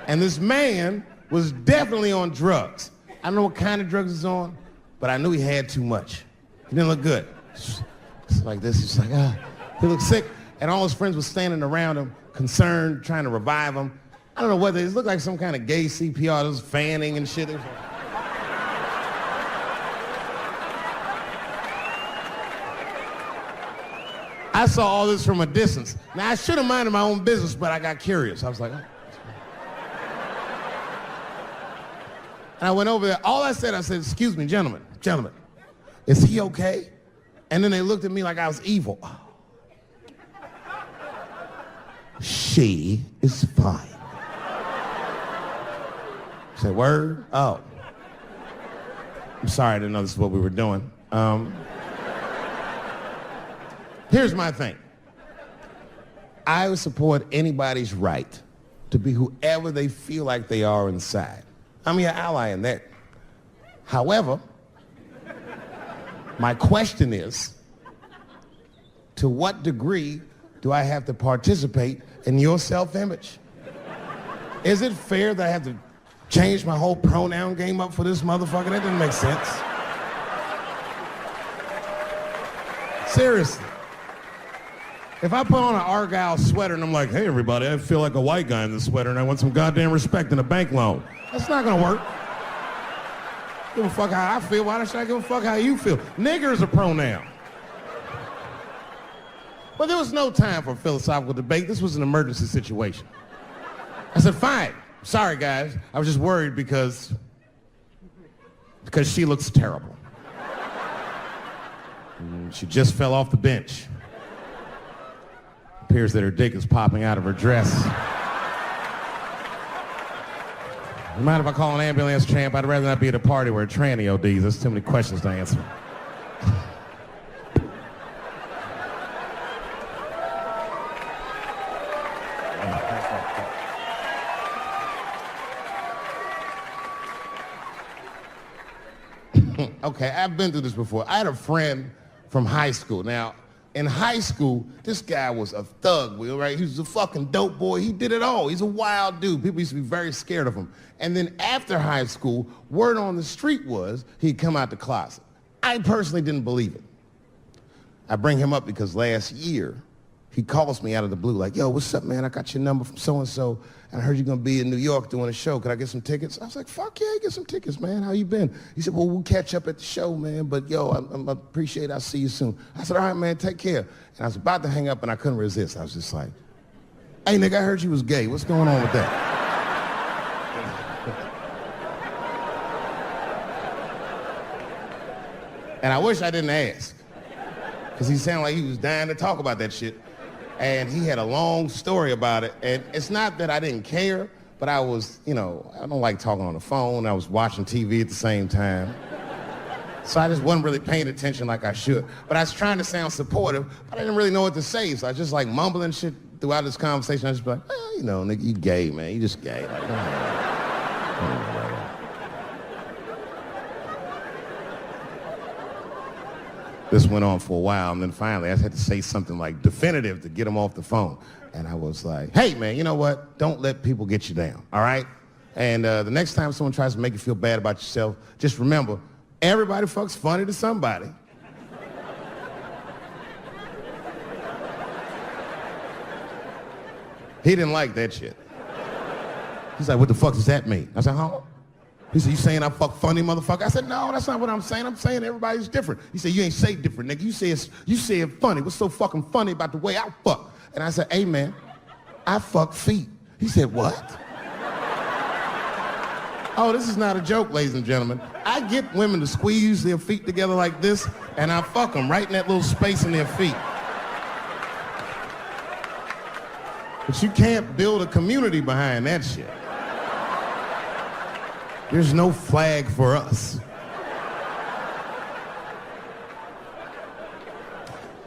And this man was definitely on drugs. I don't know what kind of drugs he's on, but I knew he had too much. He didn't look good. It's like this, he's like, he looked sick. And all his friends were standing around him, concerned, trying to revive him. I don't know whether it looked like some kind of gay CPR. There was fanning and shit. I saw all this from a distance. Now, I should have minded my own business, but I got curious. I was like, oh. And I went over there. All I said, excuse me, gentlemen, is he okay? And then they looked at me like I was evil. She is fine. I said, word? Oh. I'm sorry, I didn't know this is what we were doing. Here's my thing. I would support anybody's right to be whoever they feel like they are inside. I'm your ally in that. However, my question is, to what degree do I have to participate in your self-image? Is it fair that I have to change my whole pronoun game up for this motherfucker? That doesn't make sense. Seriously. If I put on an Argyle sweater and I'm like, hey everybody, I feel like a white guy in this sweater and I want some goddamn respect and a bank loan. That's not gonna work. Give a fuck how I feel. Why should I give a fuck how you feel? Nigger is a pronoun. But there was no time for philosophical debate. This was an emergency situation. I said, fine. Sorry, guys. I was just worried because she looks terrible. She just fell off the bench. Appears that her dick is popping out of her dress. You mind if I call an ambulance, champ? I'd rather not be at a party where a tranny ODs. There's too many questions to answer. Okay, I've been through this before. I had a friend from high school. Now, in high school, this guy was a thug, Will, right? He was a fucking dope boy. He did it all. He's a wild dude. People used to be very scared of him. And then after high school, word on the street was he'd come out the closet. I personally didn't believe it. I bring him up because last year, he calls me out of the blue like, yo, what's up, man? I got your number from so-and-so, and I heard you're gonna be in New York doing a show. Could I get some tickets? I was like, fuck yeah, get some tickets, man. How you been? He said, well, we'll catch up at the show, man, but yo, I appreciate it. I'll see you soon. I said, all right, man, take care. And I was about to hang up, and I couldn't resist. I was just like, hey, nigga, I heard you was gay. What's going on with that? And I wish I didn't ask, because he sounded like he was dying to talk about that shit. And he had a long story about it. And it's not that I didn't care, but I was, I don't like talking on the phone. I was watching TV at the same time. So I just wasn't really paying attention like I should. But I was trying to sound supportive, but I didn't really know what to say. So I was just like mumbling shit throughout this conversation. I was just like, nigga, you gay, man. You just gay. Like, This went on for a while, and then finally I had to say something like definitive to get him off the phone. And I was like, hey, man, you know what? Don't let people get you down, all right? And the next time someone tries to make you feel bad about yourself, just remember, everybody fucks funny to somebody. He didn't like that shit. He's like, what the fuck does that mean? I said, huh? He said, you saying I fuck funny, motherfucker? I said, no, that's not what I'm saying. I'm saying everybody's different. He said, you ain't say different, nigga. You said funny. What's so fucking funny about the way I fuck? And I said, hey, man, I fuck feet. He said, what? Oh, this is not a joke, ladies and gentlemen. I get women to squeeze their feet together like this, and I fuck them right in that little space in their feet. But you can't build a community behind that shit. There's no flag for us.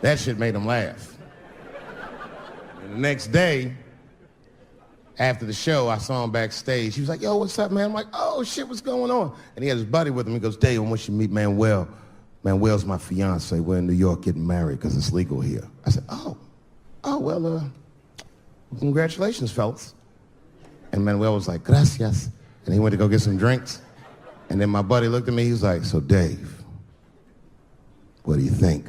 That shit made him laugh. And the next day, after the show, I saw him backstage. He was like, yo, what's up, man? I'm like, oh, shit, what's going on? And he had his buddy with him. He goes, Dave, I want you to meet Manuel. Manuel's my fiance. We're in New York getting married because it's legal here. I said, well, congratulations, fellas. And Manuel was like, gracias. And he went to go get some drinks. And then my buddy looked at me, he was like, so Dave, what do you think?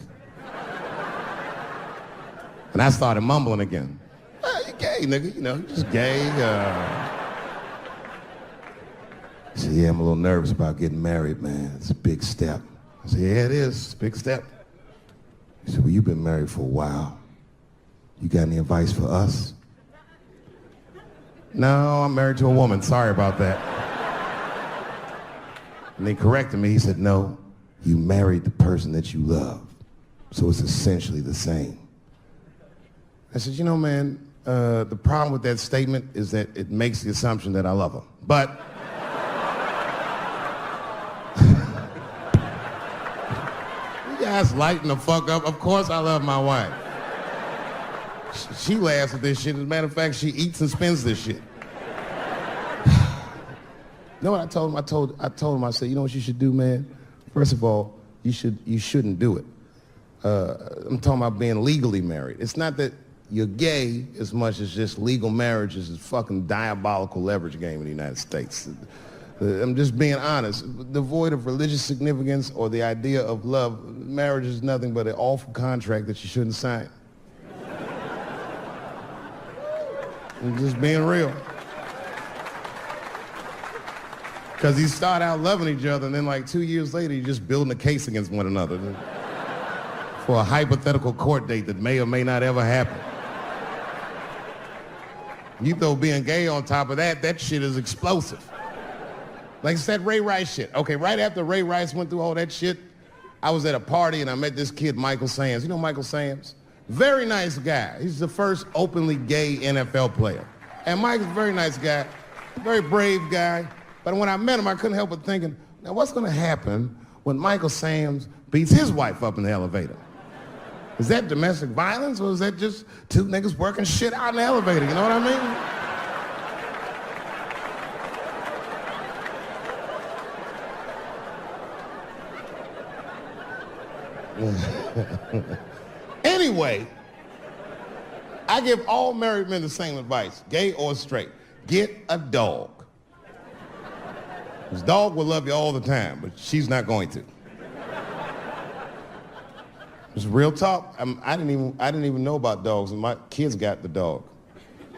And I started mumbling again. You gay, nigga, you just gay. He said, yeah, I'm a little nervous about getting married, man. It's a big step. I said, yeah, it is, it's a big step. He said, well, you've been married for a while. You got any advice for us? No, I'm married to a woman. Sorry about that. And they corrected me. He said, no, you married the person that you love. So it's essentially the same. I said, man, the problem with that statement is that it makes the assumption that I love her. But you guys lighten the fuck up. Of course I love my wife. She laughs at this shit. As a matter of fact, she eats and spends this shit. You know what I told him? I told him, I said, you know what you should do, man? First of all, you shouldn't do it. I'm talking about being legally married. It's not that you're gay as much as just legal marriage is a fucking diabolical leverage game in the United States. I'm just being honest. Devoid of religious significance or the idea of love, marriage is nothing but an awful contract that you shouldn't sign. I'm just being real. Because you start out loving each other, and then like 2 years later, you're just building a case against one another for a hypothetical court date that may or may not ever happen. You throw being gay on top of that, that shit is explosive. Like it's that Ray Rice shit. Okay, right after Ray Rice went through all that shit, I was at a party and I met this kid, Michael Sams. You know Michael Sams? Very nice guy. He's the first openly gay NFL player. And Mike's a very nice guy, very brave guy. But when I met him, I couldn't help but thinking, now what's gonna happen when Michael Sams beats his wife up in the elevator? Is that domestic violence or is that just two niggas working shit out in the elevator? You know what I mean? Anyway, I give all married men the same advice, gay or straight. Get a dog. This dog will love you all the time, but she's not going to. It's real talk. I didn't even know about dogs, and my kids got the dog.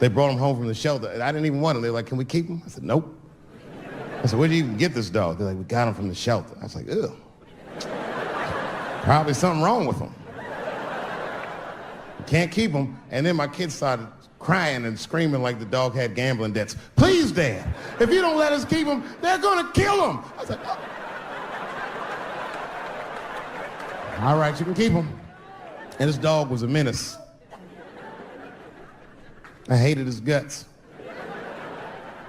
They brought him home from the shelter, and I didn't even want him. They're like, "Can we keep him?" I said, "Nope." I said, "Where'd you even get this dog?" They're like, "We got him from the shelter." I was like, "Ugh." Probably something wrong with him. Can't keep him. And then my kids started crying and screaming like the dog had gambling debts. "Please, Dad, if you don't let us keep him, they're gonna kill him." I was like, "Oh. All right, you can keep him." And this dog was a menace. I hated his guts.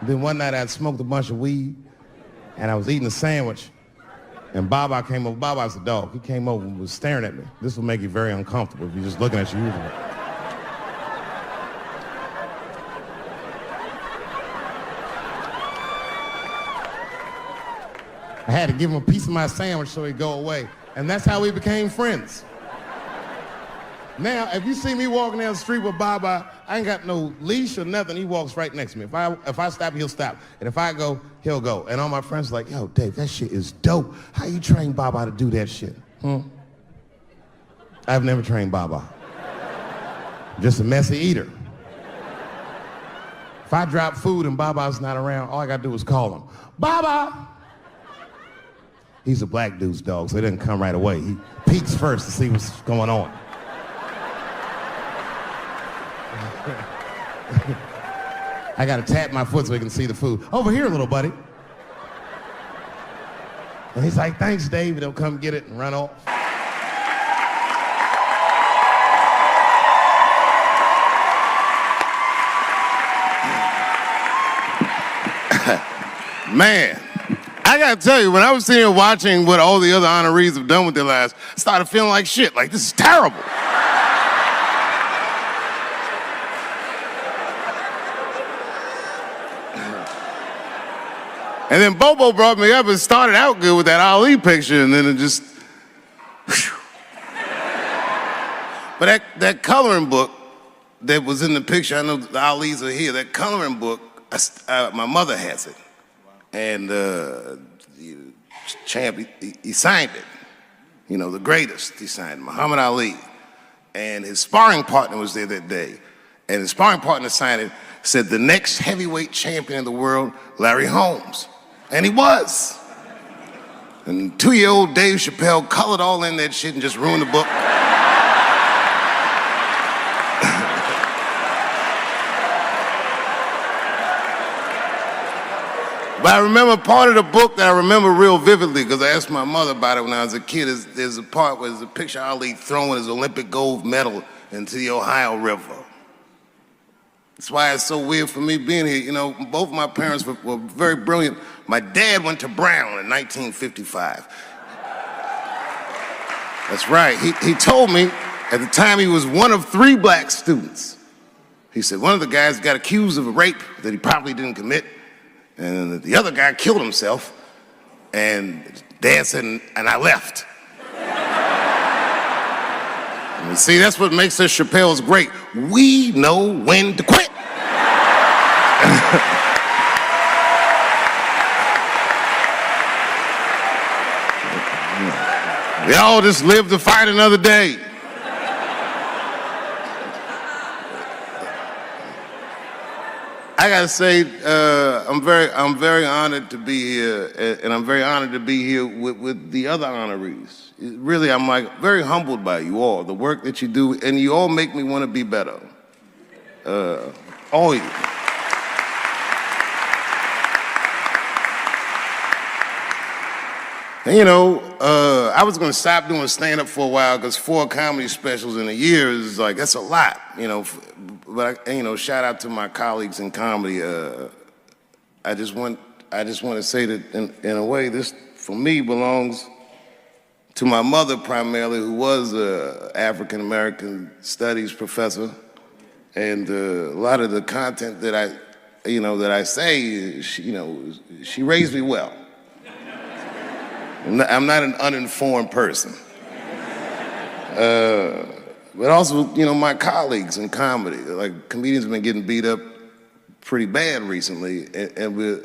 Then one night I'd smoked a bunch of weed and I was eating a sandwich and Baba came over. Baba's the dog. He came over and was staring at me. This will make you very uncomfortable if you're just looking at you usually. I had to give him a piece of my sandwich so he'd go away. And that's how we became friends. Now, if you see me walking down the street with Baba, I ain't got no leash or nothing. He walks right next to me. If I stop, he'll stop. And if I go, he'll go. And all my friends are like, "Yo, Dave, that shit is dope. How you train Baba to do that shit?" I've never trained Baba. Just a messy eater. If I drop food and Baba's not around, all I gotta do is call him. "Baba!" He's a black dude's dog, so he doesn't come right away. He peeks first to see what's going on. I gotta tap my foot so he can see the food. "Over here, little buddy." And he's like, "Thanks, Dave." He'll come get it and run off. Man, I gotta tell you, when I was sitting here watching what all the other honorees have done with their lives, I started feeling like shit. Like, this is terrible. And then Bobo brought me up and started out good with that Ali picture, and then it just, whew. But that coloring book that was in the picture, I know the Ali's are here, that coloring book, my mother has it. And Champ, he signed it. You know, the greatest, he signed Muhammad Ali. And his sparring partner was there that day. And his sparring partner signed it, said, "The next heavyweight champion of the world, Larry Holmes." And he was. And 2-year-old Dave Chappelle colored all in that shit and just ruined the book. But I remember part of the book that I remember real vividly, because I asked my mother about it when I was a kid. There's a part where there's a picture of Ali throwing his Olympic gold medal into the Ohio River. That's why it's so weird for me being here. You know, both my parents were very brilliant. My dad went to Brown in 1955. That's right. He told me at the time he was one of 3 black students. He said one of the guys got accused of a rape that he probably didn't commit, and the other guy killed himself, and Dad said, and I left. And see, that's what makes us Chappelle's great. We know when to quit. We all just live to fight another day. I gotta say, I'm very honored to be here, and I'm very honored to be here with the other honorees. Really, I'm like very humbled by you all, the work that you do, and you all make me want to be better. All of you. And, you know, I was gonna stop doing stand-up for a while because 4 comedy specials in a year is like, that's a lot, you know. But you know, shout out to my colleagues in comedy. I just want to say that in a way, this for me belongs to my mother primarily, who was an African American studies professor, and a lot of the content that I say, she raised me well. I'm not an uninformed person. But also, you know, my colleagues in comedy, like comedians have been getting beat up pretty bad recently, and we're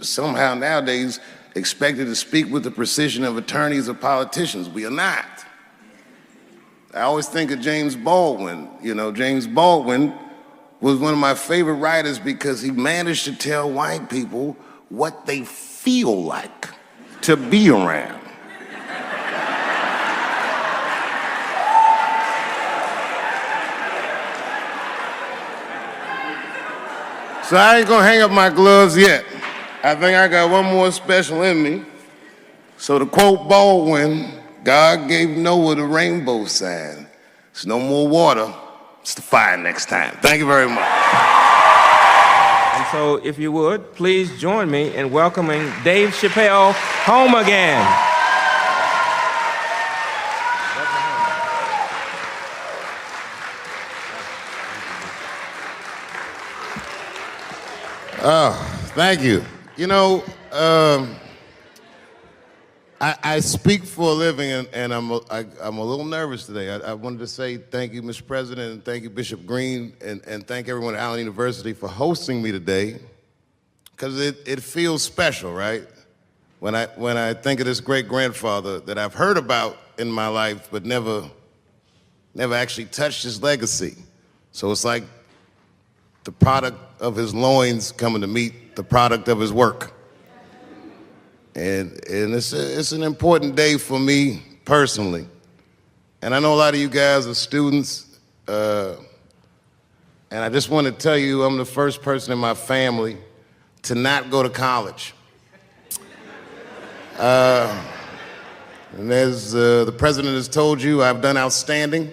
somehow nowadays expected to speak with the precision of attorneys or politicians. We are not. I always think of James Baldwin. You know, James Baldwin was one of my favorite writers because he managed to tell white people what they feel like to be around. So I ain't gonna hang up my gloves yet. I think I got one more special in me. So to quote Baldwin, God gave Noah the rainbow sign. It's no more water, it's the fire next time. Thank you very much. And so if you would, please join me in welcoming Dave Chappelle home again. Oh, thank you. You know, I speak for a living, and I'm a little nervous today. I wanted to say thank you, Mr. President, and thank you, Bishop Green, and thank everyone at Allen University for hosting me today, because it feels special, right? When I think of this great grandfather that I've heard about in my life, but never actually touched his legacy. So it's like the product of his loins coming to meet the product of his work. And it's an important day for me personally. And I know a lot of you guys are students, and I just want to tell you I'm the first person in my family to not go to college. And as the president has told you, I've done outstanding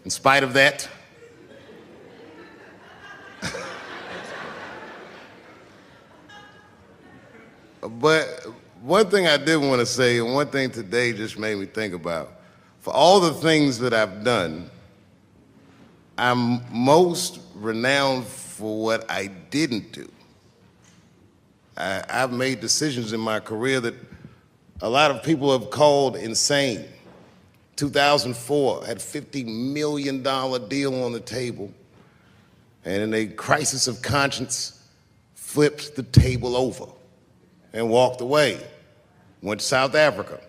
in spite of that. But one thing I did want to say, and one thing today just made me think about, for all the things that I've done, I'm most renowned for what I didn't do. I've made decisions in my career that a lot of people have called insane. 2004, I had a $50 million deal on the table, and in a crisis of conscience, flipped the table over and walked away. Went to South Africa.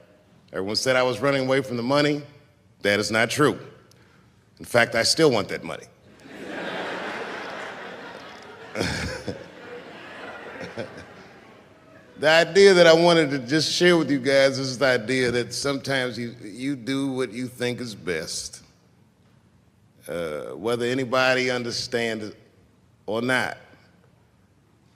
Everyone said I was running away from the money. That is not true. In fact, I still want that money. The idea that I wanted to just share with you guys is the idea that sometimes you do what you think is best, whether anybody understands it or not.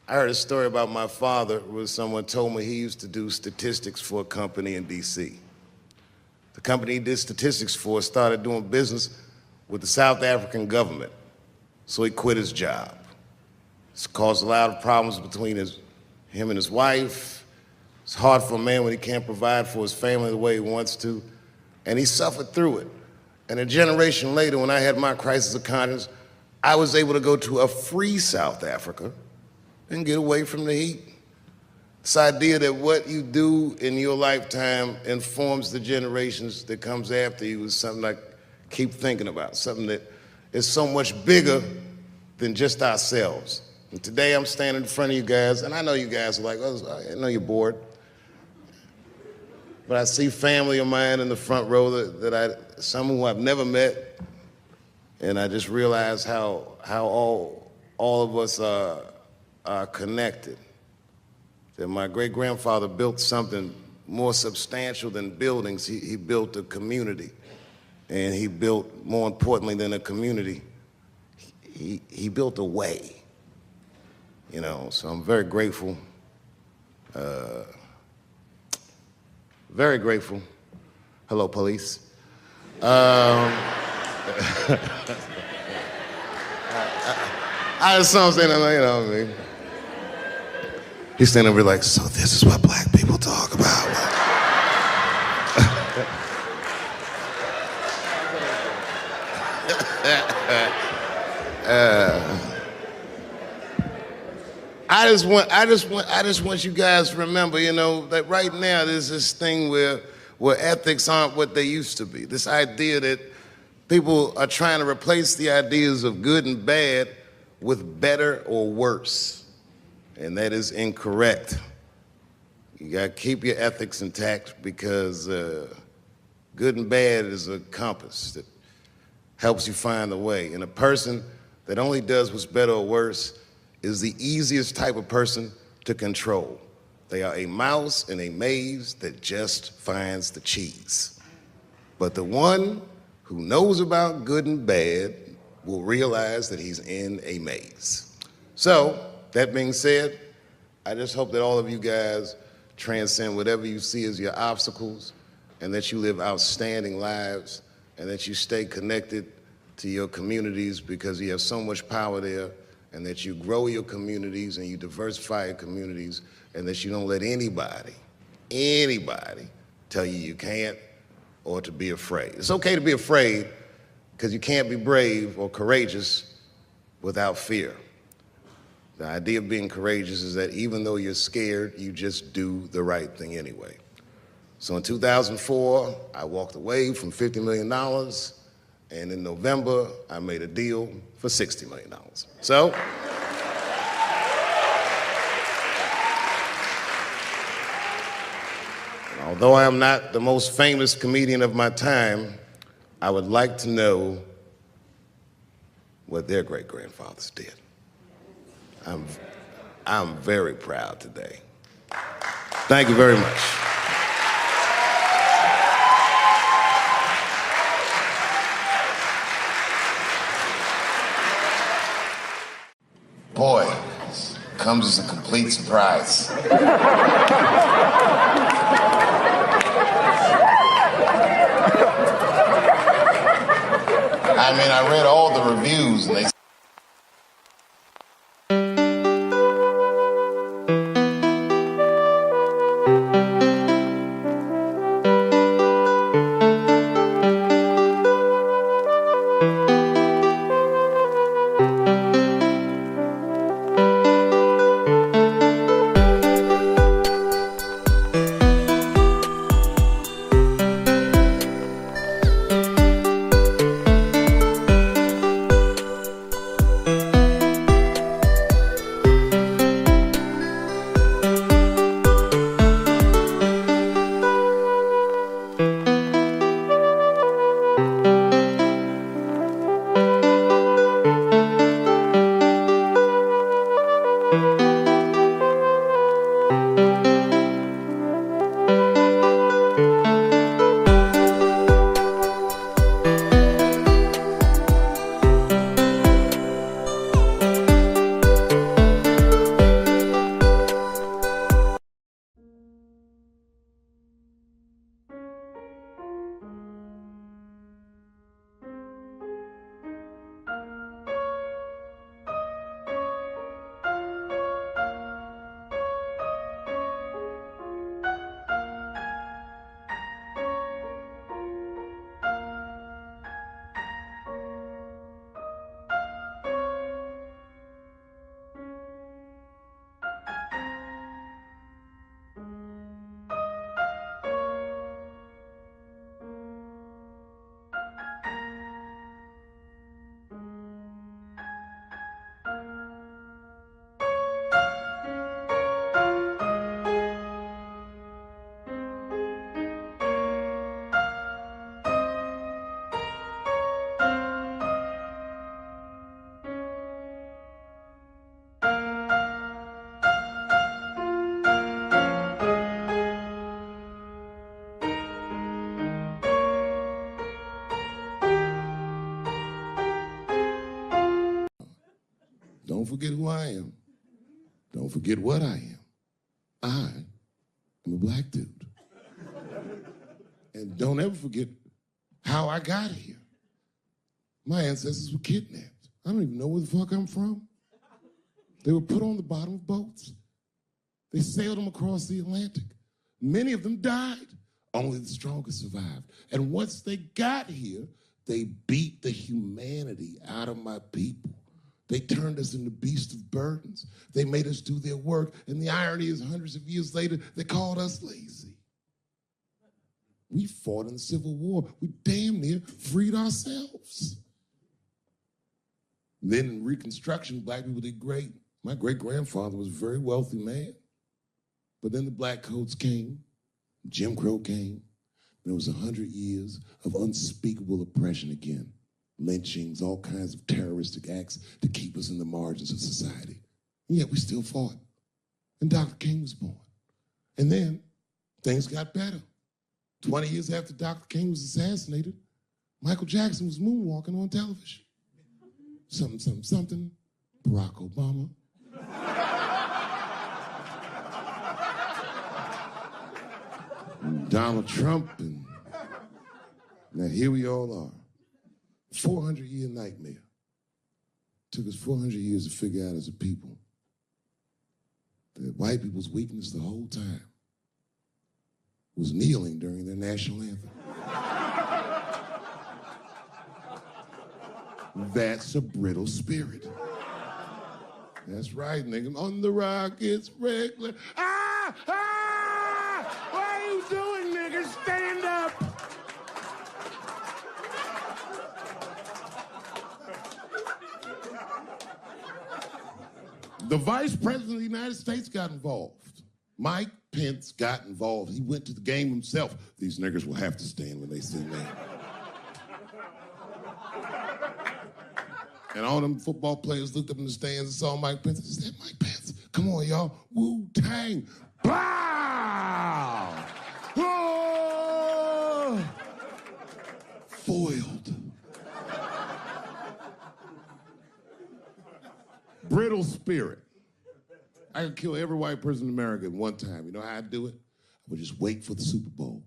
I heard a story about my father where someone told me he used to do statistics for a company in D.C. The company he did statistics for started doing business with the South African government, so he quit his job. It's caused a lot of problems between him and his wife. It's hard for a man when he can't provide for his family the way he wants to, and he suffered through it. And a generation later, when I had my crisis of conscience, I was able to go to a free South Africa and get away from the heat. This idea that what you do in your lifetime informs the generations that comes after you is something I keep thinking about, something that is so much bigger than just ourselves. And today I'm standing in front of you guys, and I know you guys are like, oh, I know you're bored. But I see family of mine in the front row some who I've never met, and I just realize how all of us are connected. That my great-grandfather built something more substantial than buildings. He built a community, and he built, more importantly than a community, he built a way. You know, so I'm very grateful. Very grateful. Hello, police. I just saw him saying, you know what I mean? He's standing over like, so this is what black people talk about. I just want you guys to remember, you know, that right now there's this thing where ethics aren't what they used to be. This idea that people are trying to replace the ideas of good and bad with better or worse. And that is incorrect. You gotta keep your ethics intact because Good and bad is a compass that helps you find the way. And a person that only does what's better or worse is the easiest type of person to control. They are a mouse in a maze that just finds the cheese. But the one who knows about good and bad will realize that he's in a maze. So, that being said, I just hope that all of you guys transcend whatever you see as your obstacles, and that you live outstanding lives, and that you stay connected to your communities because you have so much power there, and that you grow your communities and you diversify your communities, and that you don't let anybody tell you you can't or to be afraid. It's okay to be afraid because you can't be brave or courageous without fear. The idea of being courageous is that even though you're scared, you just do the right thing anyway. So in 2004, I walked away from $50 million, and in November, I made a deal for $60 million. So, although I am not the most famous comedian of my time, I would like to know what their great-grandfathers did. I'm very proud today. Thank you very much. Boy, this comes as a complete surprise. I mean, I read all the reviews and they don't forget who I am. Don't forget what I am. I am a black dude. And don't ever forget how I got here. My ancestors were kidnapped. I don't even know where the fuck I'm from. They were put on the bottom of boats. They sailed them across the Atlantic. Many of them died. Only the strongest survived. And once they got here, they beat the humanity out of my people. They turned us into beasts of burdens. They made us do their work. And the irony is, hundreds of years later, they called us lazy. We fought in the Civil War. We damn near freed ourselves. Then in Reconstruction, black people did great. My great-grandfather was a very wealthy man. But then the black coats came, Jim Crow came, There was 100 years of unspeakable oppression again. Lynchings, all kinds of terroristic acts to keep us in the margins of society. And yet we still fought. And Dr. King was born. And then things got better. 20 years after Dr. King was assassinated, Michael Jackson was moonwalking on television. Something, something, something, Barack Obama. And Donald Trump, and now here we all are. 400-year nightmare. Took us 400 years to figure out as a people that white people's weakness the whole time was kneeling during their national anthem. That's a brittle spirit. That's right, nigga. On the rock, it's regular. Ah! Ah! What are you doing, nigga? Stand up! The Vice President of the United States got involved. Mike Pence got involved. He went to the game himself. These niggers will have to stand when they see me. And all them football players looked up in the stands and saw Mike Pence and said, Mike Pence, come on, y'all. Wu-Tang. Bow! Oh! Foiled. Brittle spirit. I could kill every white person in America at one time. You know how I'd do it? I would just wait for the Super Bowl.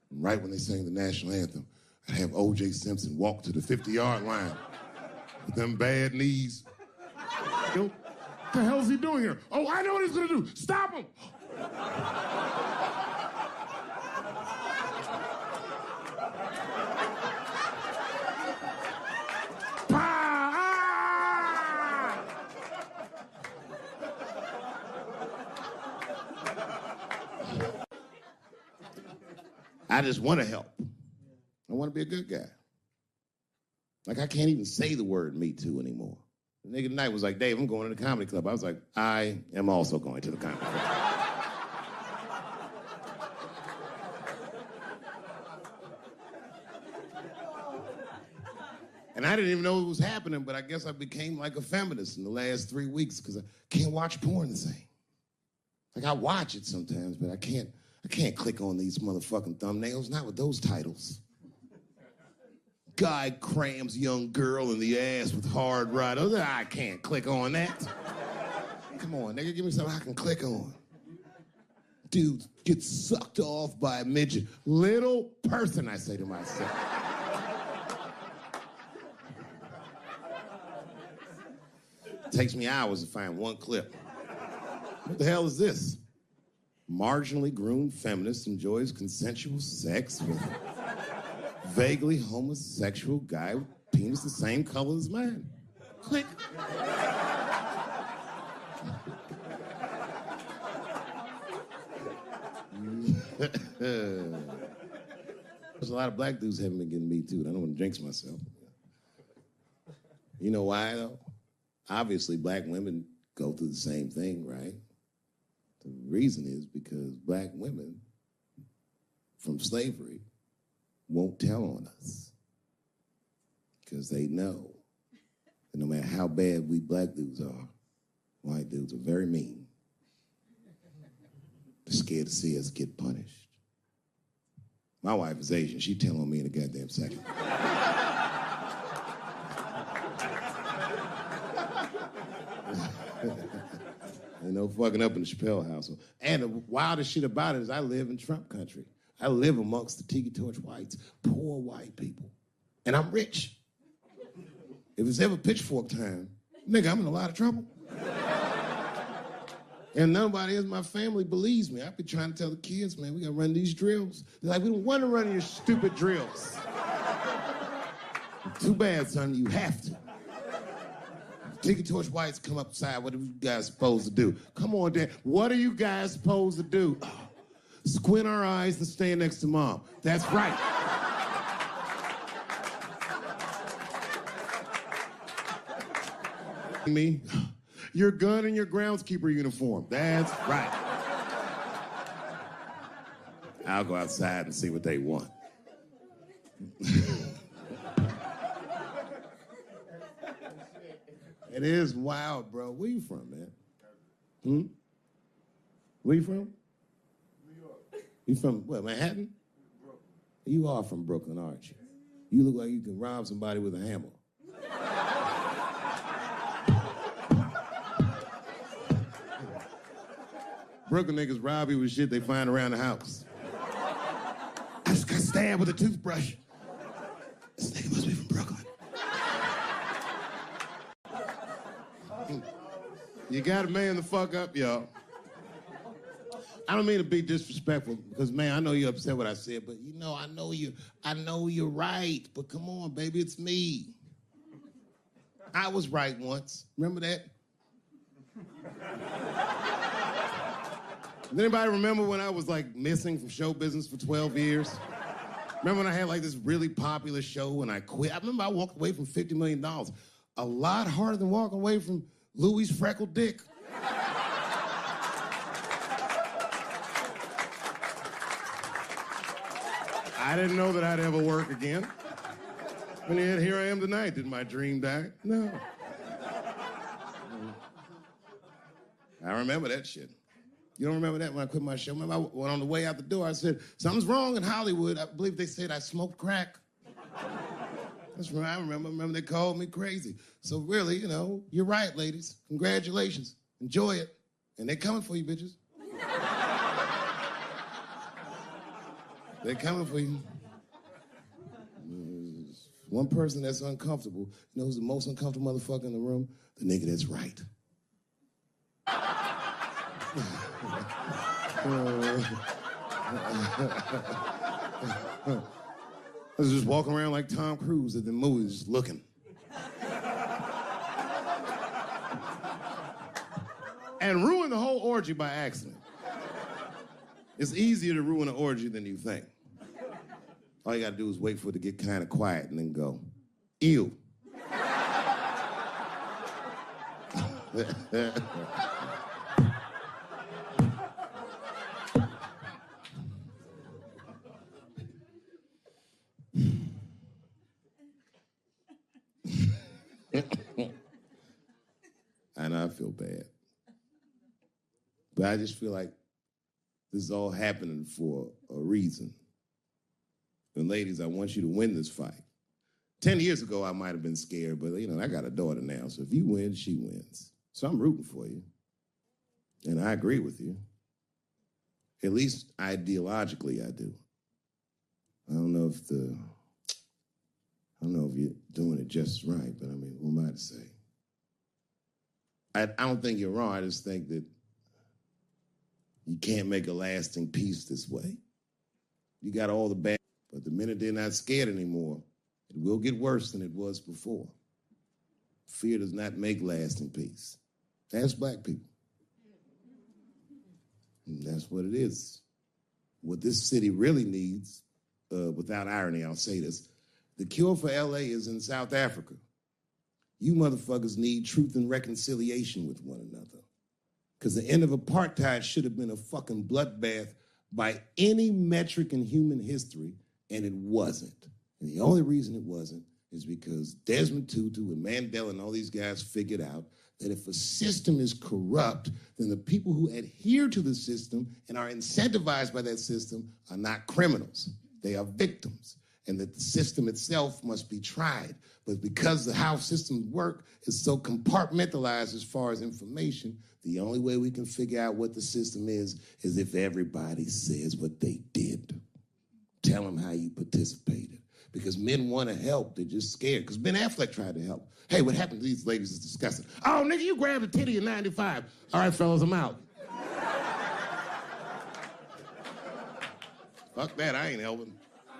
And right when they sang the national anthem, I'd have O.J. Simpson walk to the 50-yard line with them bad knees. Yo, what the hell's he doing here? Oh, I know what he's gonna do. Stop him! I just want to help. I want to be a good guy. Like, I can't even say the word Me Too anymore. The nigga tonight was like, Dave, I'm going to the comedy club. I was like, I am also going to the comedy club. And I didn't even know it was happening, but I guess I became like a feminist in the last 3 weeks because I can't watch porn the same. Like, I watch it sometimes, but I can't click on these motherfucking thumbnails, not with those titles. Guy crams young girl in the ass with hard right. I can't click on that. Come on, nigga, give me something I can click on. Dude gets sucked off by a midget. Little person, I say to myself. It takes me hours to find one clip. What the hell is this? Marginally groomed feminist enjoys consensual sex with a vaguely homosexual guy with penis the same color as mine. Click. There's a lot of black dudes haven't been getting Me Too. I don't want to jinx myself. You know why, though? Obviously, black women go through the same thing, right? The reason is because black women from slavery won't tell on us because they know that no matter how bad we black dudes are, white dudes are very mean. They're scared to see us get punished. My wife is Asian. She'd tell on me in a goddamn second. Ain't no fucking up in the Chappelle household. And the wildest shit about it is I live in Trump country. I live amongst the Tiki Torch whites, poor white people. And I'm rich. If it's ever pitchfork time, nigga, I'm in a lot of trouble. And nobody in my family believes me. I've been trying to tell the kids, man, we gotta run these drills. They're like, we don't want to run your stupid drills. Too bad, son, you have to. Tiki Torch whites come upside, what are you guys supposed to do? Come on, Dad, what are you guys supposed to do? Squint our eyes and stand next to Mom. That's right. Me, your gun and your groundskeeper uniform. That's right. I'll go outside and see what they want. It is wild, bro. Where you from, man? Where you from? New York. You from, what, Manhattan? Brooklyn. You are from Brooklyn, aren't you? You look like you can rob somebody with a hammer. Brooklyn niggas rob you with shit they find around the house. I just got stabbed with a toothbrush. This nigga must be from Brooklyn. You gotta man the fuck up, y'all. I don't mean to be disrespectful, because, man, I know you're upset what I said, but, you know, I know you're right, but come on, baby, it's me. I was right once. Remember that? Does anybody remember when I was, like, missing from show business for 12 years? Remember when I had, like, this really popular show and I quit? I remember I walked away from $50 million. A lot harder than walking away from Louis' freckled dick. I didn't know that I'd ever work again. And yet here I am tonight. Did my dream die? No. I remember that shit. You don't remember that when I quit my show? Remember, when on the way out the door, I said, something's wrong in Hollywood. I believe they said I smoked crack. That's right, I remember. Remember they called me crazy. So really, you know, you're right, ladies. Congratulations. Enjoy it. And they're coming for you, bitches. They're coming for you. There's one person that's uncomfortable. You know who's the most uncomfortable motherfucker in the room? The nigga that's right. I was just walking around like Tom Cruise at the movies, just looking. And ruin the whole orgy by accident. It's easier to ruin an orgy than you think. All you gotta do is wait for it to get kind of quiet and then go, ew. I know I feel bad. But I just feel like this is all happening for a reason. And ladies, I want you to win this fight. 10 years ago, I might have been scared, but, you know, I got a daughter now, so if you win, she wins. So I'm rooting for you. And I agree with you. At least ideologically, I do. I don't know if you're doing it just right, but I mean, who am I to say? I don't think you're wrong. I just think that you can't make a lasting peace this way. You got all the bad, but the minute they're not scared anymore, it will get worse than it was before. Fear does not make lasting peace. Ask black people. And that's what it is. What this city really needs, without irony, I'll say this, the cure for LA is in South Africa. You motherfuckers need truth and reconciliation with one another. Because the end of apartheid should have been a fucking bloodbath by any metric in human history, and it wasn't. And the only reason it wasn't is because Desmond Tutu and Mandela and all these guys figured out that if a system is corrupt, then the people who adhere to the system and are incentivized by that system are not criminals. They are victims. And that the system itself must be tried. But because of how systems work is so compartmentalized as far as information, the only way we can figure out what the system is if everybody says what they did. Tell them how you participated. Because men want to help, they're just scared. Because Ben Affleck tried to help. Hey, what happened to these ladies is disgusting. Oh, nigga, you grabbed a titty in 95. All right, fellas, I'm out. Fuck that, I ain't helping.